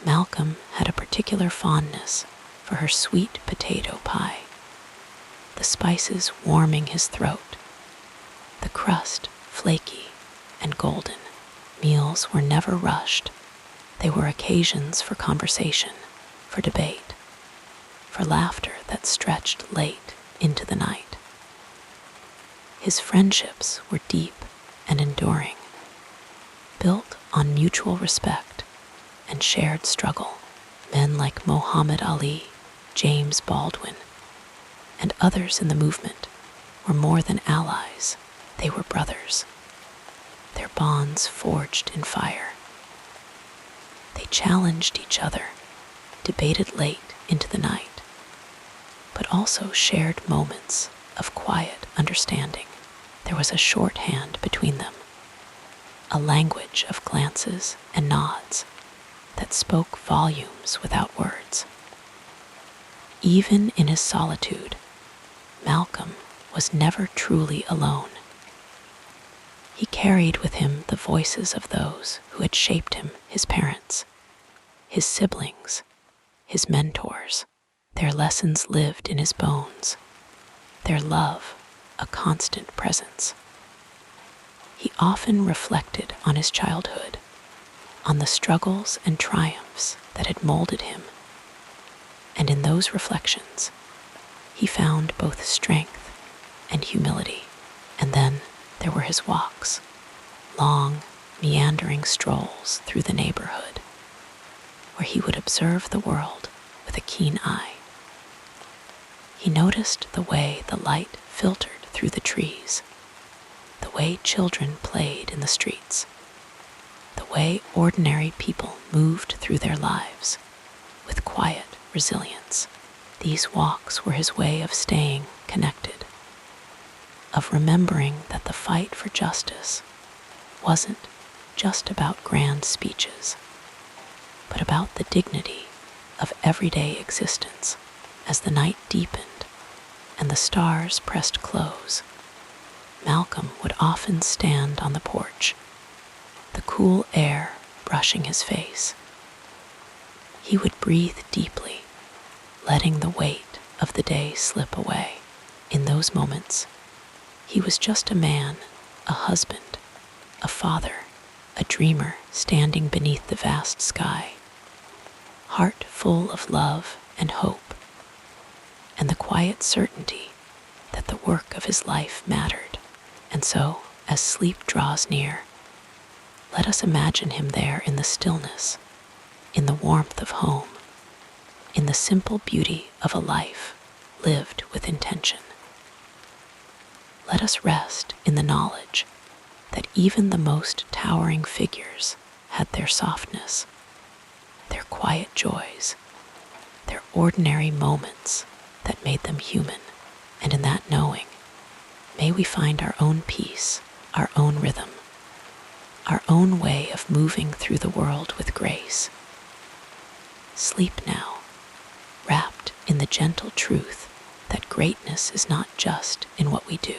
Malcolm had a particular fondness for her sweet potato pie, the spices warming his throat, the crust flaky and golden. Meals were never rushed. They were occasions for conversation, for debate, for laughter that stretched late into the night. His friendships were deep and enduring, built on mutual respect and shared struggle. Men like Muhammad Ali, James Baldwin, and others in the movement were more than allies, they were brothers, their bonds forged in fire. They challenged each other, debated late into the night, but also shared moments of quiet understanding. There was a shorthand between them, a language of glances and nods that spoke volumes without words. Even in his solitude, Malcolm was never truly alone. He carried with him the voices of those who had shaped him, his parents, his siblings, his mentors. Their lessons lived in his bones, their love a constant presence. He often reflected on his childhood, on the struggles and triumphs that had molded him, and in those reflections, he found both strength and humility. And then there were his walks, long, meandering strolls through the neighborhood, where he would observe the world with a keen eye. He noticed the way the light filtered through the trees, the way children played in the streets, the way ordinary people moved through their lives with quiet resilience. These walks were his way of staying connected, of remembering that the fight for justice wasn't just about grand speeches, but about the dignity of everyday existence. As the night deepened and the stars pressed close, Malcolm would often stand on the porch, the cool air brushing his face. He would breathe deeply, letting the weight of the day slip away. In those moments, he was just a man, a husband, a father, a dreamer standing beneath the vast sky, heart full of love and hope, and the quiet certainty that the work of his life mattered. And so, as sleep draws near, let us imagine him there in the stillness, in the warmth of home, in the simple beauty of a life lived with intention. Let us rest in the knowledge that even the most towering figures had their softness, their quiet joys, their ordinary moments that made them human. And in that knowing, may we find our own peace, our own rhythm, our own way of moving through the world with grace. Sleep now, wrapped in the gentle truth that greatness is not just in what we do,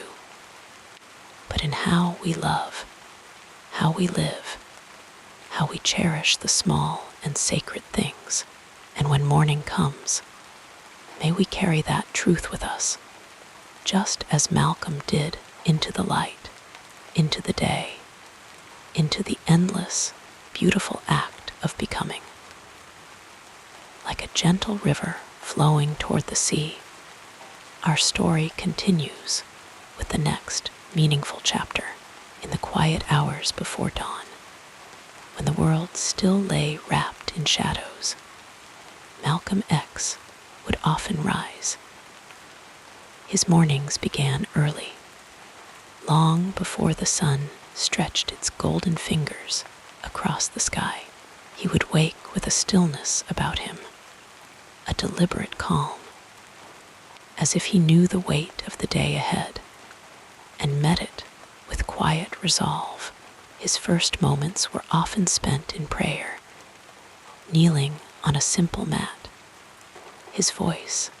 but in how we love, how we live, how we cherish the small and sacred things. And when morning comes, may we carry that truth with us, just as Malcolm did into the light, into the day, into the endless, beautiful act of becoming. Like a gentle river flowing toward the sea, our story continues with the next meaningful chapter. In the quiet hours before dawn, when the world still lay wrapped in shadows, Malcolm X would often rise. His mornings began early, long before the sun stretched its golden fingers across the sky. He would wake with a stillness about him, a deliberate calm, as if he knew the weight of the day ahead and met it with quiet resolve. His first moments were often spent in prayer, kneeling on a simple mat, his voice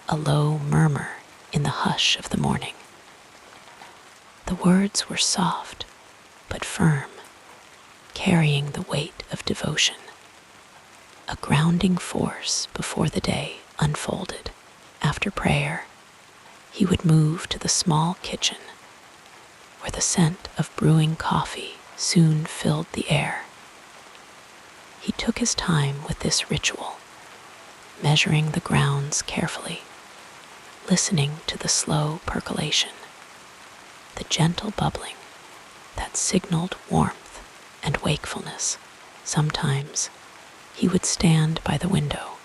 a low murmur in the hush of the morning. The words were soft but firm, carrying the weight of devotion, a grounding force before the day unfolded. After prayer, he would move to the small kitchen, where the scent of brewing coffee soon filled the air. He took his time with this ritual, measuring the grounds carefully, listening to the slow percolation, the gentle bubbling that that signaled warmth and wakefulness. Sometimes he would stand by the window,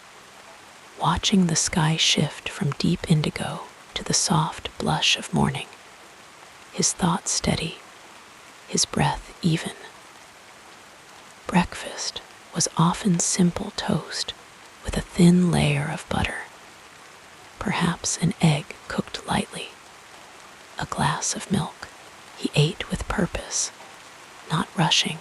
watching the sky shift from deep indigo to the soft blush of morning, his thoughts steady, his breath even. Breakfast was often simple toast with a thin layer of butter, perhaps an egg cooked lightly, a glass of milk. He ate with purpose, not rushing,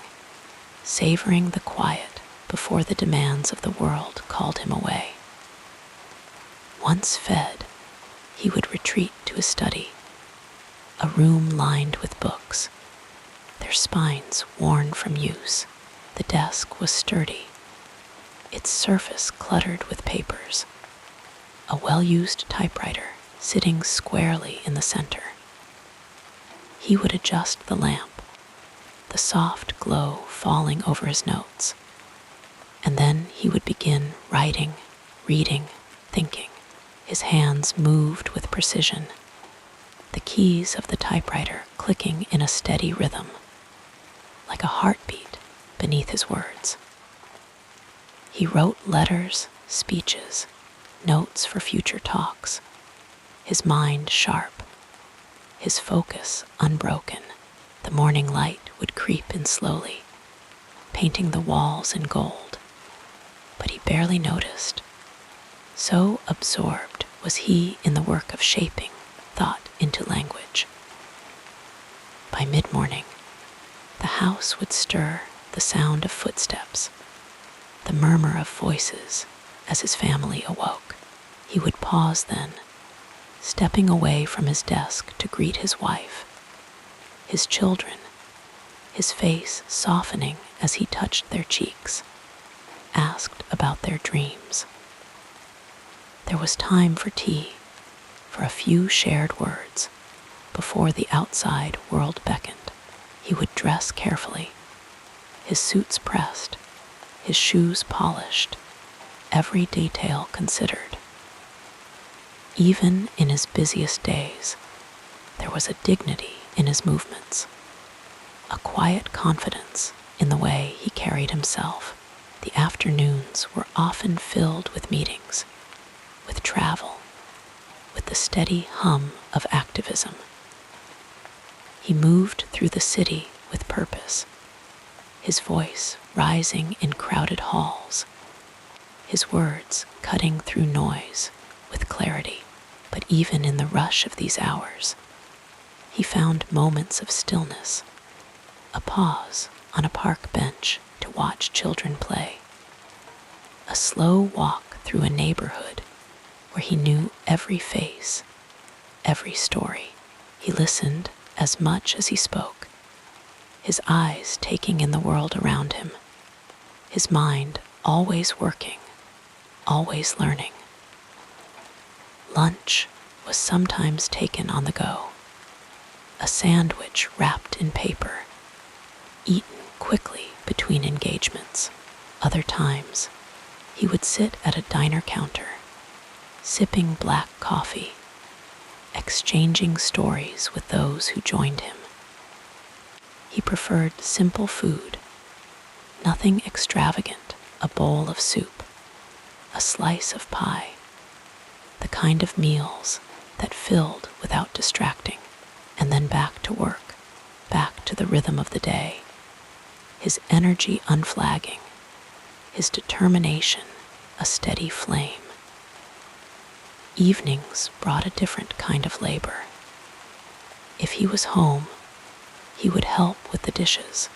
savoring the quiet before the demands of the world called him away. Once fed, he would retreat to his study, a room lined with books, their spines worn from use. The desk was sturdy, its surface cluttered with papers, a well-used typewriter sitting squarely in the center. He would adjust the lamp, the soft glow falling over his notes, and then he would begin writing, reading, thinking. His hands moved with precision, the keys of the typewriter clicking in a steady rhythm, like a heartbeat beneath his words. He wrote letters, speeches, notes for future talks, his mind sharp, his focus unbroken. The morning light would creep in slowly, painting the walls in gold, but he barely noticed. So absorbed was he in the work of shaping thought into language. By mid-morning, the house would stir, the sound of footsteps, the murmur of voices as his family awoke. He would pause then, stepping away from his desk to greet his wife, his children, his face softening as he touched their cheeks, asked about their dreams. There was time for tea, for a few shared words, before the outside world beckoned. He would dress carefully, his suits pressed, his shoes polished, every detail considered. Even in his busiest days, there was a dignity in his movements, a quiet confidence in the way he carried himself. The afternoons were often filled with meetings, with travel, with the steady hum of activism. He moved through the city with purpose, his voice rising in crowded halls, his words cutting through noise with clarity. But even in the rush of these hours, he found moments of stillness, a pause on a park bench to watch children play, a slow walk through a neighborhood where he knew every face, every story. He listened as much as he spoke, his eyes taking in the world around him, his mind always working, always learning. Lunch was sometimes taken on the go, a sandwich wrapped in paper, eaten quickly between engagements. Other times, he would sit at a diner counter, sipping black coffee, exchanging stories with those who joined him. He preferred simple food, nothing extravagant, a bowl of soup, a slice of pie, the kind of meals that filled without distracting, and then back to work, back to the rhythm of the day, his energy unflagging, his determination a steady flame. Evenings brought a different kind of labor. If he was home, he would help with the dishes,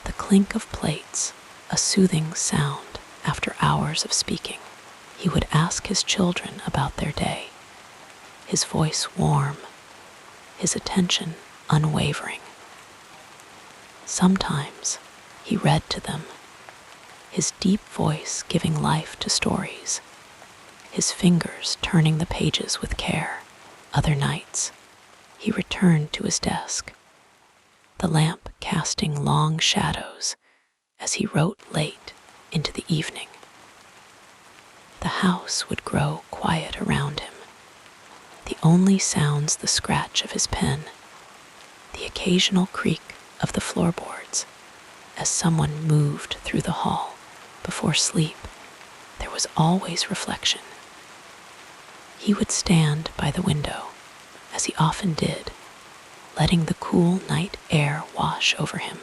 the clink of plates, a soothing sound after hours of speaking. He would ask his children about their day, his voice warm, his attention unwavering. Sometimes he read to them, his deep voice giving life to stories, his fingers turning the pages with care. Other nights, he returned to his desk, the lamp casting long shadows as he wrote late into the evening. The house would grow quiet around him, the only sounds the scratch of his pen, the occasional creak of the floorboards as someone moved through the hall. Before sleep, there was always reflection. He would stand by the window, as he often did, letting the cool night air wash over him.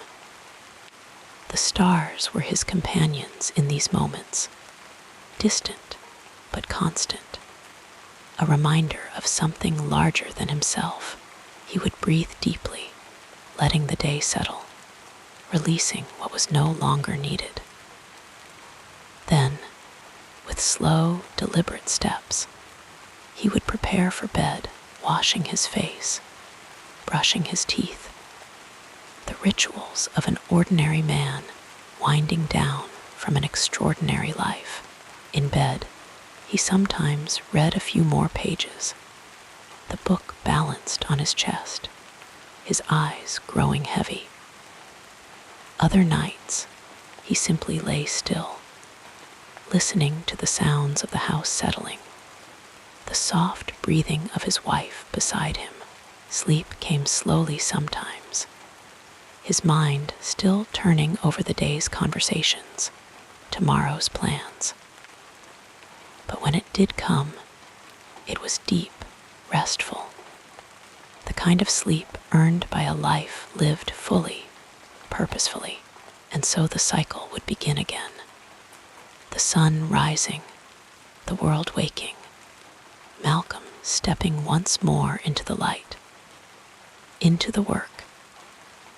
The stars were his companions in these moments, distant but constant, a reminder of something larger than himself. He would breathe deeply, letting the day settle, releasing what was no longer needed. Then, with slow, deliberate steps, he would prepare for bed, washing his face, brushing his teeth, the rituals of an ordinary man winding down from an extraordinary life. In bed, he sometimes read a few more pages, the book balanced on his chest, his eyes growing heavy. Other nights, he simply lay still, listening to the sounds of the house settling, the soft breathing of his wife beside him. Sleep came slowly sometimes, his mind still turning over the day's conversations, tomorrow's plans. But when it did come, it was deep, restful, the kind of sleep earned by a life lived fully, purposefully, and so the cycle would begin again. The sun rising, the world waking, Malcolm stepping once more into the light, into the work,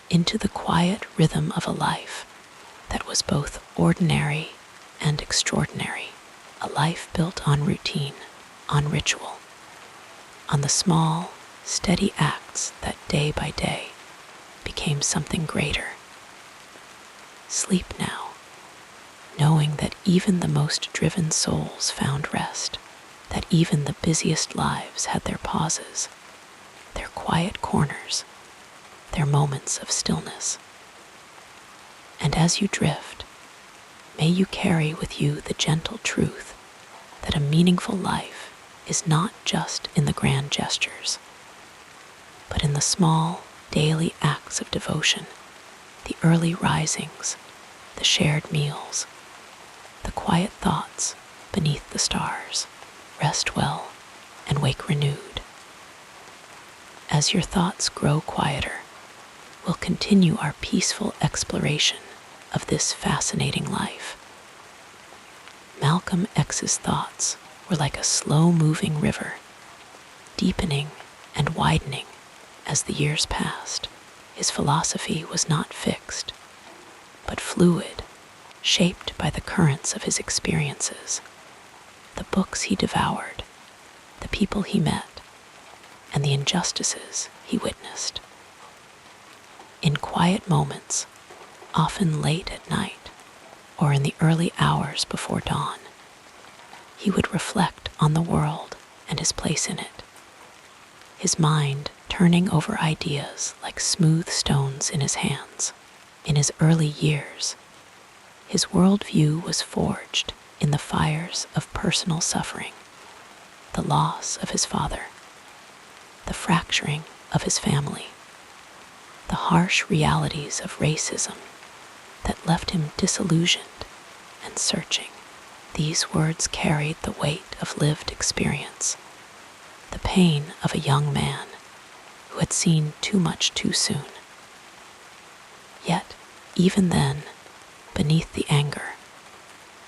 into the quiet rhythm of a life that was both ordinary and extraordinary, a life built on routine, on ritual, on the small, steady acts that day by day became something greater. Sleep now, knowing that even the most driven souls found rest, that even the busiest lives had their pauses, their quiet corners, their moments of stillness. And as you drift, may you carry with you the gentle truth that a meaningful life is not just in the grand gestures, but in the small, daily acts of devotion, the early risings, the shared meals, the quiet thoughts beneath the stars. Rest well and wake renewed. As your thoughts grow quieter, we'll continue our peaceful exploration of this fascinating life. Malcolm X's thoughts were like a slow-moving river, deepening and widening as the years passed. His philosophy was not fixed, but fluid, shaped by the currents of his experiences, the books he devoured, the people he met, and the injustices he witnessed. In quiet moments, often late at night or in the early hours before dawn, he would reflect on the world and his place in it, his mind turning over ideas like smooth stones in his hands. In his early years, his worldview was forged in the fires of personal suffering, the loss of his father, the fracturing of his family, the harsh realities of racism that left him disillusioned and searching. These words carried the weight of lived experience, the pain of a young man who had seen too much too soon. Yet, even then, beneath the anger,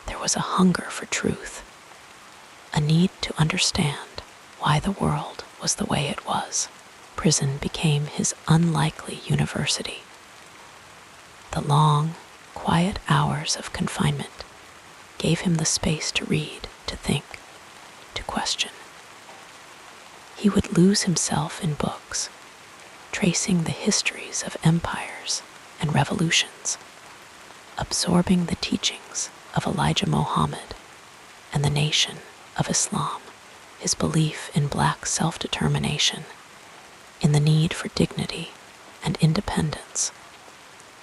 there was a hunger for truth, a need to understand why the world was the way it was. Prison became his unlikely university. The long, quiet hours of confinement gave him the space to read, to think, to question. He would lose himself in books, tracing the histories of empires and revolutions, absorbing the teachings of Elijah Muhammad and the nation of Islam. His belief in black self-determination, in the need for dignity and independence,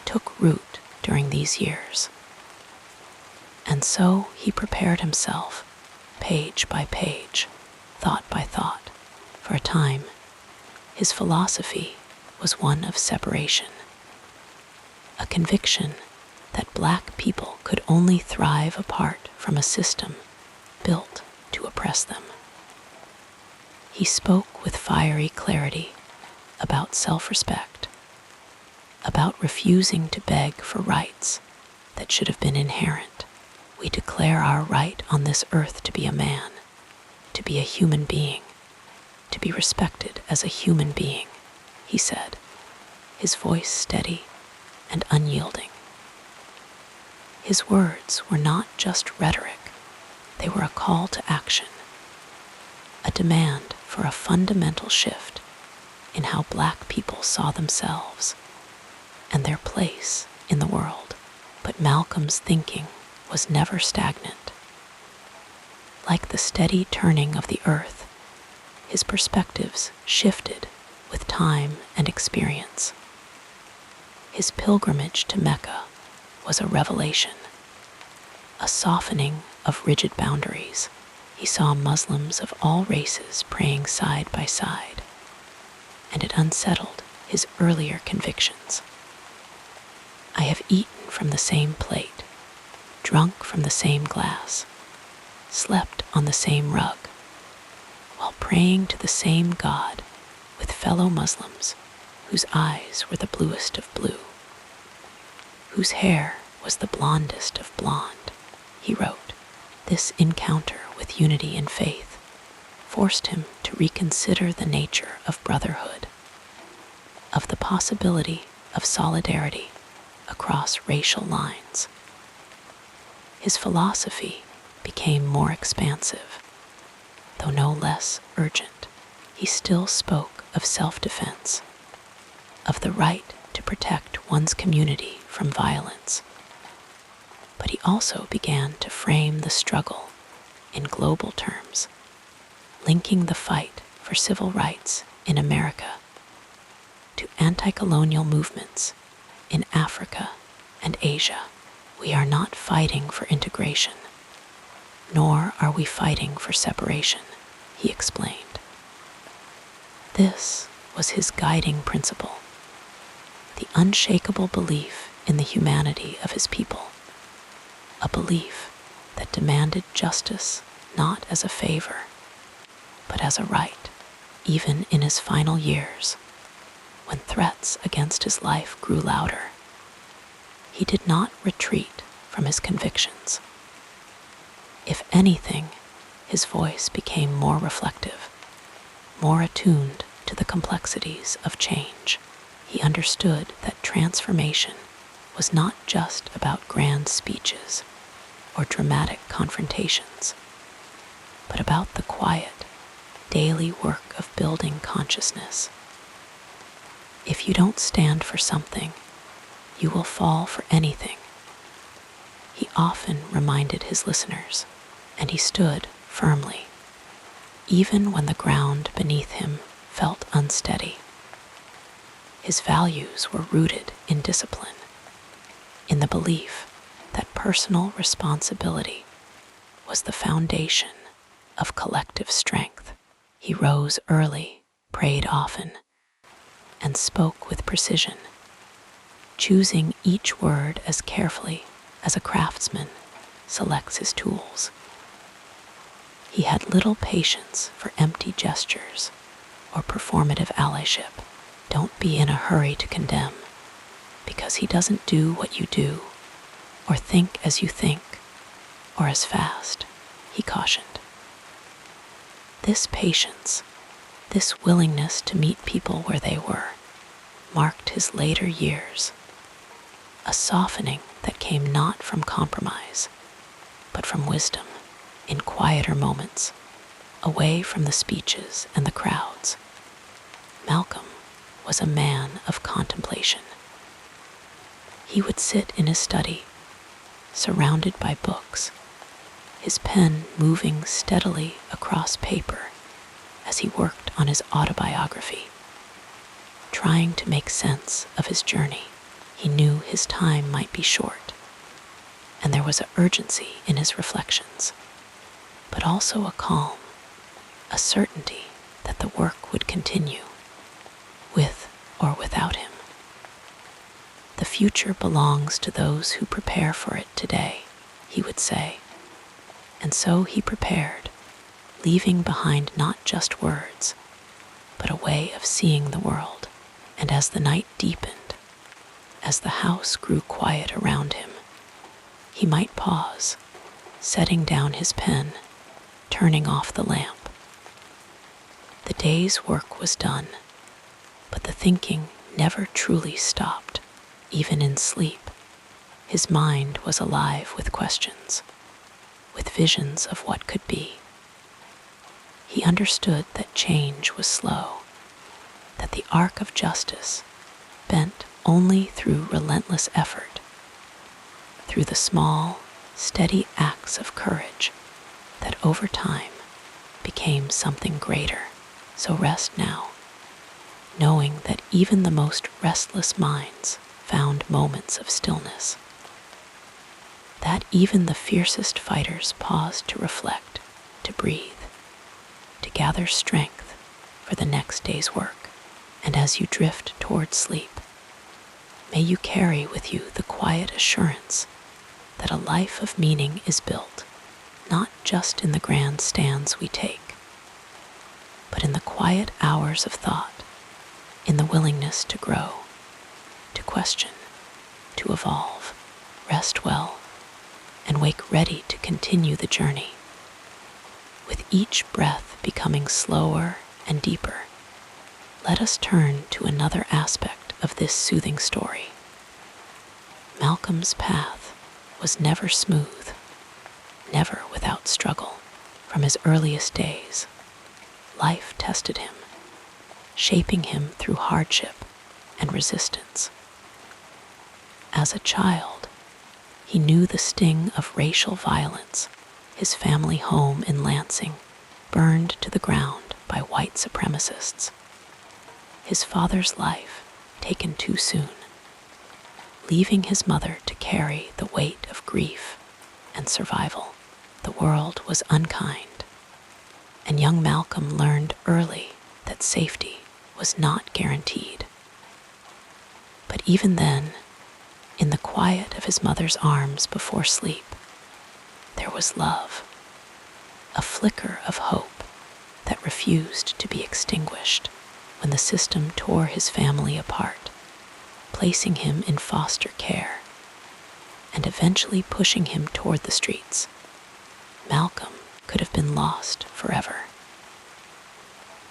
took root during these years. And so he prepared himself, page by page, thought by thought. For a time, his philosophy was one of separation, a conviction that Black people could only thrive apart from a system built to oppress them. He spoke with fiery clarity about self-respect, about refusing to beg for rights that should have been inherent. We declare our right on this earth to be a man, to be a human being, to be respected as a human being, he said, his voice steady and unyielding. His words were not just rhetoric, they were a call to action, a demand for a fundamental shift in how Black people saw themselves and their place in the world. But Malcolm's thinking was never stagnant. Like the steady turning of the earth, his perspectives shifted with time and experience. His pilgrimage to Mecca was a revelation, a softening of rigid boundaries. He saw Muslims of all races praying side by side, and it unsettled his earlier convictions. I have eaten from the same plate, drunk from the same glass, slept on the same rug, while praying to the same God with fellow Muslims whose eyes were the bluest of blue, whose hair was the blondest of blonde. He wrote, this encounter with unity in faith forced him to reconsider the nature of brotherhood, of the possibility of solidarity across racial lines. His philosophy became more expansive, though no less urgent. He still spoke of self-defense, of the right to protect one's community from violence. But he also began to frame the struggle in global terms, linking the fight for civil rights in America to anti-colonial movements in Africa and Asia. We are not fighting for integration, nor are we fighting for separation, he explained. This was his guiding principle, the unshakable belief in the humanity of his people, a belief that demanded justice not as a favor, but as a right, even in his final years, when threats against his life grew louder. He did not retreat from his convictions. If anything, his voice became more reflective, more attuned to the complexities of change. He understood that transformation was not just about grand speeches or dramatic confrontations, but about the quiet, daily work of building consciousness. If you don't stand for something, you will fall for anything, he often reminded his listeners, and he stood firmly, even when the ground beneath him felt unsteady. His values were rooted in discipline, in the belief that personal responsibility was the foundation of collective strength. He rose early, prayed often, and spoke with precision, choosing each word as carefully as a craftsman selects his tools. He had little patience for empty gestures or performative allyship. Don't be in a hurry to condemn, because he doesn't do what you do, or think as you think, or as fast, he cautioned. This patience, this willingness to meet people where they were, marked his later years, a softening that came not from compromise, but from wisdom, in quieter moments, away from the speeches and the crowds. Malcolm was a man of contemplation. He would sit in his study, surrounded by books, his pen moving steadily across paper as he worked on his autobiography, trying to make sense of his journey. He knew his time might be short, and there was an urgency in his reflections, but also a calm, a certainty that the work would continue, with or without him. The future belongs to those who prepare for it today, he would say. And so he prepared, leaving behind not just words, but a way of seeing the world. And as the night deepened, as the house grew quiet around him, he might pause, setting down his pen, turning off the lamp. The day's work was done, but the thinking never truly stopped. Even in sleep, his mind was alive with questions, with visions of what could be. He understood that change was slow, that the arc of justice bent only through relentless effort, through the small, steady acts of courage that over time became something greater. So rest now, knowing that even the most restless minds found moments of stillness, that even the fiercest fighters paused to reflect, to breathe, to gather strength for the next day's work. And as you drift toward sleep, may you carry with you the quiet assurance that a life of meaning is built not just in the grand stands we take, but in the quiet hours of thought, in the willingness to grow, to question, to evolve. Rest well and wake ready to continue the journey, with each breath becoming slower and deeper. Let us turn to another aspect of this soothing story. Malcolm's path was never smooth, never without struggle. From his earliest days, life tested him, shaping him through hardship and resistance. As a child, he knew the sting of racial violence. His family home in Lansing burned to the ground by white supremacists. His father's life taken too soon, leaving his mother to carry the weight of grief and survival. The world was unkind, and young Malcolm learned early that safety was not guaranteed. But even then, in the quiet of his mother's arms before sleep, there was love, a flicker of hope that refused to be extinguished when the system tore his family apart, placing him in foster care and eventually pushing him toward the streets. Malcolm could have been lost forever.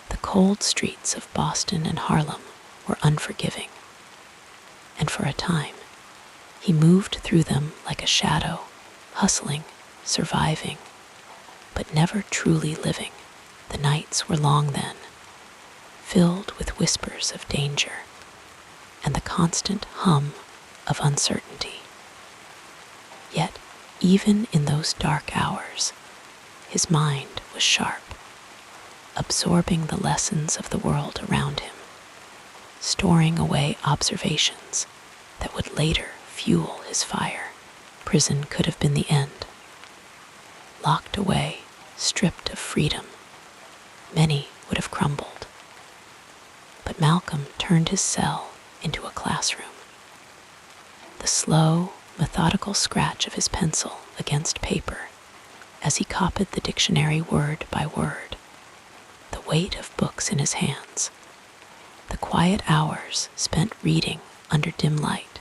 The cold streets of Boston and Harlem were unforgiving, and for a time, he moved through them like a shadow, hustling, surviving, but never truly living. The nights were long then, filled with whispers of danger and the constant hum of uncertainty. Yet, even in those dark hours, his mind was sharp, absorbing the lessons of the world around him, storing away observations that would later fuel his fire. Prison could have been the end. Locked away, stripped of freedom, many would have crumbled. But Malcolm turned his cell into a classroom. The slow, methodical scratch of his pencil against paper as he copied the dictionary word by word, the weight of books in his hands, the quiet hours spent reading under dim light.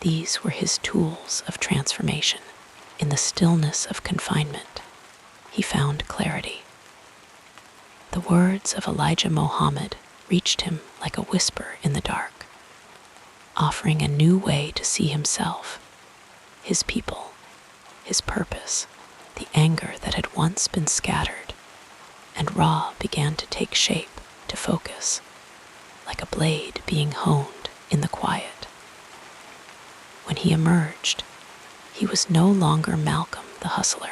These were his tools of transformation. In the stillness of confinement, he found clarity. The words of Elijah Muhammad reached him like a whisper in the dark, offering a new way to see himself, his people, his purpose. The anger that had once been scattered and raw began to take shape, to focus, like a blade being honed in the quiet. When he emerged, he was no longer Malcolm the hustler.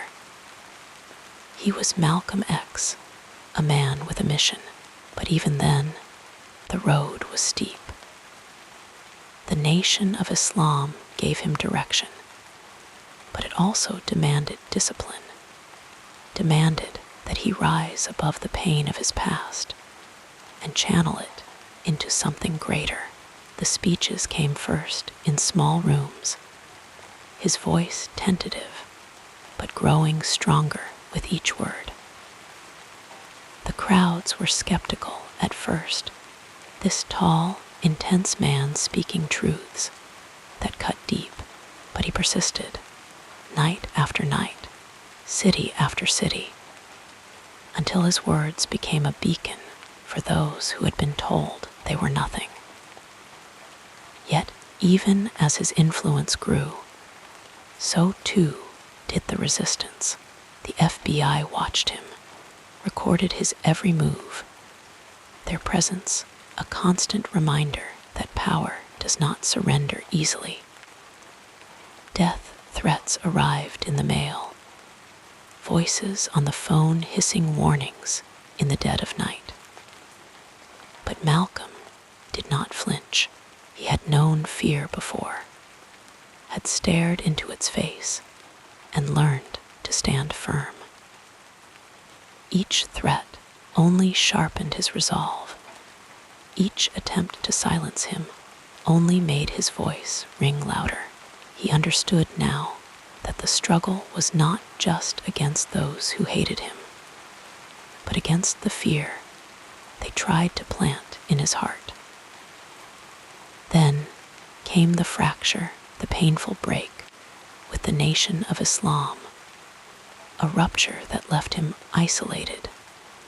He was Malcolm X, a man with a mission. But even then, the road was steep. The nation of Islam gave him direction, but it also demanded discipline, demanded that he rise above the pain of his past and channel it into something greater. The speeches came first in small rooms, his voice tentative, but growing stronger with each word. The crowds were skeptical at first, this tall, intense man speaking truths that cut deep, but he persisted, night after night, city after city, until his words became a beacon for those who had been told they were nothing. Yet, even as his influence grew, so too did the resistance. The FBI watched him, recorded his every move, their presence a constant reminder that power does not surrender easily. Death threats arrived in the mail, voices on the phone hissing warnings in the dead of night. But Malcolm did not flinch. He had known fear before, had stared into its face, and learned to stand firm. Each threat only sharpened his resolve. Each attempt to silence him only made his voice ring louder. He understood now that the struggle was not just against those who hated him, but against the fear they tried to plant in his heart. Then came the fracture, the painful break with the Nation of Islam, a rupture that left him isolated,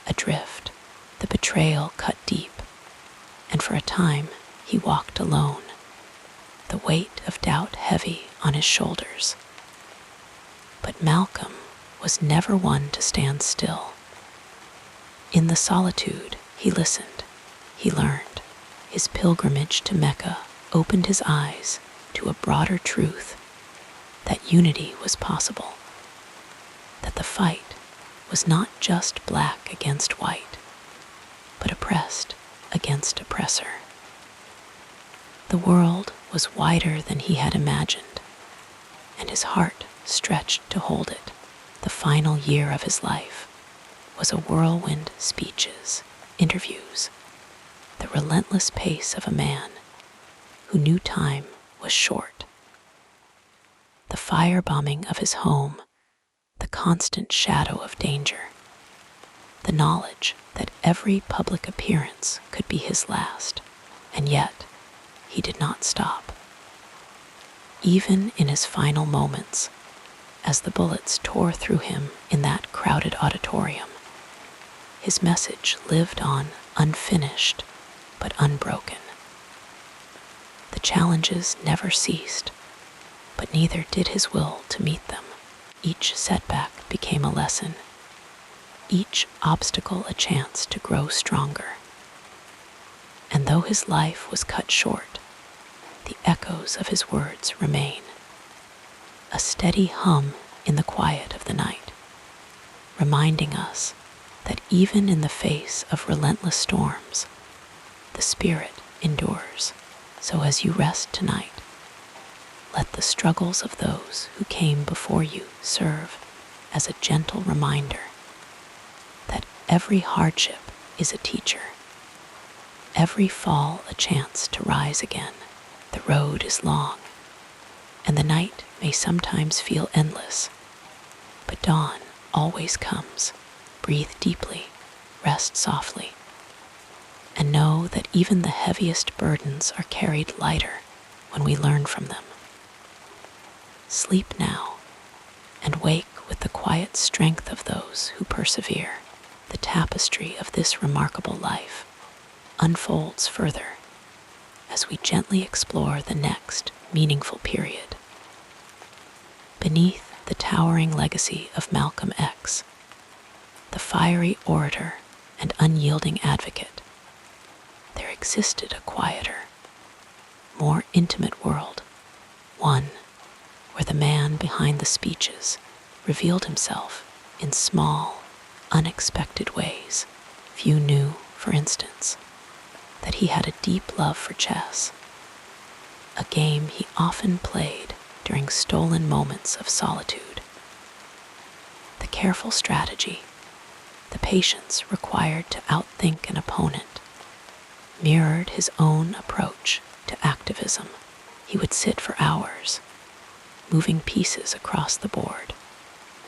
adrift. The betrayal cut deep, and for a time he walked alone, the weight of doubt heavy on his shoulders. But Malcolm was never one to stand still. In the solitude, he listened, he learned. His pilgrimage to Mecca opened his eyes to a broader truth, that unity was possible, that the fight was not just black against white, but oppressed against oppressor. The world was wider than he had imagined, and his heart stretched to hold it. The final year of his life was a whirlwind: speeches, interviews, the relentless pace of a man who knew time was short. The firebombing of his home, the constant shadow of danger, the knowledge that every public appearance could be his last, and yet he did not stop. Even in his final moments, as the bullets tore through him in that crowded auditorium, his message lived on unfinished but unbroken. The challenges never ceased, but neither did his will to meet them. Each setback became a lesson, each obstacle a chance to grow stronger. And though his life was cut short, the echoes of his words remain, a steady hum in the quiet of the night, reminding us that even in the face of relentless storms, the spirit endures. So as you rest tonight, let the struggles of those who came before you serve as a gentle reminder that every hardship is a teacher, every fall a chance to rise again. The road is long, and the night may sometimes feel endless, but dawn always comes. Breathe deeply, rest softly, and know that even the heaviest burdens are carried lighter when we learn from them. Sleep now, and wake with the quiet strength of those who persevere. The tapestry of this remarkable life unfolds further as we gently explore the next meaningful period. Beneath the towering legacy of Malcolm X, the fiery orator and unyielding advocate, there existed a quieter, more intimate world, one where the man behind the speeches revealed himself in small, unexpected ways. Few knew, for instance, that he had a deep love for chess, a game he often played during stolen moments of solitude. The careful strategy, the patience required to outthink an opponent, mirrored his own approach to activism. He would sit for hours, moving pieces across the board,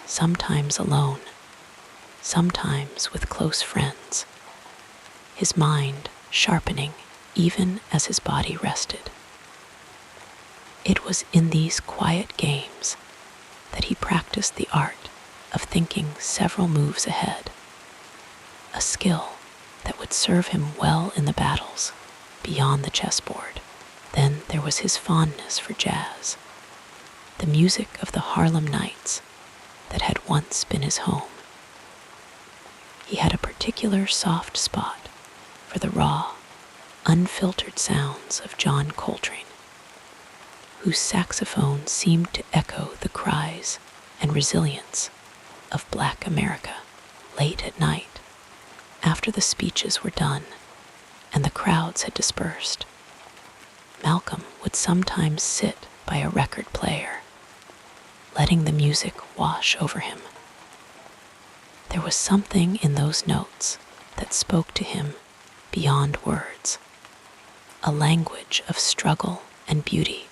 sometimes alone, sometimes with close friends, his mind sharpening even as his body rested. It was in these quiet games that he practiced the art of thinking several moves ahead, a skill that would serve him well in the battles beyond the chessboard. Then there was his fondness for jazz, the music of the Harlem Nights that had once been his home. He had a particular soft spot for the raw, unfiltered sounds of John Coltrane, whose saxophone seemed to echo the cries and resilience of Black America. Late at night, after the speeches were done and the crowds had dispersed, Malcolm would sometimes sit by a record player, letting the music wash over him. There was something in those notes that spoke to him beyond words, a language of struggle and beauty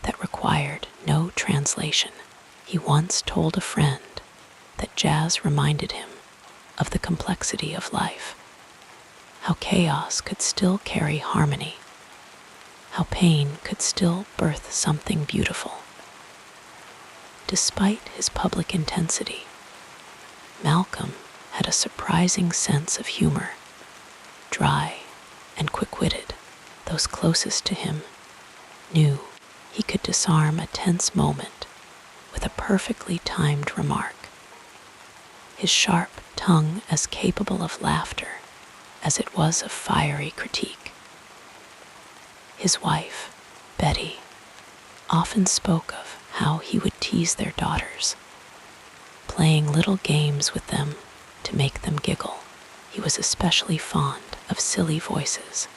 that required no translation. He once told a friend that jazz reminded him of the complexity of life, how chaos could still carry harmony, how pain could still birth something beautiful. Despite his public intensity, Malcolm had a surprising sense of humor, dry and quick-witted. Those closest to him knew he could disarm a tense moment with a perfectly timed remark, his sharp tongue as capable of laughter as it was of fiery critique. His wife, Betty, often spoke of how he would tease their daughters, playing little games with them to make them giggle. He was especially fond of silly voices,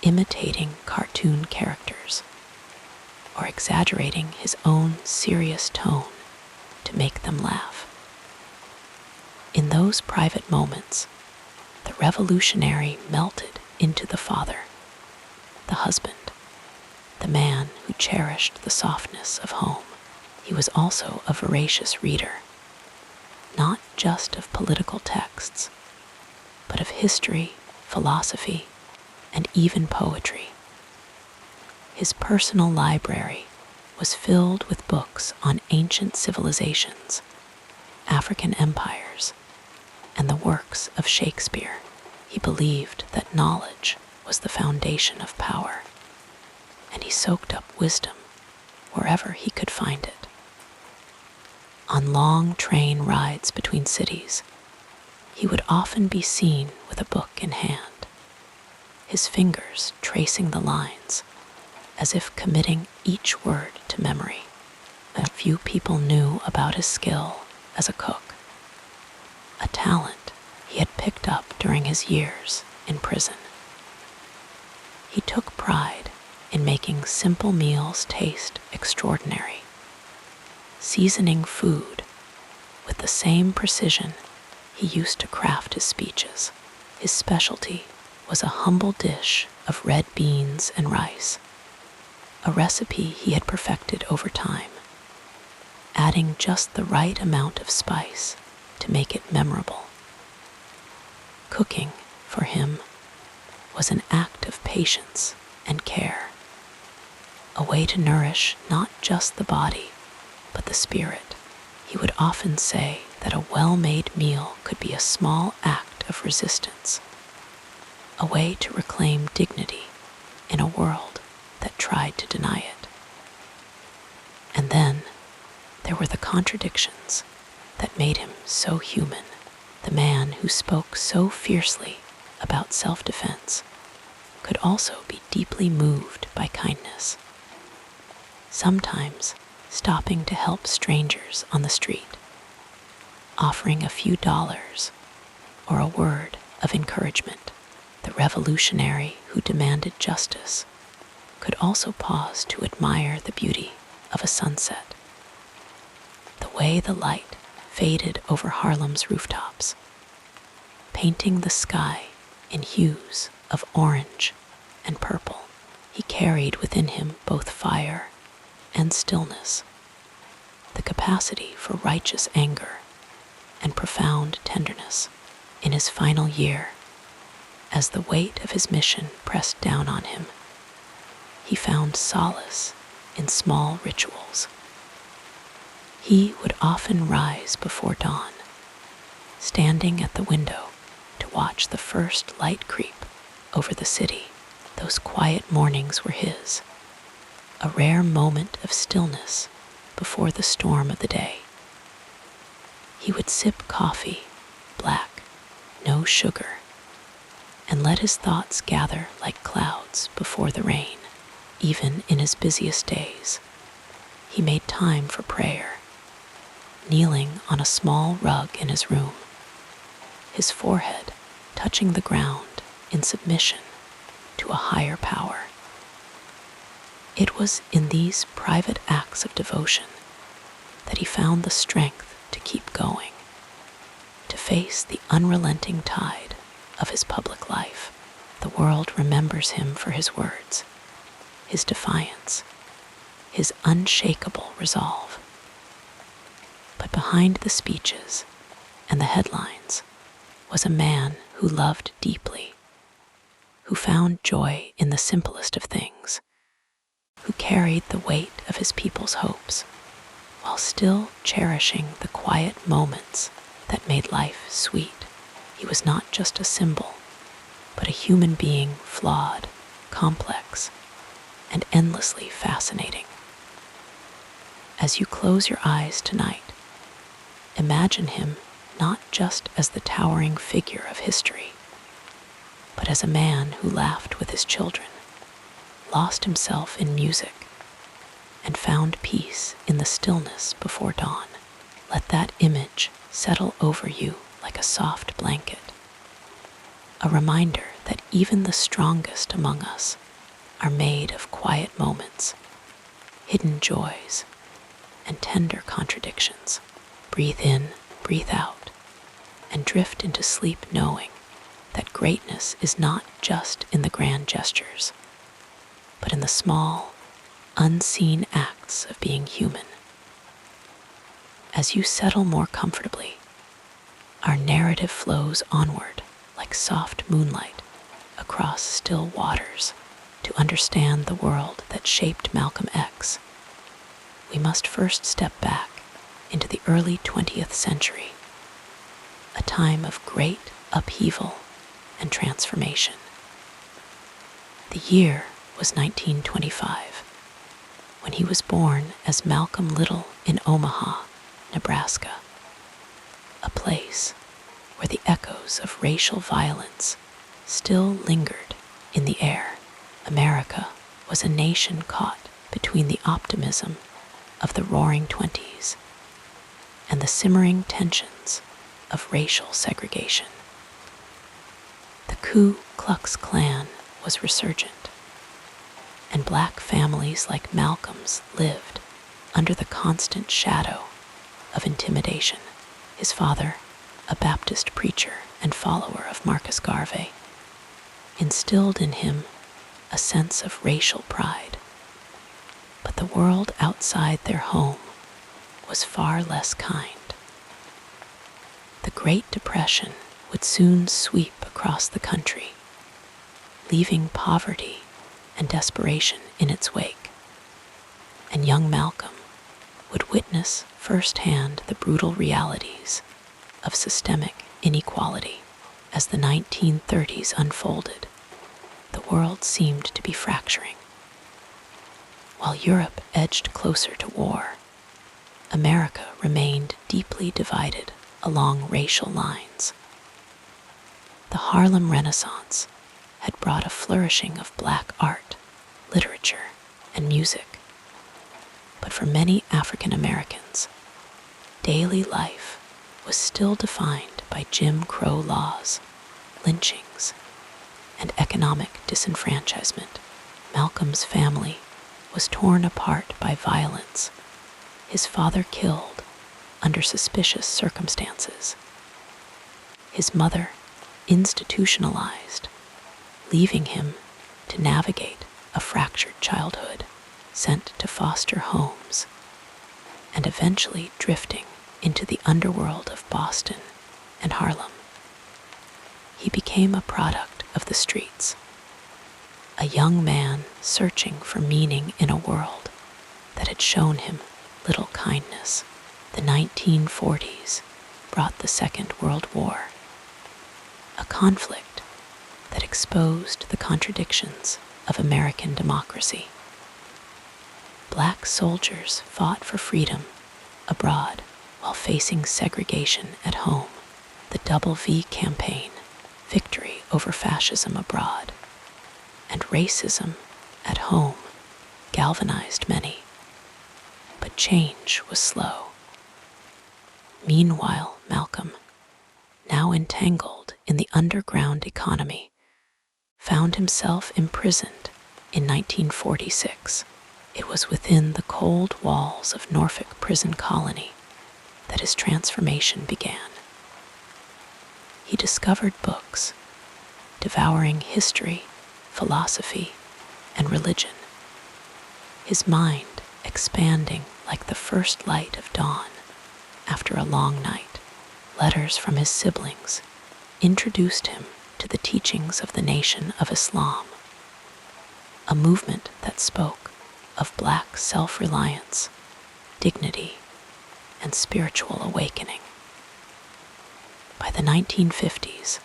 imitating cartoon characters, or exaggerating his own serious tone to make them laugh. In those private moments, the revolutionary melted into the father, the husband, the man who cherished the softness of home. He was also a voracious reader, not just of political texts, but of history, philosophy, and even poetry. His personal library was filled with books on ancient civilizations, African empires, and the works of Shakespeare. He believed that knowledge was the foundation of power, and he soaked up wisdom wherever he could find it. On long train rides between cities, he would often be seen with a book in hand, his fingers tracing the lines, as if committing each word to memory. A few people knew about his skill as a cook, a talent he had picked up during his years in prison. He took pride in making simple meals taste extraordinary, seasoning food with the same precision he used to craft his speeches. His specialty was a humble dish of red beans and rice, a recipe he had perfected over time, adding just the right amount of spice to make it memorable. Cooking, for him, was an act of patience and care, a way to nourish not just the body, but the spirit. He would often say that a well-made meal could be a small act of resistance, a way to reclaim dignity in a world that tried to deny it. And then there were the contradictions that made him so human. The man who spoke so fiercely about self-defense could also be deeply moved by kindness, sometimes stopping to help strangers on the street, offering a few dollars or a word of encouragement. The revolutionary who demanded justice could also pause to admire the beauty of a sunset, the way the light faded over Harlem's rooftops, painting the sky in hues of orange and purple. He carried within him both fire and stillness, the capacity for righteous anger and profound tenderness. In his final year, as the weight of his mission pressed down on him, he found solace in small rituals. He would often rise before dawn, standing at the window to watch the first light creep over the city. Those quiet mornings were his, a rare moment of stillness before the storm of the day. He would sip coffee, black, no sugar, and let his thoughts gather like clouds before the rain. Even in his busiest days, he made time for prayer, kneeling on a small rug in his room, his forehead touching the ground in submission to a higher power. It was in these private acts of devotion that he found the strength to keep going, to face the unrelenting tide of his public life. The world remembers him for his words, his defiance, his unshakable resolve. But behind the speeches and the headlines was a man who loved deeply, who found joy in the simplest of things, who carried the weight of his people's hopes, while still cherishing the quiet moments that made life sweet. He was not just a symbol, but a human being, flawed, complex, and endlessly fascinating. As you close your eyes tonight, imagine him not just as the towering figure of history, but as a man who laughed with his children, lost himself in music, and found peace in the stillness before dawn. Let that image settle over you like a soft blanket, a reminder that even the strongest among us are made of quiet moments, hidden joys, and tender contradictions. Breathe in, breathe out, and drift into sleep knowing that greatness is not just in the grand gestures, but in the small, unseen acts of being human. As you settle more comfortably, our narrative flows onward like soft moonlight across still waters. To understand the world that shaped Malcolm X, we must first step back into the early 20th century, a time of great upheaval and transformation. The year was 1925, when he was born as Malcolm Little in Omaha, Nebraska, a place where the echoes of racial violence still lingered in the air. America was a nation caught between the optimism of the roaring 20s and the simmering tensions of racial segregation. The Ku Klux Klan was resurgent, and black families like Malcolm's lived under the constant shadow of intimidation. His father, a Baptist preacher and follower of Marcus Garvey, instilled in him a sense of racial pride. But the world outside their home was far less kind. The Great Depression would soon sweep across the country, leaving poverty and desperation in its wake. And young Malcolm would witness firsthand the brutal realities of systemic inequality. As the 1930s unfolded, the world seemed to be fracturing. While Europe edged closer to war, America remained deeply divided along racial lines. The Harlem Renaissance had brought a flourishing of black art, literature, and music. But for many African Americans, daily life was still defined by Jim Crow laws, lynchings, and economic disenfranchisement. Malcolm's family was torn apart by violence, his father killed under suspicious circumstances, his mother institutionalized, leaving him to navigate a fractured childhood, sent to foster homes, and eventually drifting into the underworld of Boston and Harlem. He became a product of the streets, a young man searching for meaning in a world that had shown him little kindness. The 1940s brought the Second World War, a conflict that exposed the contradictions of American democracy. Black soldiers fought for freedom abroad while facing segregation at home. The Double V campaign, victory over fascism abroad, and racism at home, galvanized many. But change was slow. Meanwhile, Malcolm, now entangled in the underground economy, found himself imprisoned in 1946. It was within the cold walls of Norfolk prison colony that his transformation began. He discovered books, devouring history, philosophy, and religion, his mind expanding like the first light of dawn after a long night. Letters from his siblings introduced him to the teachings of the Nation of Islam, a movement that spoke of Black self-reliance, dignity, and spiritual awakening. By the 1950s,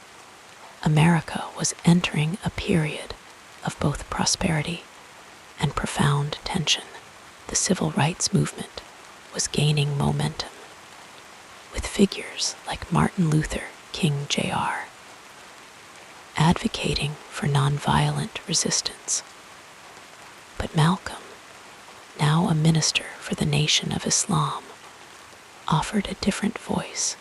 America was entering a period of both prosperity and profound tension. The civil rights movement was gaining momentum, with figures like Martin Luther King Jr. advocating for nonviolent resistance. But Malcolm, now a minister for the Nation of Islam, offered a different voice,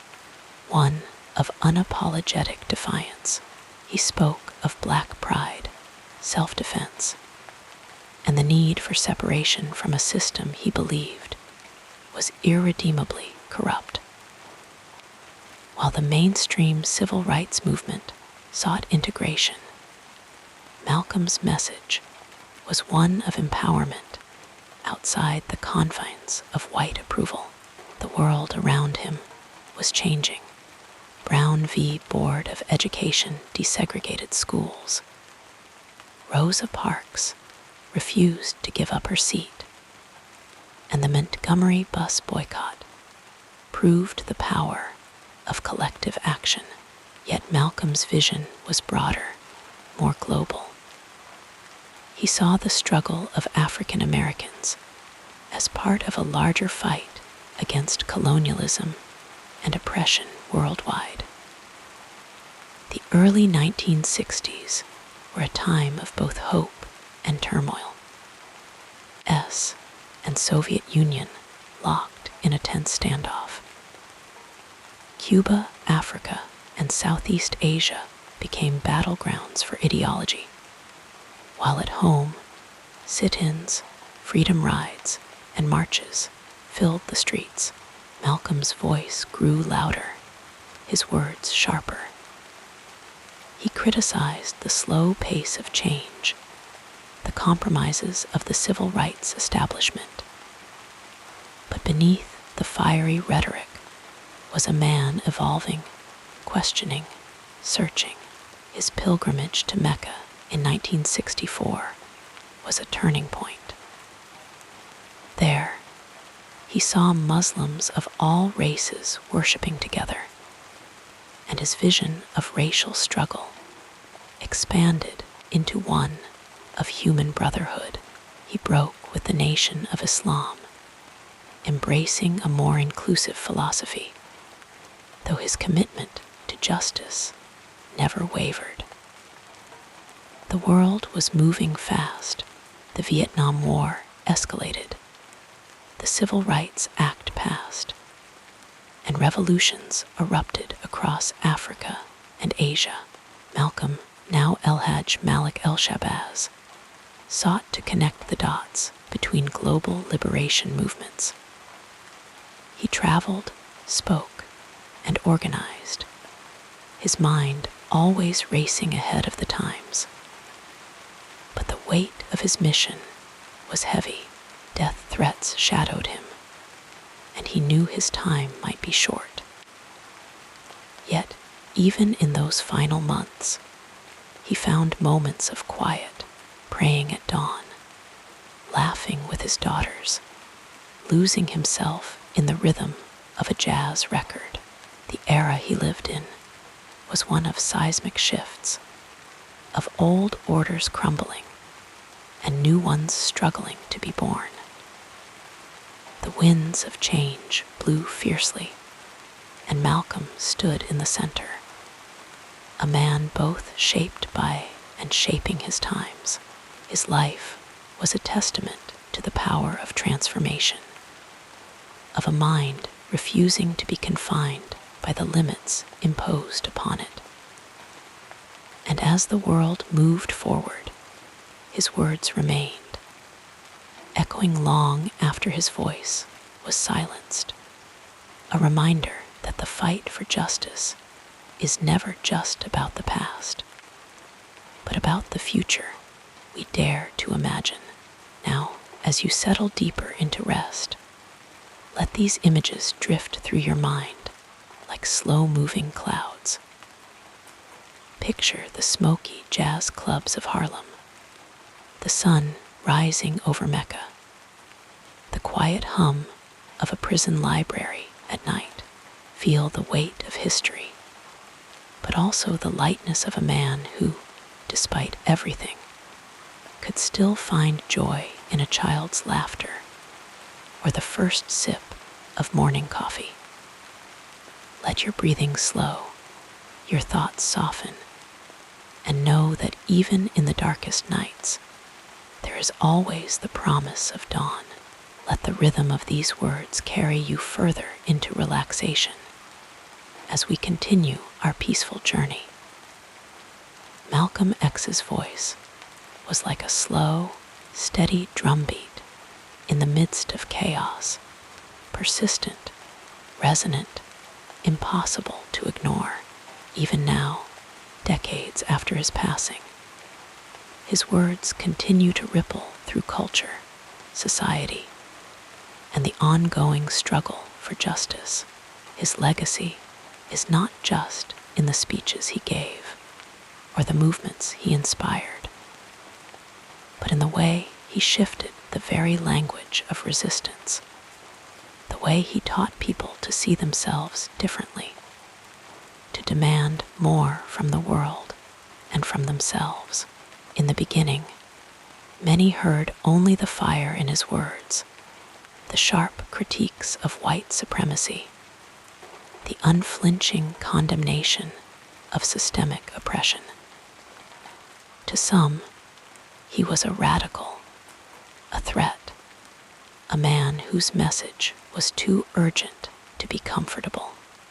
one of unapologetic defiance. He spoke of Black pride, self-defense, and the need for separation from a system he believed was irredeemably corrupt. While the mainstream civil rights movement sought integration, Malcolm's message was one of empowerment outside the confines of white approval. The world around him was changing. Brown v. Board of Education desegregated schools. Rosa Parks refused to give up her seat, and the Montgomery bus boycott proved the power of collective action. Yet Malcolm's vision was broader, more global. He saw the struggle of African Americans as part of a larger fight against colonialism and oppression worldwide. The early 1960s were a time of both hope and turmoil. US and Soviet Union locked in a tense standoff. Cuba, Africa, and Southeast Asia became battlegrounds for ideology, while at home, sit-ins, freedom rides, and marches filled the streets. Malcolm's voice grew louder, his words sharper. He criticized the slow pace of change, the compromises of the civil rights establishment. But beneath the fiery rhetoric was a man evolving, questioning, searching. His pilgrimage to Mecca in 1964 was a turning point. There, he saw Muslims of all races worshiping together, and his vision of racial struggle expanded into one of human brotherhood. He broke with the Nation of Islam, embracing a more inclusive philosophy, though his commitment to justice never wavered. The world was moving fast. The Vietnam War escalated. The Civil Rights Act passed, and revolutions erupted across Africa and Asia. Malcolm, now El-Hajj Malik El-Shabazz, sought to connect the dots between global liberation movements. He traveled, spoke, and organized, his mind always racing ahead of the times. But the weight of his mission was heavy. Death threats shadowed him, and he knew his time might be short. Yet, even in those final months, he found moments of quiet, praying at dawn, laughing with his daughters, losing himself in the rhythm of a jazz record. The era he lived in was one of seismic shifts, of old orders crumbling and new ones struggling to be born. The winds of change blew fiercely, and Malcolm stood in the center, a man both shaped by and shaping his times. His life was a testament to the power of transformation, of a mind refusing to be confined by the limits imposed upon it. And as the world moved forward, his words remained, echoing long after his voice was silenced, a reminder that the fight for justice is never just about the past, but about the future we dare to imagine. Now, as you settle deeper into rest, let these images drift through your mind like slow-moving clouds. Picture the smoky jazz clubs of Harlem, the sun rising over Mecca, the quiet hum of a prison library at night. Feel the weight of history, but also the lightness of a man who, despite everything, could still find joy in a child's laughter or the first sip of morning coffee. Let your breathing slow, your thoughts soften, and know that even in the darkest nights, there is always the promise of dawn. Let the rhythm of these words carry you further into relaxation as we continue our peaceful journey. Malcolm X's voice was like a slow, steady drumbeat in the midst of chaos, persistent, resonant, impossible to ignore. Even now, decades after his passing, his words continue to ripple through culture, society, and the ongoing struggle for justice. His legacy is not just in the speeches he gave or the movements he inspired, but in the way he shifted the very language of resistance, the way he taught people to see themselves differently, to demand more from the world and from themselves. In the beginning, many heard only the fire in his words, the sharp critiques of white supremacy, the unflinching condemnation of systemic oppression. To some, he was a radical, a threat, a man whose message was too urgent to be comfortable.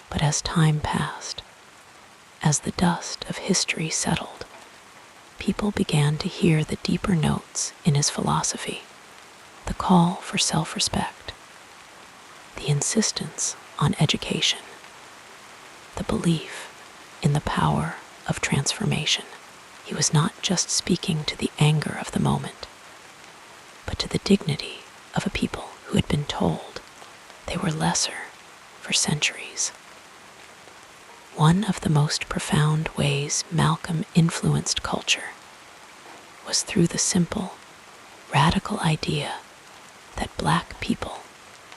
But as time passed, as the dust of history settled, people began to hear the deeper notes in his philosophy, the call for self-respect, the insistence on education, the belief in the power of transformation. He was not just speaking to the anger of the moment, but to the dignity of a people who had been told they were lesser for centuries. One of the most profound ways Malcolm influenced culture was through the simple, radical idea that Black people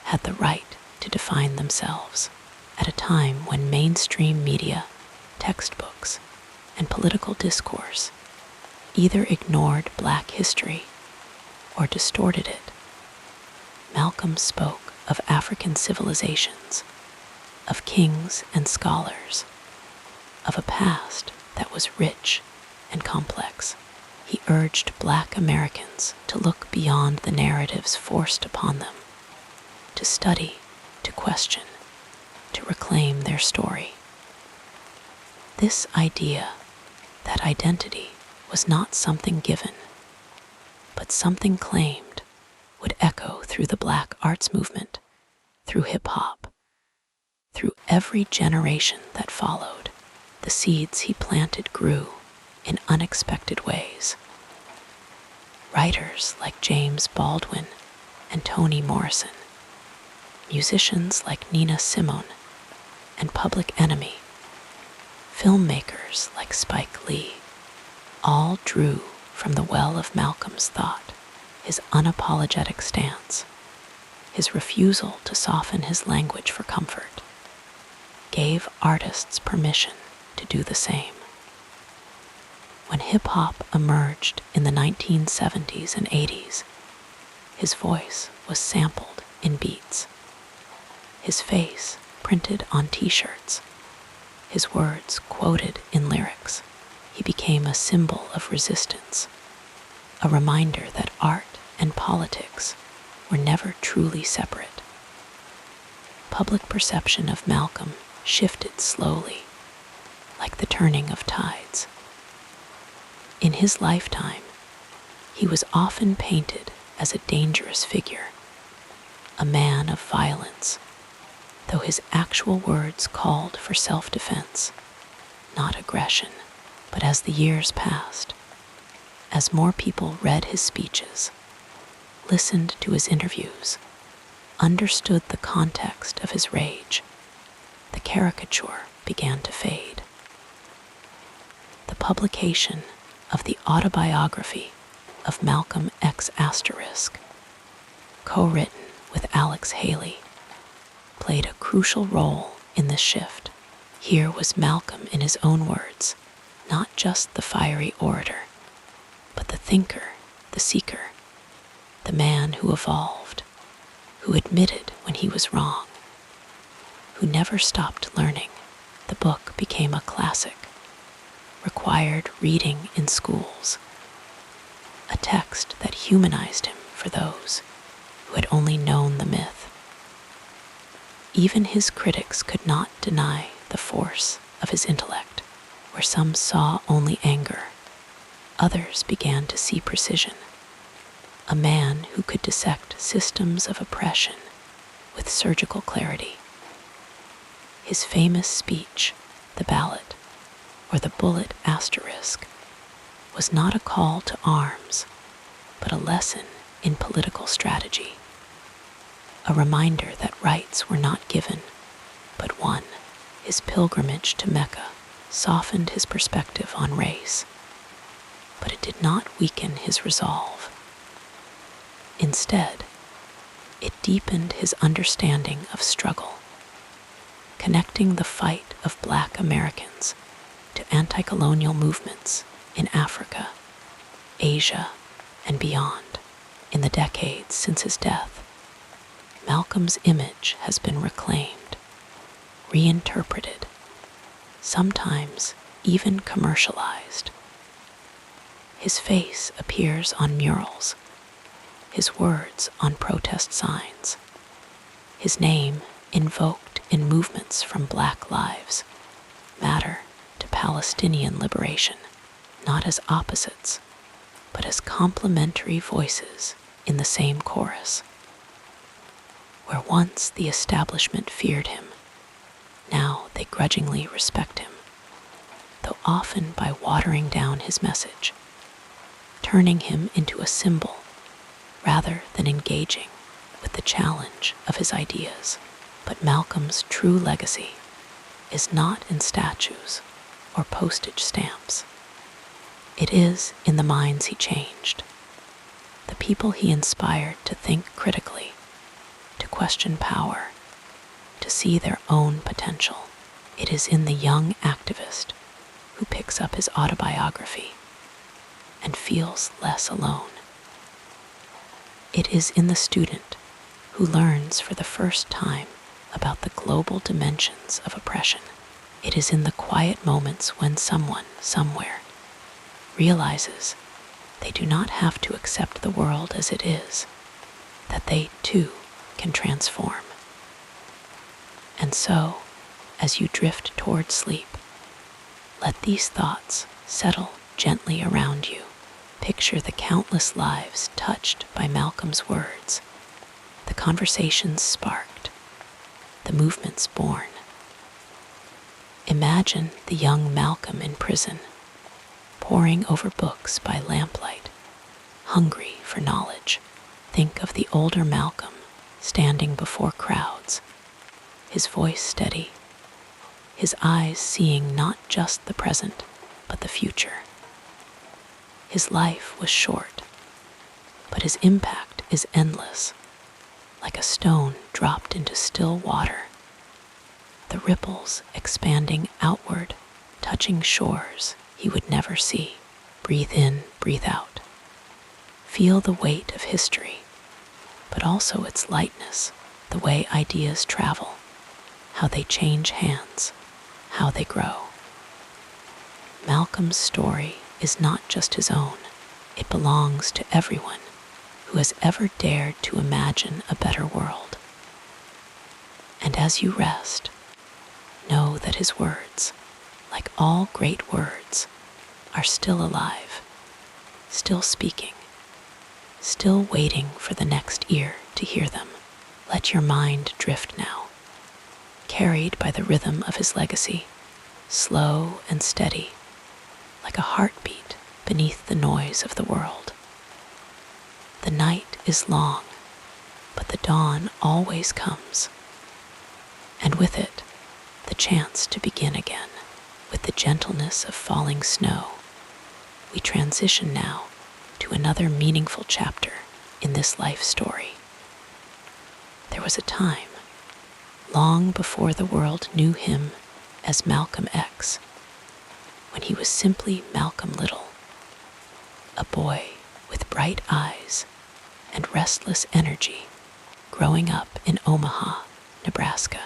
had the right to define themselves. At a time when mainstream media, textbooks, and political discourse either ignored Black history or distorted it, Malcolm spoke of African civilizations, of kings and scholars, of a past that was rich and complex. He urged Black Americans to look beyond the narratives forced upon them, to study, to question, to reclaim their story. This idea that identity was not something given, but something claimed, would echo through the Black arts movement, through hip-hop, through every generation that followed. The seeds he planted grew in unexpected ways. Writers like James Baldwin and Toni Morrison, musicians like Nina Simone and Public Enemy, filmmakers like Spike Lee, all drew from the well of Malcolm's thought, his unapologetic stance, his refusal to soften his language for comfort, gave artists permission to do the same. When hip-hop emerged in the 1970s and 80s, his voice was sampled in beats, his face printed on t-shirts, his words quoted in lyrics. He became a symbol of resistance, a reminder that art and politics were never truly separate. Public perception of Malcolm shifted slowly, like the turning of tides. In his lifetime, he was often painted as a dangerous figure, a man of violence, though his actual words called for self-defense, not aggression. But as the years passed, as more people read his speeches, listened to his interviews, understood the context of his rage, the caricature began to fade. The publication of the autobiography of Malcolm X*, co-written with Alex Haley, played a crucial role in this shift. Here was Malcolm in his own words, not just the fiery orator, but the thinker, the seeker, the man who evolved, who admitted when he was wrong, who never stopped learning. The book became a classic, required reading in schools, a text that humanized him for those who had only known the myth. Even his critics could not deny the force of his intellect. Where some saw only anger, others began to see precision, a man who could dissect systems of oppression with surgical clarity. His famous speech, the ballot, or the bullet asterisk, was not a call to arms, but a lesson in political strategy, a reminder that rights were not given, but won. His pilgrimage to Mecca softened his perspective on race, but it did not weaken his resolve. Instead, it deepened his understanding of struggle, connecting the fight of Black Americans to anti-colonial movements in Africa, Asia, and beyond. In the decades since his death, Malcolm's image has been reclaimed, reinterpreted, sometimes even commercialized. His face appears on murals, his words on protest signs, his name invoked in movements from Black Lives Matter to Palestinian liberation, not as opposites, but as complementary voices in the same chorus. Where once the establishment feared him, now they grudgingly respect him, though often by watering down his message, turning him into a symbol rather than engaging with the challenge of his ideas. But Malcolm's true legacy is not in statues or postage stamps. It is in the minds he changed, the people he inspired to think critically, to question power, to see their own potential. It is in the young activist who picks up his autobiography and feels less alone. It is in the student who learns for the first time about the global dimensions of oppression. It is in the quiet moments when someone, somewhere, realizes they do not have to accept the world as it is, that they, too, can transform. And so, as you drift toward sleep, let these thoughts settle gently around you. Picture the countless lives touched by Malcolm's words, the conversations sparked, the movements born. Imagine the young Malcolm in prison, poring over books by lamplight, hungry for knowledge. Think of the older Malcolm standing before crowds, his voice steady, his eyes seeing not just the present, but the future. His life was short, but his impact is endless, like a stone dropped into still water, the ripples expanding outward, touching shores he would never see. Breathe in, breathe out. Feel the weight of history, but also its lightness, the way ideas travel, how they change hands, how they grow. Malcolm's story is not just his own. It belongs to everyone who has ever dared to imagine a better world. And as you rest, know that his words, like all great words, are still alive, still speaking, still waiting for the next ear to hear them. Let your mind drift now, carried by the rhythm of his legacy, slow and steady, like a heartbeat beneath the noise of the world. The night is long, but the dawn always comes, and with it, the chance to begin again. With the gentleness of falling snow, we transition now to another meaningful chapter in this life story. There was a time, long before the world knew him as Malcolm X, when he was simply Malcolm Little, a boy with bright eyes and restless energy, growing up in Omaha, Nebraska.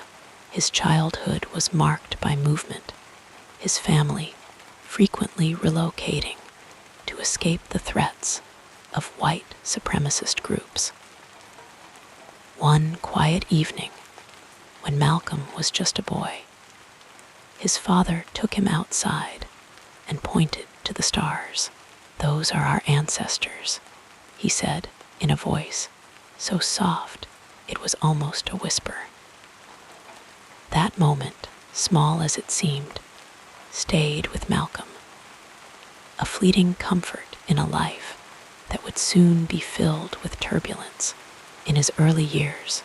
His childhood was marked by movement, his family frequently relocating to escape the threats of white supremacist groups. One quiet evening, when Malcolm was just a boy, his father took him outside and pointed to the stars. "Those are our ancestors," he said in a voice so soft it was almost a whisper. That moment, small as it seemed, stayed with Malcolm, a fleeting comfort in a life that would soon be filled with turbulence. In his early years,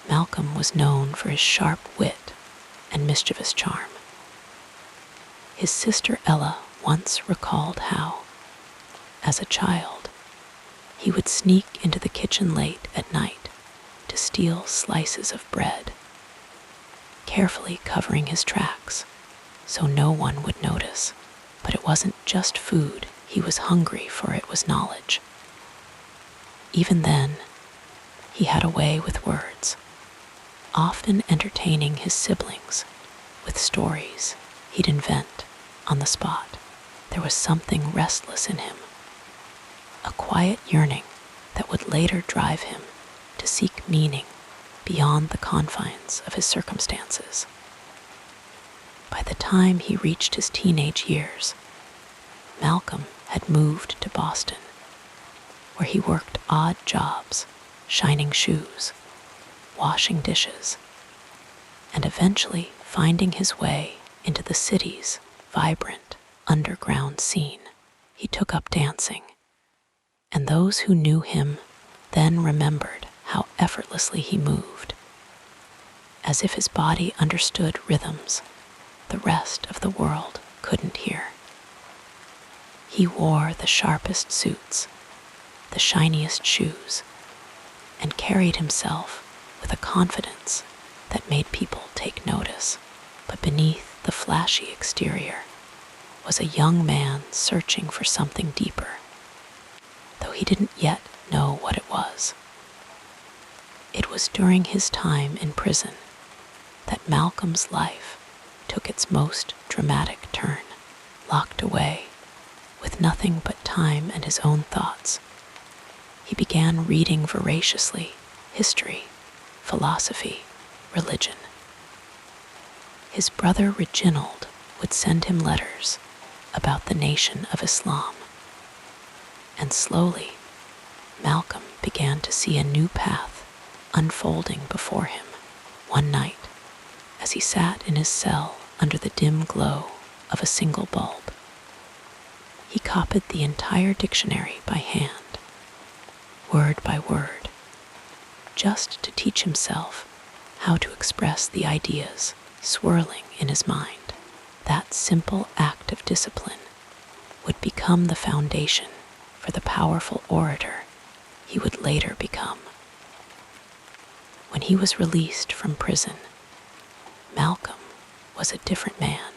Malcolm was known for his sharp wit and mischievous charm. His sister Ella once recalled how, as a child, he would sneak into the kitchen late at night to steal slices of bread, carefully covering his tracks so no one would notice. But it wasn't just food he was hungry for, it was knowledge. Even then, he had a way with words, often entertaining his siblings with stories he'd invent on the spot. There was something restless in him, a quiet yearning that would later drive him to seek meaning beyond the confines of his circumstances. By the time he reached his teenage years, Malcolm had moved to Boston, where he worked odd jobs, shining shoes, washing dishes, and eventually finding his way into the city's vibrant underground scene. He took up dancing, and those who knew him then remembered how effortlessly he moved, as if his body understood rhythms the rest of the world couldn't hear. He wore the sharpest suits, the shiniest shoes, and carried himself with a confidence that made people take notice. But beneath the flashy exterior was a young man searching for something deeper, though he didn't yet know what it was. It was during his time in prison that Malcolm's life took its most dramatic turn. Locked away, with nothing but time and his own thoughts, he began reading voraciously history, philosophy, religion. His brother Reginald would send him letters about the Nation of Islam, and slowly Malcolm began to see a new path unfolding before him. One night, as he sat in his cell under the dim glow of a single bulb, he copied the entire dictionary by hand word by word, just to teach himself how to express the ideas swirling in his mind. That simple act of discipline would become the foundation for the powerful orator he would later become. When he was released from prison, Malcolm was a different man.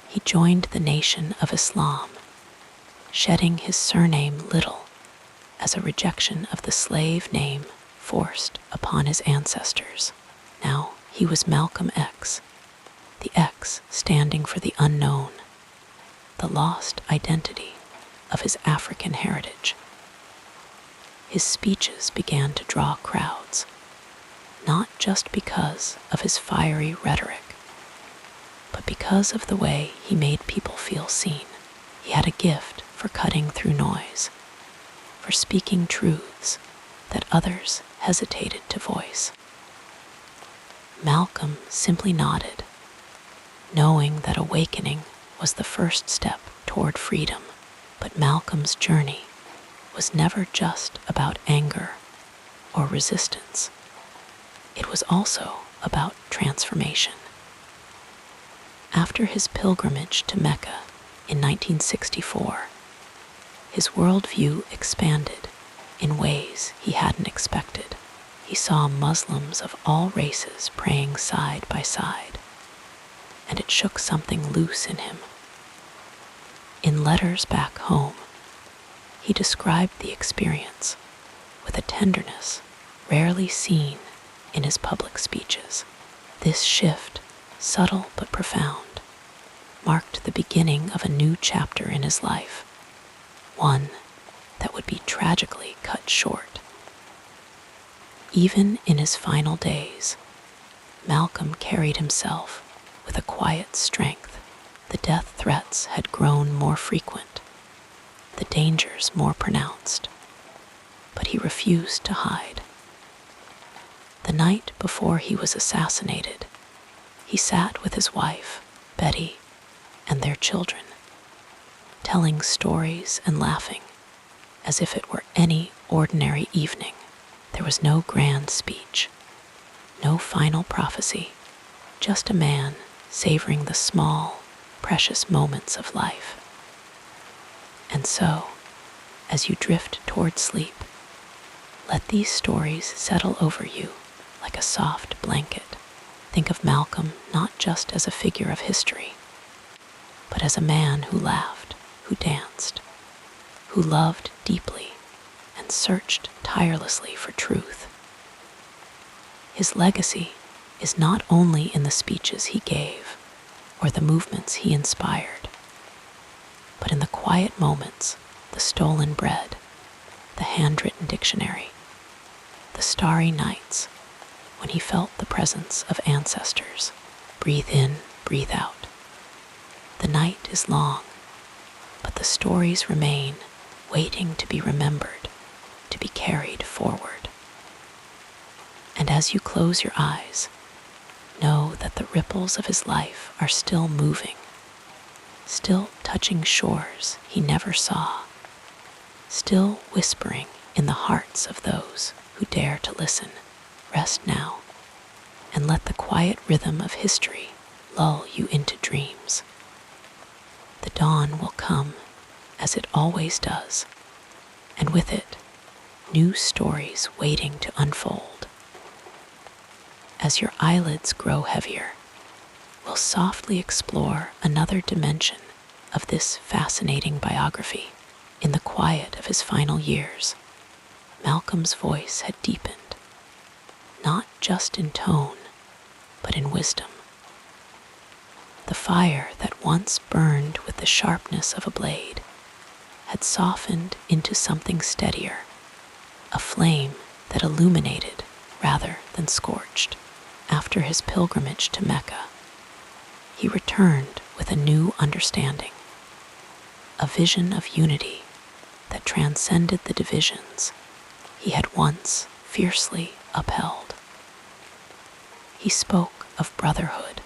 He joined the Nation of Islam, shedding his surname Little as a rejection of the slave name forced upon his ancestors. Now he was Malcolm X, the X standing for the unknown, the lost identity of his African heritage. His speeches began to draw crowds, not just because of his fiery rhetoric, but because of the way he made people feel seen. He had a gift for cutting through noise, for speaking truths that others hesitated to voice. Malcolm simply nodded, knowing that awakening was the first step toward freedom. But Malcolm's journey was never just about anger or resistance. It was also about transformation. After his pilgrimage to Mecca in 1964, his worldview expanded in ways he hadn't expected. He saw Muslims of all races praying side by side, and it shook something loose in him. In letters back home, he described the experience with a tenderness rarely seen in his public speeches. This shift, subtle but profound, marked the beginning of a new chapter in his life, one that would be tragically cut short. Even in his final days, Malcolm carried himself with a quiet strength. The death threats had grown more frequent, the dangers more pronounced, but he refused to hide. The night before he was assassinated, he sat with his wife, Betty, and their children, telling stories and laughing as if it were any ordinary evening. There was no grand speech, no final prophecy, just a man savoring the small, precious moments of life. And so, as you drift toward sleep, let these stories settle over you like a soft blanket. Think of Malcolm not just as a figure of history, but as a man who laughed, who danced, who loved deeply, and searched tirelessly for truth. His legacy is not only in the speeches he gave or the movements he inspired, but in the quiet moments, the stolen bread, the handwritten dictionary, the starry nights when he felt the presence of ancestors. Breathe in, breathe out. The night is long, but the stories remain, waiting to be remembered, to be carried forward. And as you close your eyes, know that the ripples of his life are still moving, still touching shores he never saw, still whispering in the hearts of those who dare to listen. Rest now, and let the quiet rhythm of history lull you into dreams. The dawn will come, as it always does, and with it, new stories waiting to unfold. As your eyelids grow heavier, we'll softly explore another dimension of this fascinating biography. In the quiet of his final years, Malcolm's voice had deepened, not just in tone, but in wisdom. The fire that once burned with the sharpness of a blade had softened into something steadier, a flame that illuminated rather than scorched. After his pilgrimage to Mecca, he returned with a new understanding, a vision of unity that transcended the divisions he had once fiercely upheld. He spoke of brotherhood,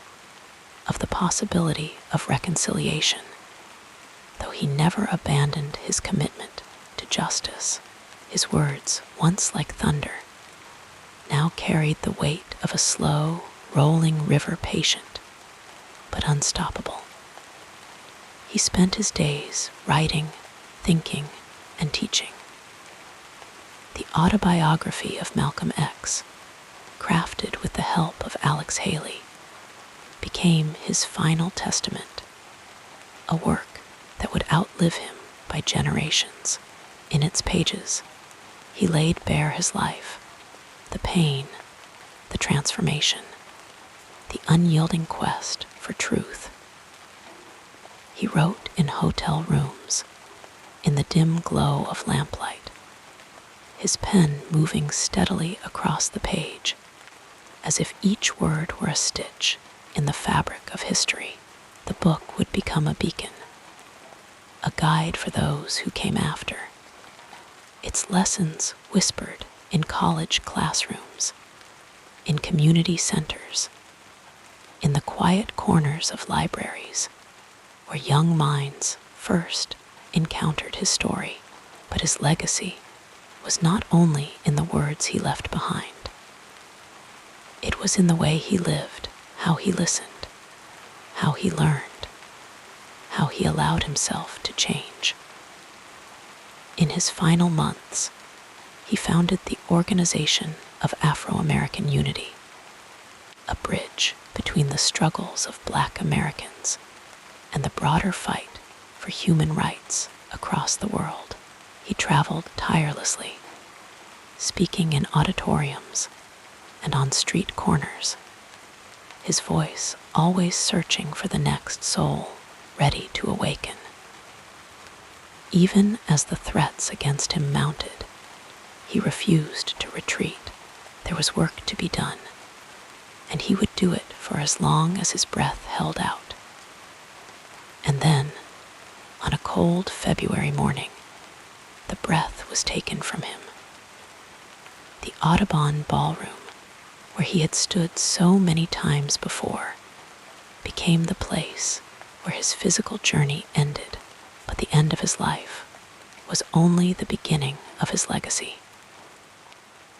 of the possibility of reconciliation, though he never abandoned his commitment to justice. His words, once like thunder, now carried the weight of a slow, rolling river, patient but unstoppable. He spent his days writing, thinking, and teaching. The autobiography of Malcolm X, crafted with the help of Alex Haley, became his final testament, a work that would outlive him by generations. In its pages, he laid bare his life, the pain, the transformation, the unyielding quest for truth. He wrote in hotel rooms, in the dim glow of lamplight, his pen moving steadily across the page, as if each word were a stitch in the fabric of history. The book would become a beacon, a guide for those who came after. Its lessons whispered in college classrooms, in community centers, in the quiet corners of libraries, where young minds first encountered his story. But his legacy was not only in the words he left behind. It was in the way he lived, how he listened, how he learned, how he allowed himself to change. In his final months, he founded the Organization of Afro-American Unity, a bridge between the struggles of Black Americans and the broader fight for human rights across the world. He traveled tirelessly, speaking in auditoriums and on street corners, his voice always searching for the next soul ready to awaken. Even as the threats against him mounted, he refused to retreat. There was work to be done, and he would do it for as long as his breath held out. And then, on a cold February morning, the breath was taken from him. The Audubon Ballroom, where he had stood so many times before, became the place where his physical journey ended, but the end of his life was only the beginning of his legacy.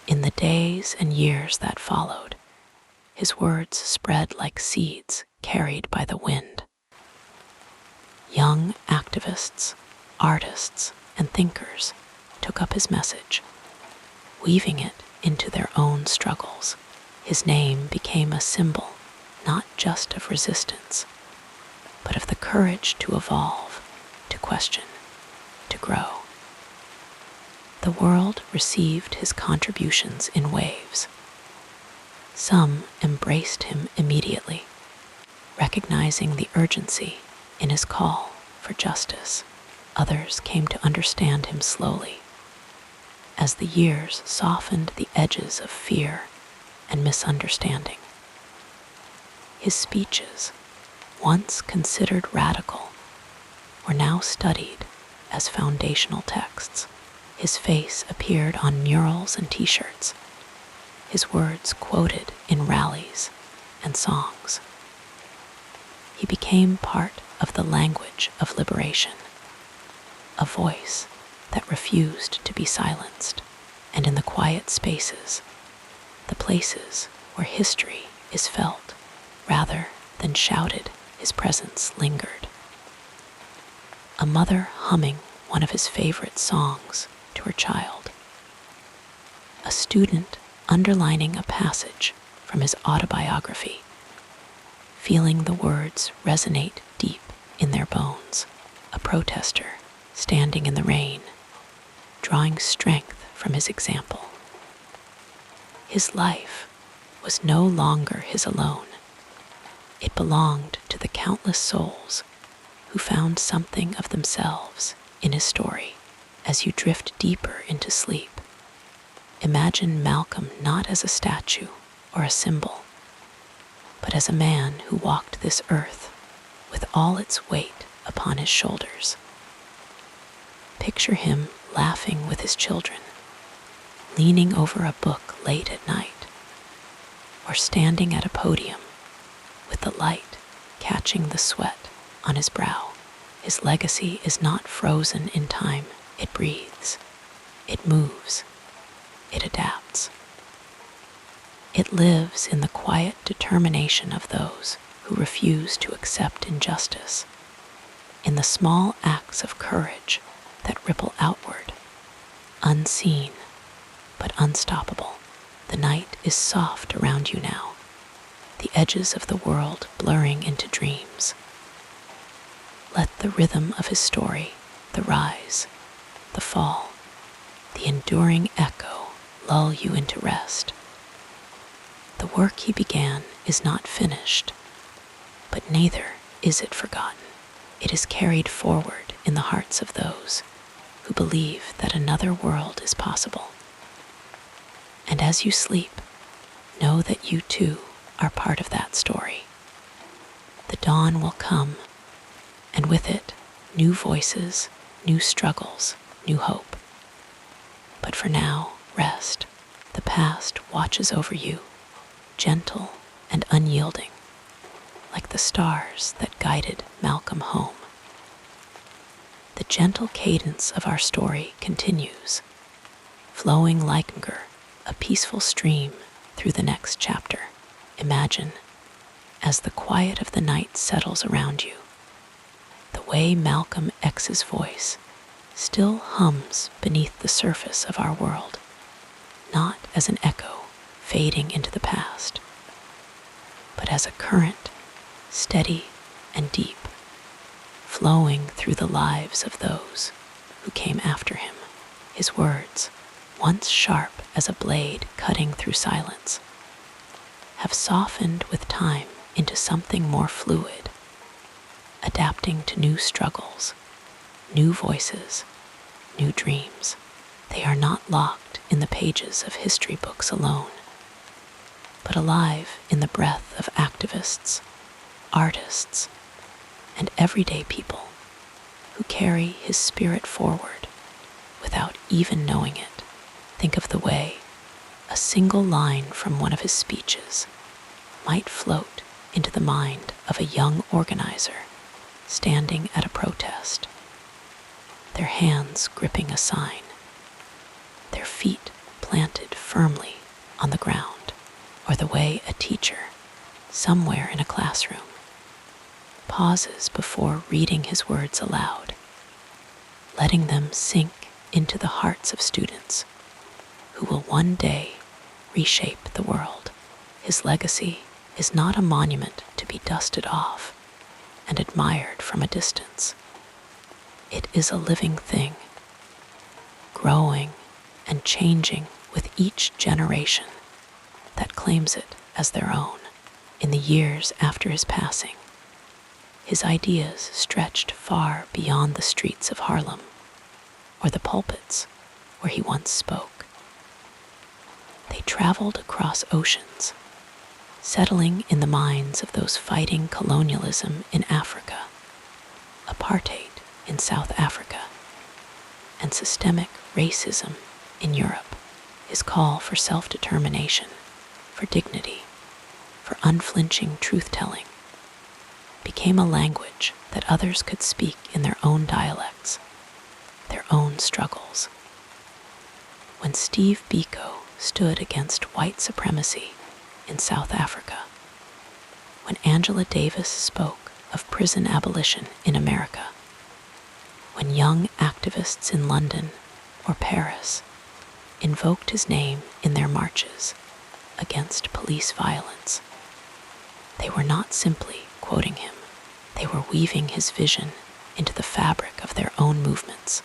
In the days and years that followed, his words spread like seeds carried by the wind. Young activists, artists, and thinkers took up his message, weaving it into their own struggles. His name became a symbol not just of resistance, but of the courage to evolve, to question, to grow. The world received his contributions in waves. Some embraced him immediately, recognizing the urgency in his call for justice. Others came to understand him slowly, as the years softened the edges of fear and misunderstanding. His speeches, once considered radical, were now studied as foundational texts. His face appeared on murals and t-shirts, his words quoted in rallies and songs. He became part of the language of liberation, a voice that refused to be silenced. And in the quiet spaces, the places where history is felt rather than shouted, his presence lingered. A mother humming one of his favorite songs to her child. A student underlining a passage from his autobiography, feeling the words resonate deep in their bones. A protester standing in the rain, drawing strength from his example. His life was no longer his alone. It belonged to the countless souls who found something of themselves in his story. As you drift deeper into sleep, imagine Malcolm not as a statue or a symbol, but as a man who walked this earth with all its weight upon his shoulders. Picture him laughing with his children, leaning over a book late at night, or standing at a podium with the light catching the sweat on his brow. His legacy is not frozen in time, it breathes. It moves, it adapts. It lives in the quiet determination of those who refuse to accept injustice, in the small acts of courage that ripple outward, unseen but unstoppable. The night is soft around you now, the edges of the world blurring into dreams. Let the rhythm of his story, the rise, the fall, the enduring echo lull you into rest. The work he began is not finished, but neither is it forgotten. It is carried forward in the hearts of those who believe that another world is possible. And as you sleep, know that you too are part of that story. The dawn will come, and with it, new voices, new struggles, new hope. But for now, rest. The past watches over you, gentle and unyielding, like the stars that guided Malcolm home. The gentle cadence of our story continues, flowing like a peaceful stream through the next chapter. Imagine, as the quiet of the night settles around you, the way Malcolm X's voice still hums beneath the surface of our world, not as an echo fading into the past, but as a current, steady and deep, flowing through the lives of those who came after him. His words, once sharp as a blade cutting through silence, have softened with time into something more fluid, adapting to new struggles, new voices, new dreams. They are not locked in the pages of history books alone, but alive in the breath of activists, artists, and everyday people who carry his spirit forward without even knowing it. Think of the way a single line from one of his speeches might float into the mind of a young organizer standing at a protest, their hands gripping a sign, their feet planted firmly on the ground, or the way a teacher, somewhere in a classroom, pauses before reading his words aloud, letting them sink into the hearts of students who will one day reshape the world. His legacy is not a monument to be dusted off and admired from a distance. It is a living thing, growing and changing with each generation that claims it as their own. In the years after his passing, his ideas stretched far beyond the streets of Harlem or the pulpits where he once spoke. They traveled across oceans, settling in the minds of those fighting colonialism in Africa, apartheid in South Africa, and systemic racism in Europe. His call for self-determination, for dignity, for unflinching truth-telling, became a language that others could speak in their own dialects, their own struggles. When Steve Biko stood against white supremacy in South Africa, when Angela Davis spoke of prison abolition in America, when young activists in London or Paris invoked his name in their marches against police violence, they were not simply quoting him, they were weaving his vision into the fabric of their own movements,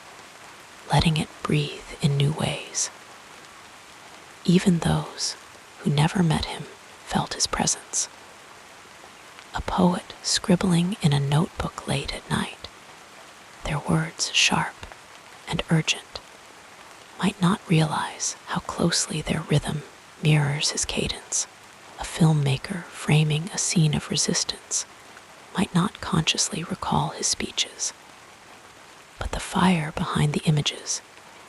letting it breathe in new ways. Even those who never met him felt his presence. A poet scribbling in a notebook late at night, their words sharp and urgent, might not realize how closely their rhythm mirrors his cadence. A filmmaker framing a scene of resistance might not consciously recall his speeches, but the fire behind the images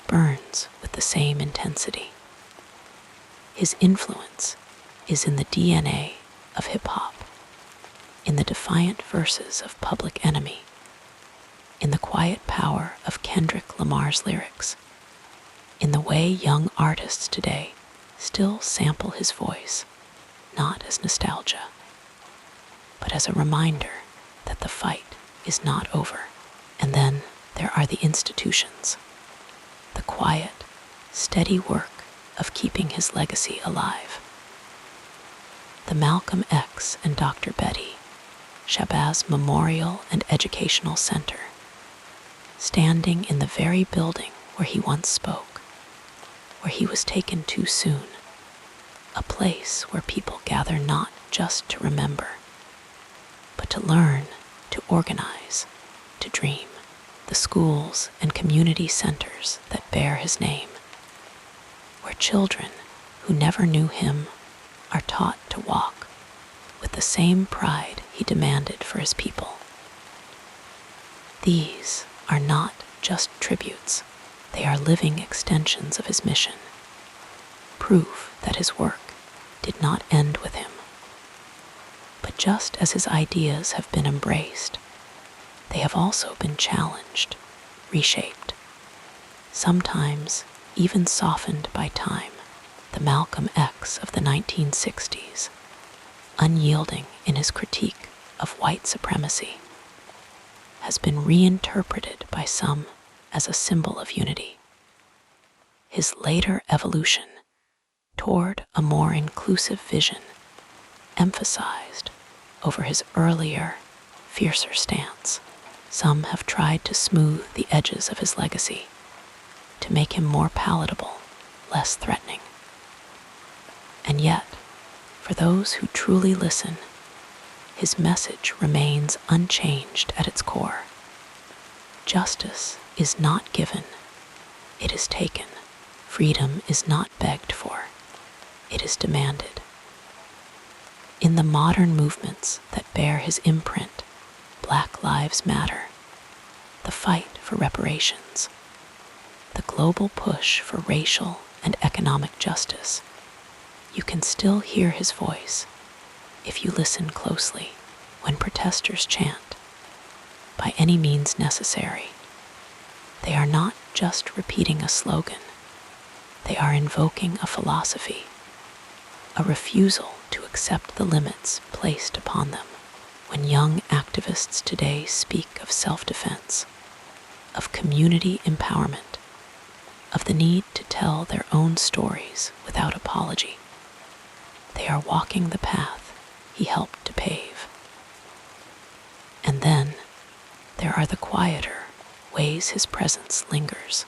burns with the same intensity. His influence is in the DNA of hip-hop, in the defiant verses of Public Enemy, in the quiet power of Kendrick Lamar's lyrics, in the way young artists today still sample his voice, not as nostalgia, but as a reminder that the fight is not over. And then there are the institutions, the quiet, steady work of keeping his legacy alive. The Malcolm X and Dr. Betty Shabazz Memorial and Educational Center, standing in the very building where he once spoke, where he was taken too soon, a place where people gather not just to remember, but to learn, to organize, to dream. The schools and community centers that bear his name, where children who never knew him are taught to walk with the same pride he demanded for his people. These are not just tributes, they are living extensions of his mission, proof that his work did not end with him. But just as his ideas have been embraced, they have also been challenged, reshaped, sometimes even softened by time. The Malcolm X of the 1960s, unyielding in his critique of white supremacy, has been reinterpreted by some as a symbol of unity. His later evolution toward a more inclusive vision emphasized over his earlier, fiercer stance. Some have tried to smooth the edges of his legacy, to make him more palatable, less threatening. And yet, for those who truly listen, his message remains unchanged at its core. Justice is not given, it is taken. Freedom is not begged for, it is demanded. In the modern movements that bear his imprint, Black Lives Matter, the fight for reparations, the global push for racial and economic justice, you can still hear his voice if you listen closely when protesters chant, "By any means necessary." They are not just repeating a slogan, they are invoking a philosophy, a refusal to accept the limits placed upon them. When young activists today speak of self-defense, of community empowerment, of the need to tell their own stories without apology, they are walking the path he helped to pave. And then there are the quieter ways his presence lingers.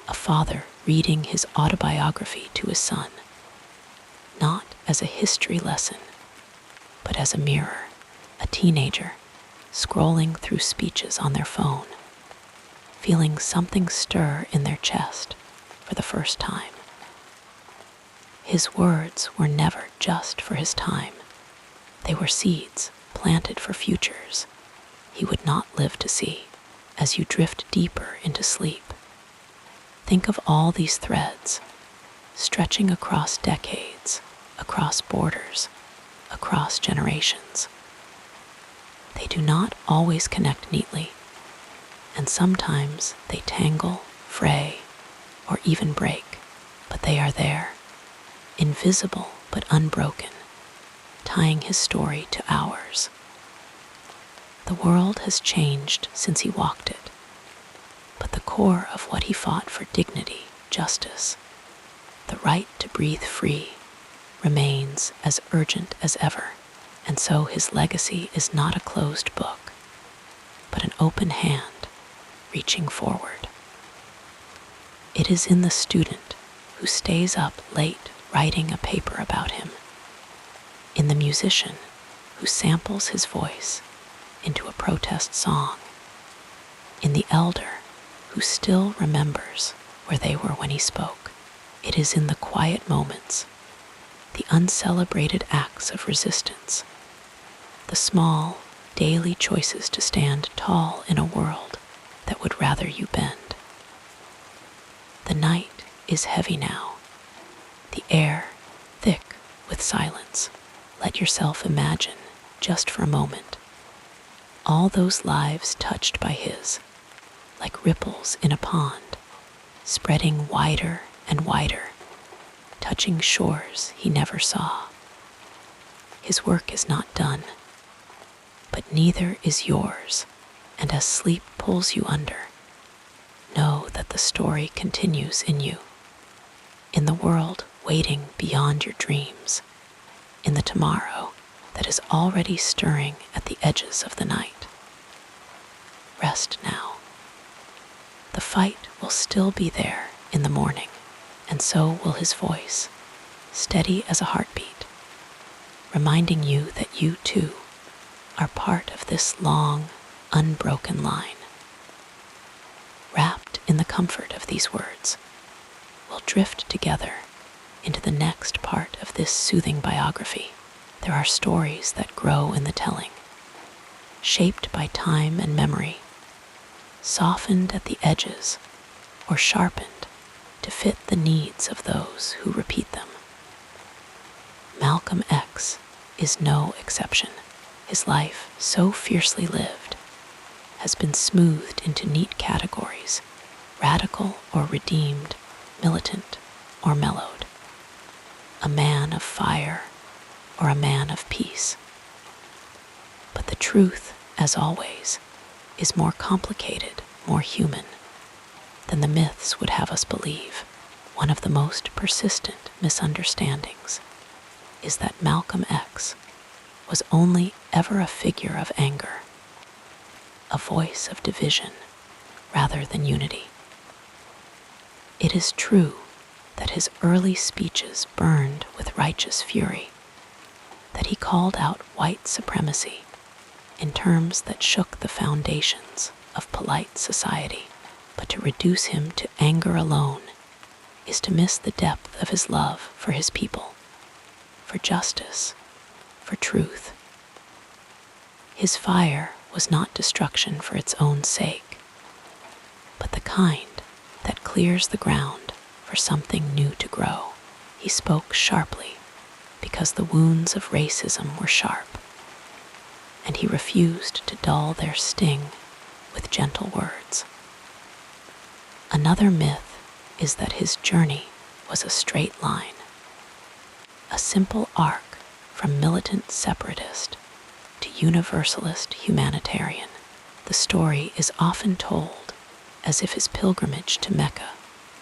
A father reading his autobiography to his son, not as a history lesson, but as a mirror. A teenager scrolling through speeches on their phone, feeling something stir in their chest for the first time. His words were never just for his time. They were seeds planted for futures he would not live to see. As you drift deeper into sleep, think of all these threads, stretching across decades, across borders, across generations. They do not always connect neatly, and sometimes they tangle, fray, or even break, but they are there, invisible but unbroken, tying his story to ours. The world has changed since he walked it, but the core of what he fought for, dignity, justice, the right to breathe free, remains as urgent as ever. And so his legacy is not a closed book, but an open hand reaching forward. It is in the student who stays up late writing a paper about him, in the musician who samples his voice into a protest song, in the elder who still remembers where they were when he spoke. It is in the quiet moments, the uncelebrated acts of resistance, the small, daily choices to stand tall in a world that would rather you bend. The night is heavy now, the air thick with silence. Let yourself imagine, just for a moment, all those lives touched by his, like ripples in a pond, spreading wider and wider, touching shores he never saw. His work is not done, but neither is yours, and as sleep pulls you under, know that the story continues in you, in the world waiting beyond your dreams, in the tomorrow that is already stirring at the edges of the night. Rest now. The fight will still be there in the morning, and so will his voice, steady as a heartbeat, reminding you that you too are part of this long, unbroken line. Wrapped in the comfort of these words, we'll drift together into the next part of this soothing biography. There are stories that grow in the telling, shaped by time and memory, softened at the edges or sharpened to fit the needs of those who repeat them. Malcolm X is no exception. His life, so fiercely lived, has been smoothed into neat categories, radical or redeemed, militant or mellowed, a man of fire or a man of peace. But the truth, as always, is more complicated, more human than the myths would have us believe. One of the most persistent misunderstandings is that Malcolm X was only ever a figure of anger, a voice of division rather than unity. It is true that his early speeches burned with righteous fury, that he called out white supremacy in terms that shook the foundations of polite society. But to reduce him to anger alone is to miss the depth of his love for his people, for justice, for truth. His fire was not destruction for its own sake, but the kind that clears the ground for something new to grow. He spoke sharply because the wounds of racism were sharp, and he refused to dull their sting with gentle words. Another myth is that his journey was a straight line, a simple arc from militant separatist to universalist humanitarian. The story is often told as if his pilgrimage to Mecca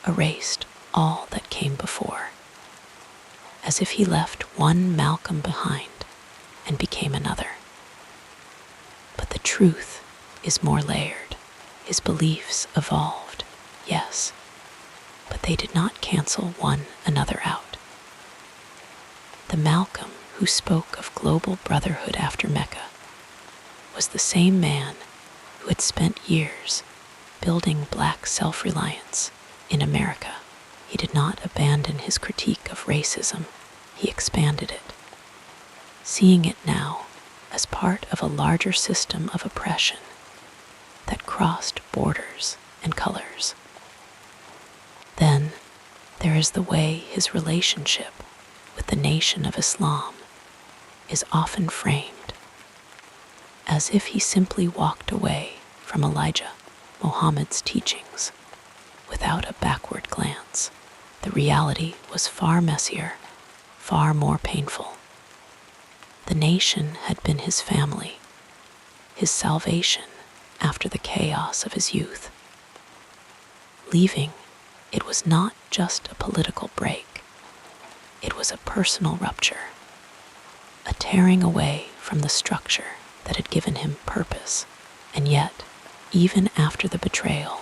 erased all that came before, as if he left one Malcolm behind and became another. But the truth is more layered. His beliefs evolved, yes, but they did not cancel one another out. The Malcolm who spoke of global brotherhood after Mecca was the same man who had spent years building black self-reliance in America. He did not abandon his critique of racism, he expanded it, seeing it now as part of a larger system of oppression that crossed borders and colors. Then there is the way his relationship with the Nation of Islam is often framed, as if he simply walked away from Elijah Muhammad's teachings without a backward glance. The reality was far messier, far more painful. The nation had been his family, his salvation after the chaos of his youth. Leaving, it was not just a political break. It was a personal rupture, a tearing away from the structure that had given him purpose. And yet, even after the betrayal,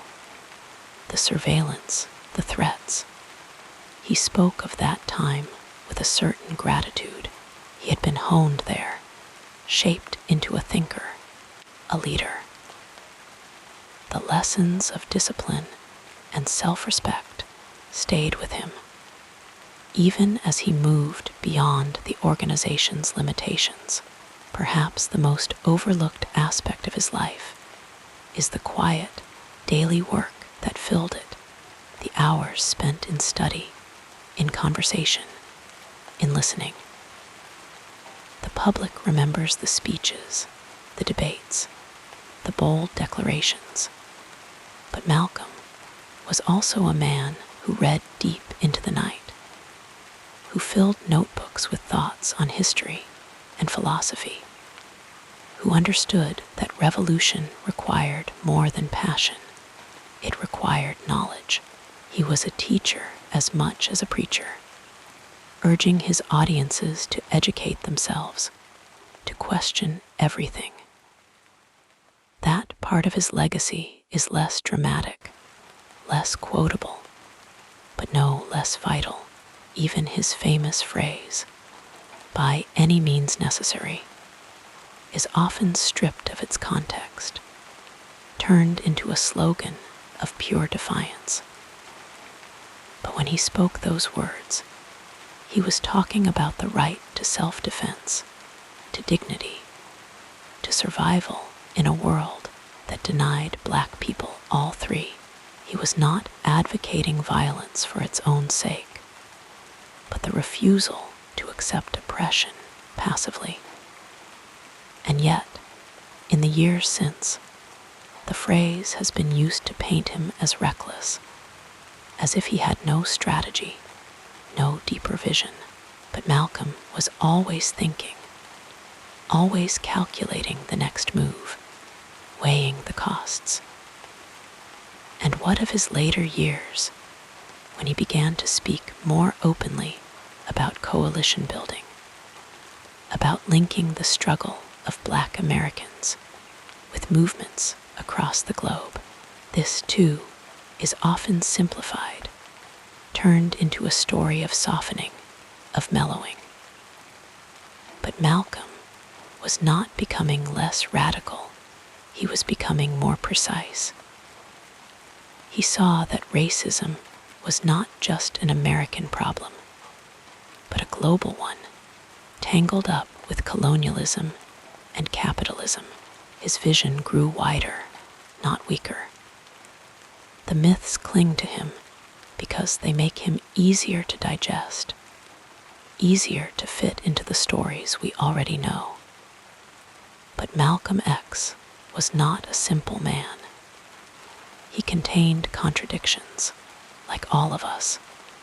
the surveillance, the threats, he spoke of that time with a certain gratitude. He had been honed there, shaped into a thinker, a leader. The lessons of discipline and self-respect stayed with him, even as he moved beyond the organization's limitations. Perhaps the most overlooked aspect of his life is the quiet, daily work that filled it, the hours spent in study, in conversation, in listening. The public remembers the speeches, the debates, the bold declarations. But Malcolm was also a man who read deep into the night, who filled notebooks with thoughts on history and philosophy, who understood that revolution required more than passion. It required knowledge. He was a teacher as much as a preacher, urging his audiences to educate themselves, to question everything. That part of his legacy is less dramatic, less quotable, but no less vital. Even his famous phrase, "by any means necessary," is often stripped of its context, turned into a slogan of pure defiance. But when he spoke those words, he was talking about the right to self-defense, to dignity, to survival in a world that denied Black people all three. He was not advocating violence for its own sake, but the refusal to accept oppression passively. And yet, in the years since, the phrase has been used to paint him as reckless, as if he had no strategy, no deeper vision. But Malcolm was always thinking, always calculating the next move, weighing the costs. And what of his later years, when he began to speak more openly about coalition building, about linking the struggle of Black Americans with movements across the globe? This, too, is often simplified, turned into a story of softening, of mellowing. But Malcolm was not becoming less radical. He was becoming more precise. He saw that racism was not just an American problem, but a global one, tangled up with colonialism and capitalism. His vision grew wider, not weaker. The myths cling to him because they make him easier to digest, easier to fit into the stories we already know. But Malcolm X was not a simple man. He contained contradictions. Like all of us,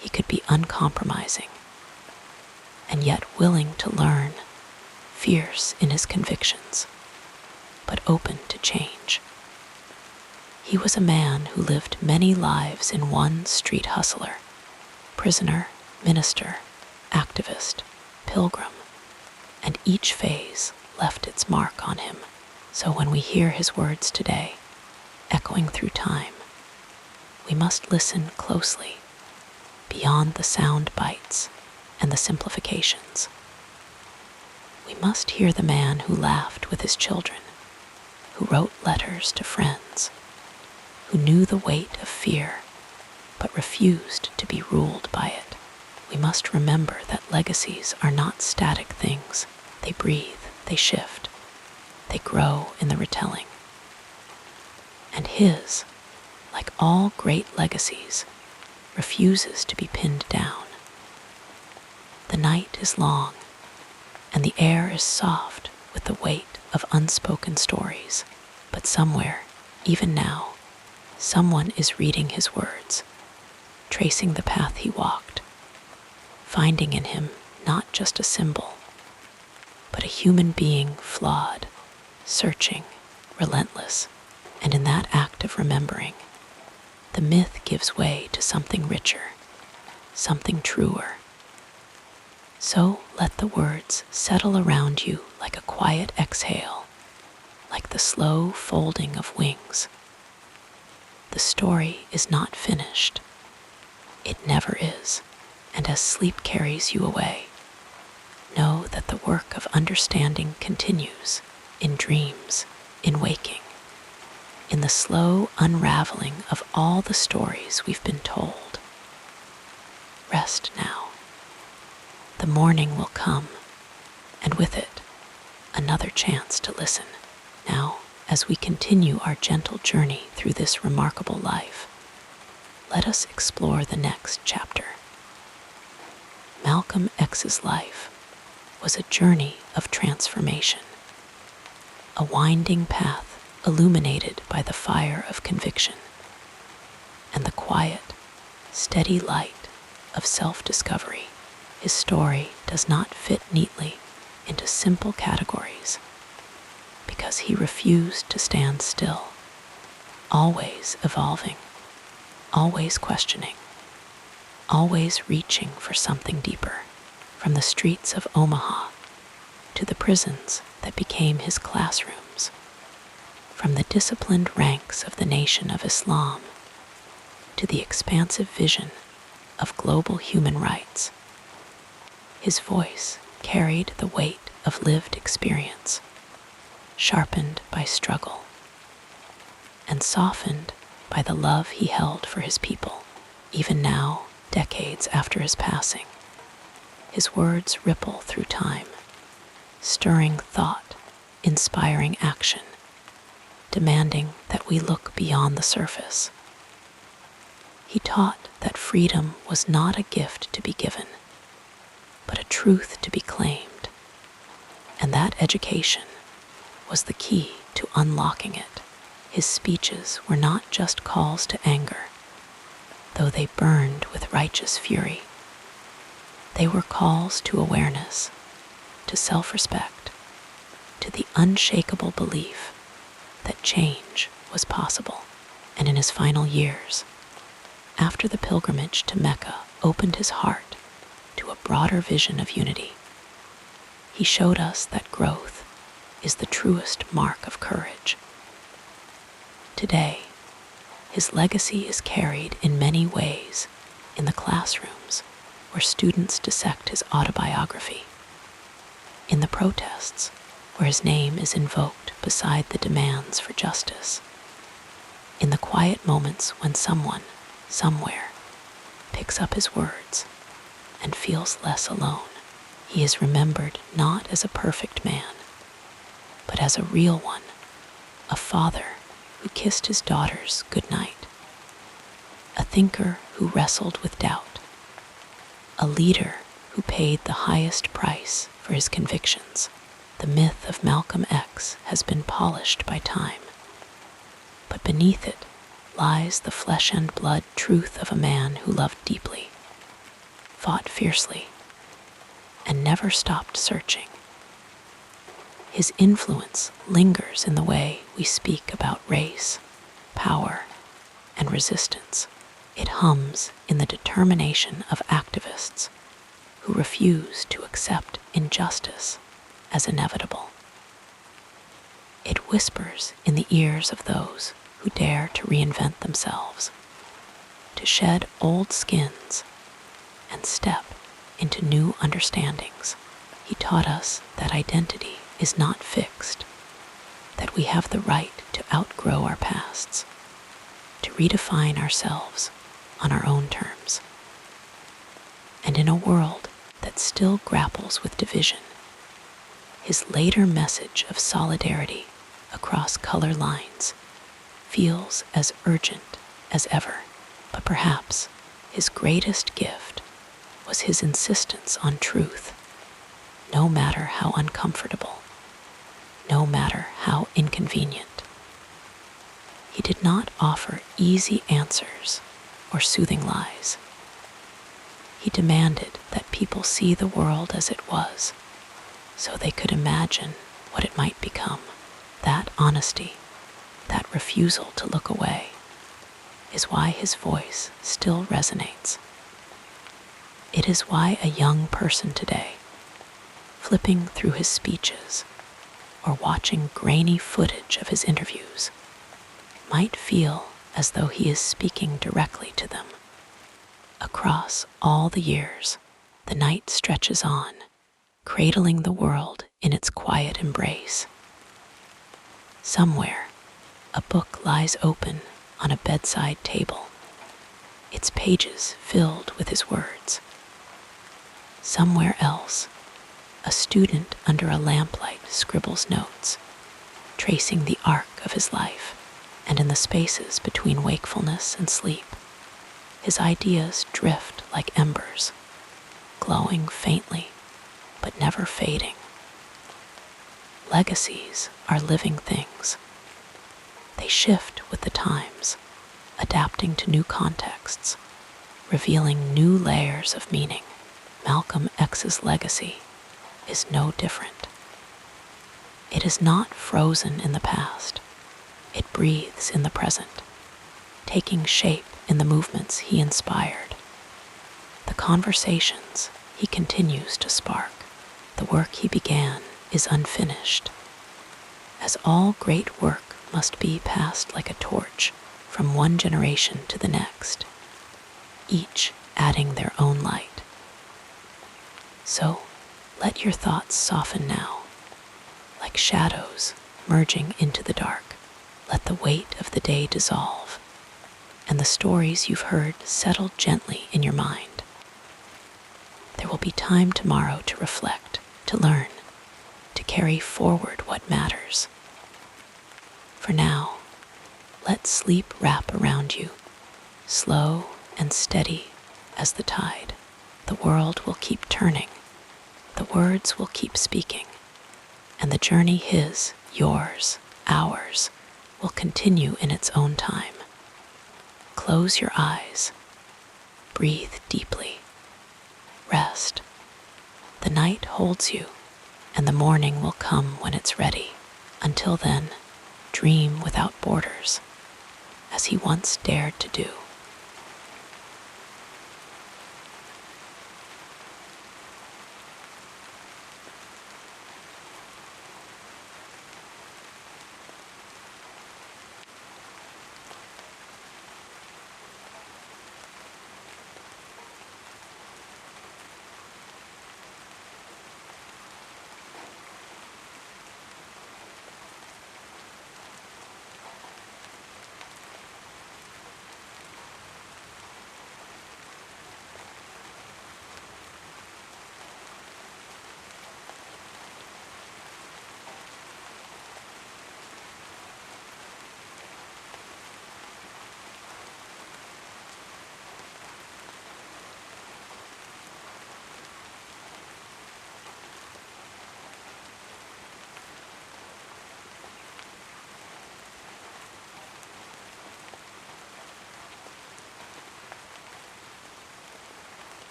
he could be uncompromising, and yet willing to learn, fierce in his convictions, but open to change. He was a man who lived many lives in one street hustler, prisoner, minister, activist, pilgrim, and each phase left its mark on him. So when we hear his words today, echoing through time, we must listen closely, beyond the sound bites and the simplifications. We must hear the man who laughed with his children, who wrote letters to friends, who knew the weight of fear but refused to be ruled by it. We must remember that legacies are not static things. They breathe, they shift, they grow in the retelling. And his, like all great legacies, refuses to be pinned down. The night is long, and the air is soft with the weight of unspoken stories. But somewhere, even now, someone is reading his words, tracing the path he walked, finding in him not just a symbol, but a human being flawed, searching, relentless. And in that act of remembering, the myth gives way to something richer, something truer. So let the words settle around you like a quiet exhale, like the slow folding of wings. The story is not finished. It never is. And as sleep carries you away, know that the work of understanding continues in dreams, in waking, in the slow unraveling of all the stories we've been told. Rest now. The morning will come, and with it, another chance to listen. Now, as we continue our gentle journey through this remarkable life, let us explore the next chapter. Malcolm X's life was a journey of transformation, a winding path illuminated by the fire of conviction, and the quiet, steady light of self-discovery, his story does not fit neatly into simple categories because he refused to stand still, always evolving, always questioning, always reaching for something deeper. From the streets of Omaha to the prisons that became his classrooms, from the disciplined ranks of the Nation of Islam to the expansive vision of global human rights, his voice carried the weight of lived experience, sharpened by struggle and softened by the love he held for his people. Even now, decades after his passing, his words ripple through time, stirring thought, inspiring action, demanding that we look beyond the surface. He taught that freedom was not a gift to be given, but a truth to be claimed, and that education was the key to unlocking it. His speeches were not just calls to anger, though they burned with righteous fury. They were calls to awareness, to self-respect, to the unshakable belief that change was possible. And in his final years, after the pilgrimage to Mecca opened his heart to a broader vision of unity, he showed us that growth is the truest mark of courage. Today, his legacy is carried in many ways in the classrooms where students dissect his autobiography, in the protests where his name is invoked beside the demands for justice, in the quiet moments when someone, somewhere, picks up his words and feels less alone. He is remembered not as a perfect man, but as a real one, a father who kissed his daughters goodnight, a thinker who wrestled with doubt, a leader who paid the highest price for his convictions. The myth of Malcolm X has been polished by time, but beneath it lies the flesh and blood truth of a man who loved deeply, fought fiercely, and never stopped searching. His influence lingers in the way we speak about race, power, and resistance. It hums in the determination of activists who refuse to accept injustice as inevitable. It whispers in the ears of those who dare to reinvent themselves, to shed old skins and step into new understandings. He taught us that identity is not fixed, that we have the right to outgrow our pasts, to redefine ourselves on our own terms. And in a world that still grapples with division, his later message of solidarity across color lines feels as urgent as ever. But perhaps his greatest gift was his insistence on truth, no matter how uncomfortable, no matter how inconvenient. He did not offer easy answers or soothing lies. He demanded that people see the world as it was, so they could imagine what it might become. That honesty, that refusal to look away, is why his voice still resonates. It is why a young person today, flipping through his speeches or watching grainy footage of his interviews, might feel as though he is speaking directly to them. Across all the years, the night stretches on, cradling the world in its quiet embrace. Somewhere, a book lies open on a bedside table, its pages filled with his words. Somewhere else, a student under a lamplight scribbles notes, tracing the arc of his life. And in the spaces between wakefulness and sleep, his ideas drift like embers, glowing faintly but never fading. Legacies are living things. They shift with the times, adapting to new contexts, revealing new layers of meaning. Malcolm X's legacy is no different. It is not frozen in the past. It breathes in the present, taking shape in the movements he inspired, the conversations he continues to spark. The work he began is unfinished, as all great work must be passed like a torch from one generation to the next, each adding their own light. So, let your thoughts soften now, like shadows merging into the dark. Let the weight of the day dissolve, and the stories you've heard settle gently in your mind. There will be time tomorrow to reflect, to learn, to carry forward what matters. For now, let sleep wrap around you, slow and steady as the tide. The world will keep turning, the words will keep speaking, and the journey his, yours, ours, will continue in its own time. Close your eyes, breathe deeply, rest. The night holds you, and the morning will come when it's ready. Until then, dream without borders, as he once dared to do.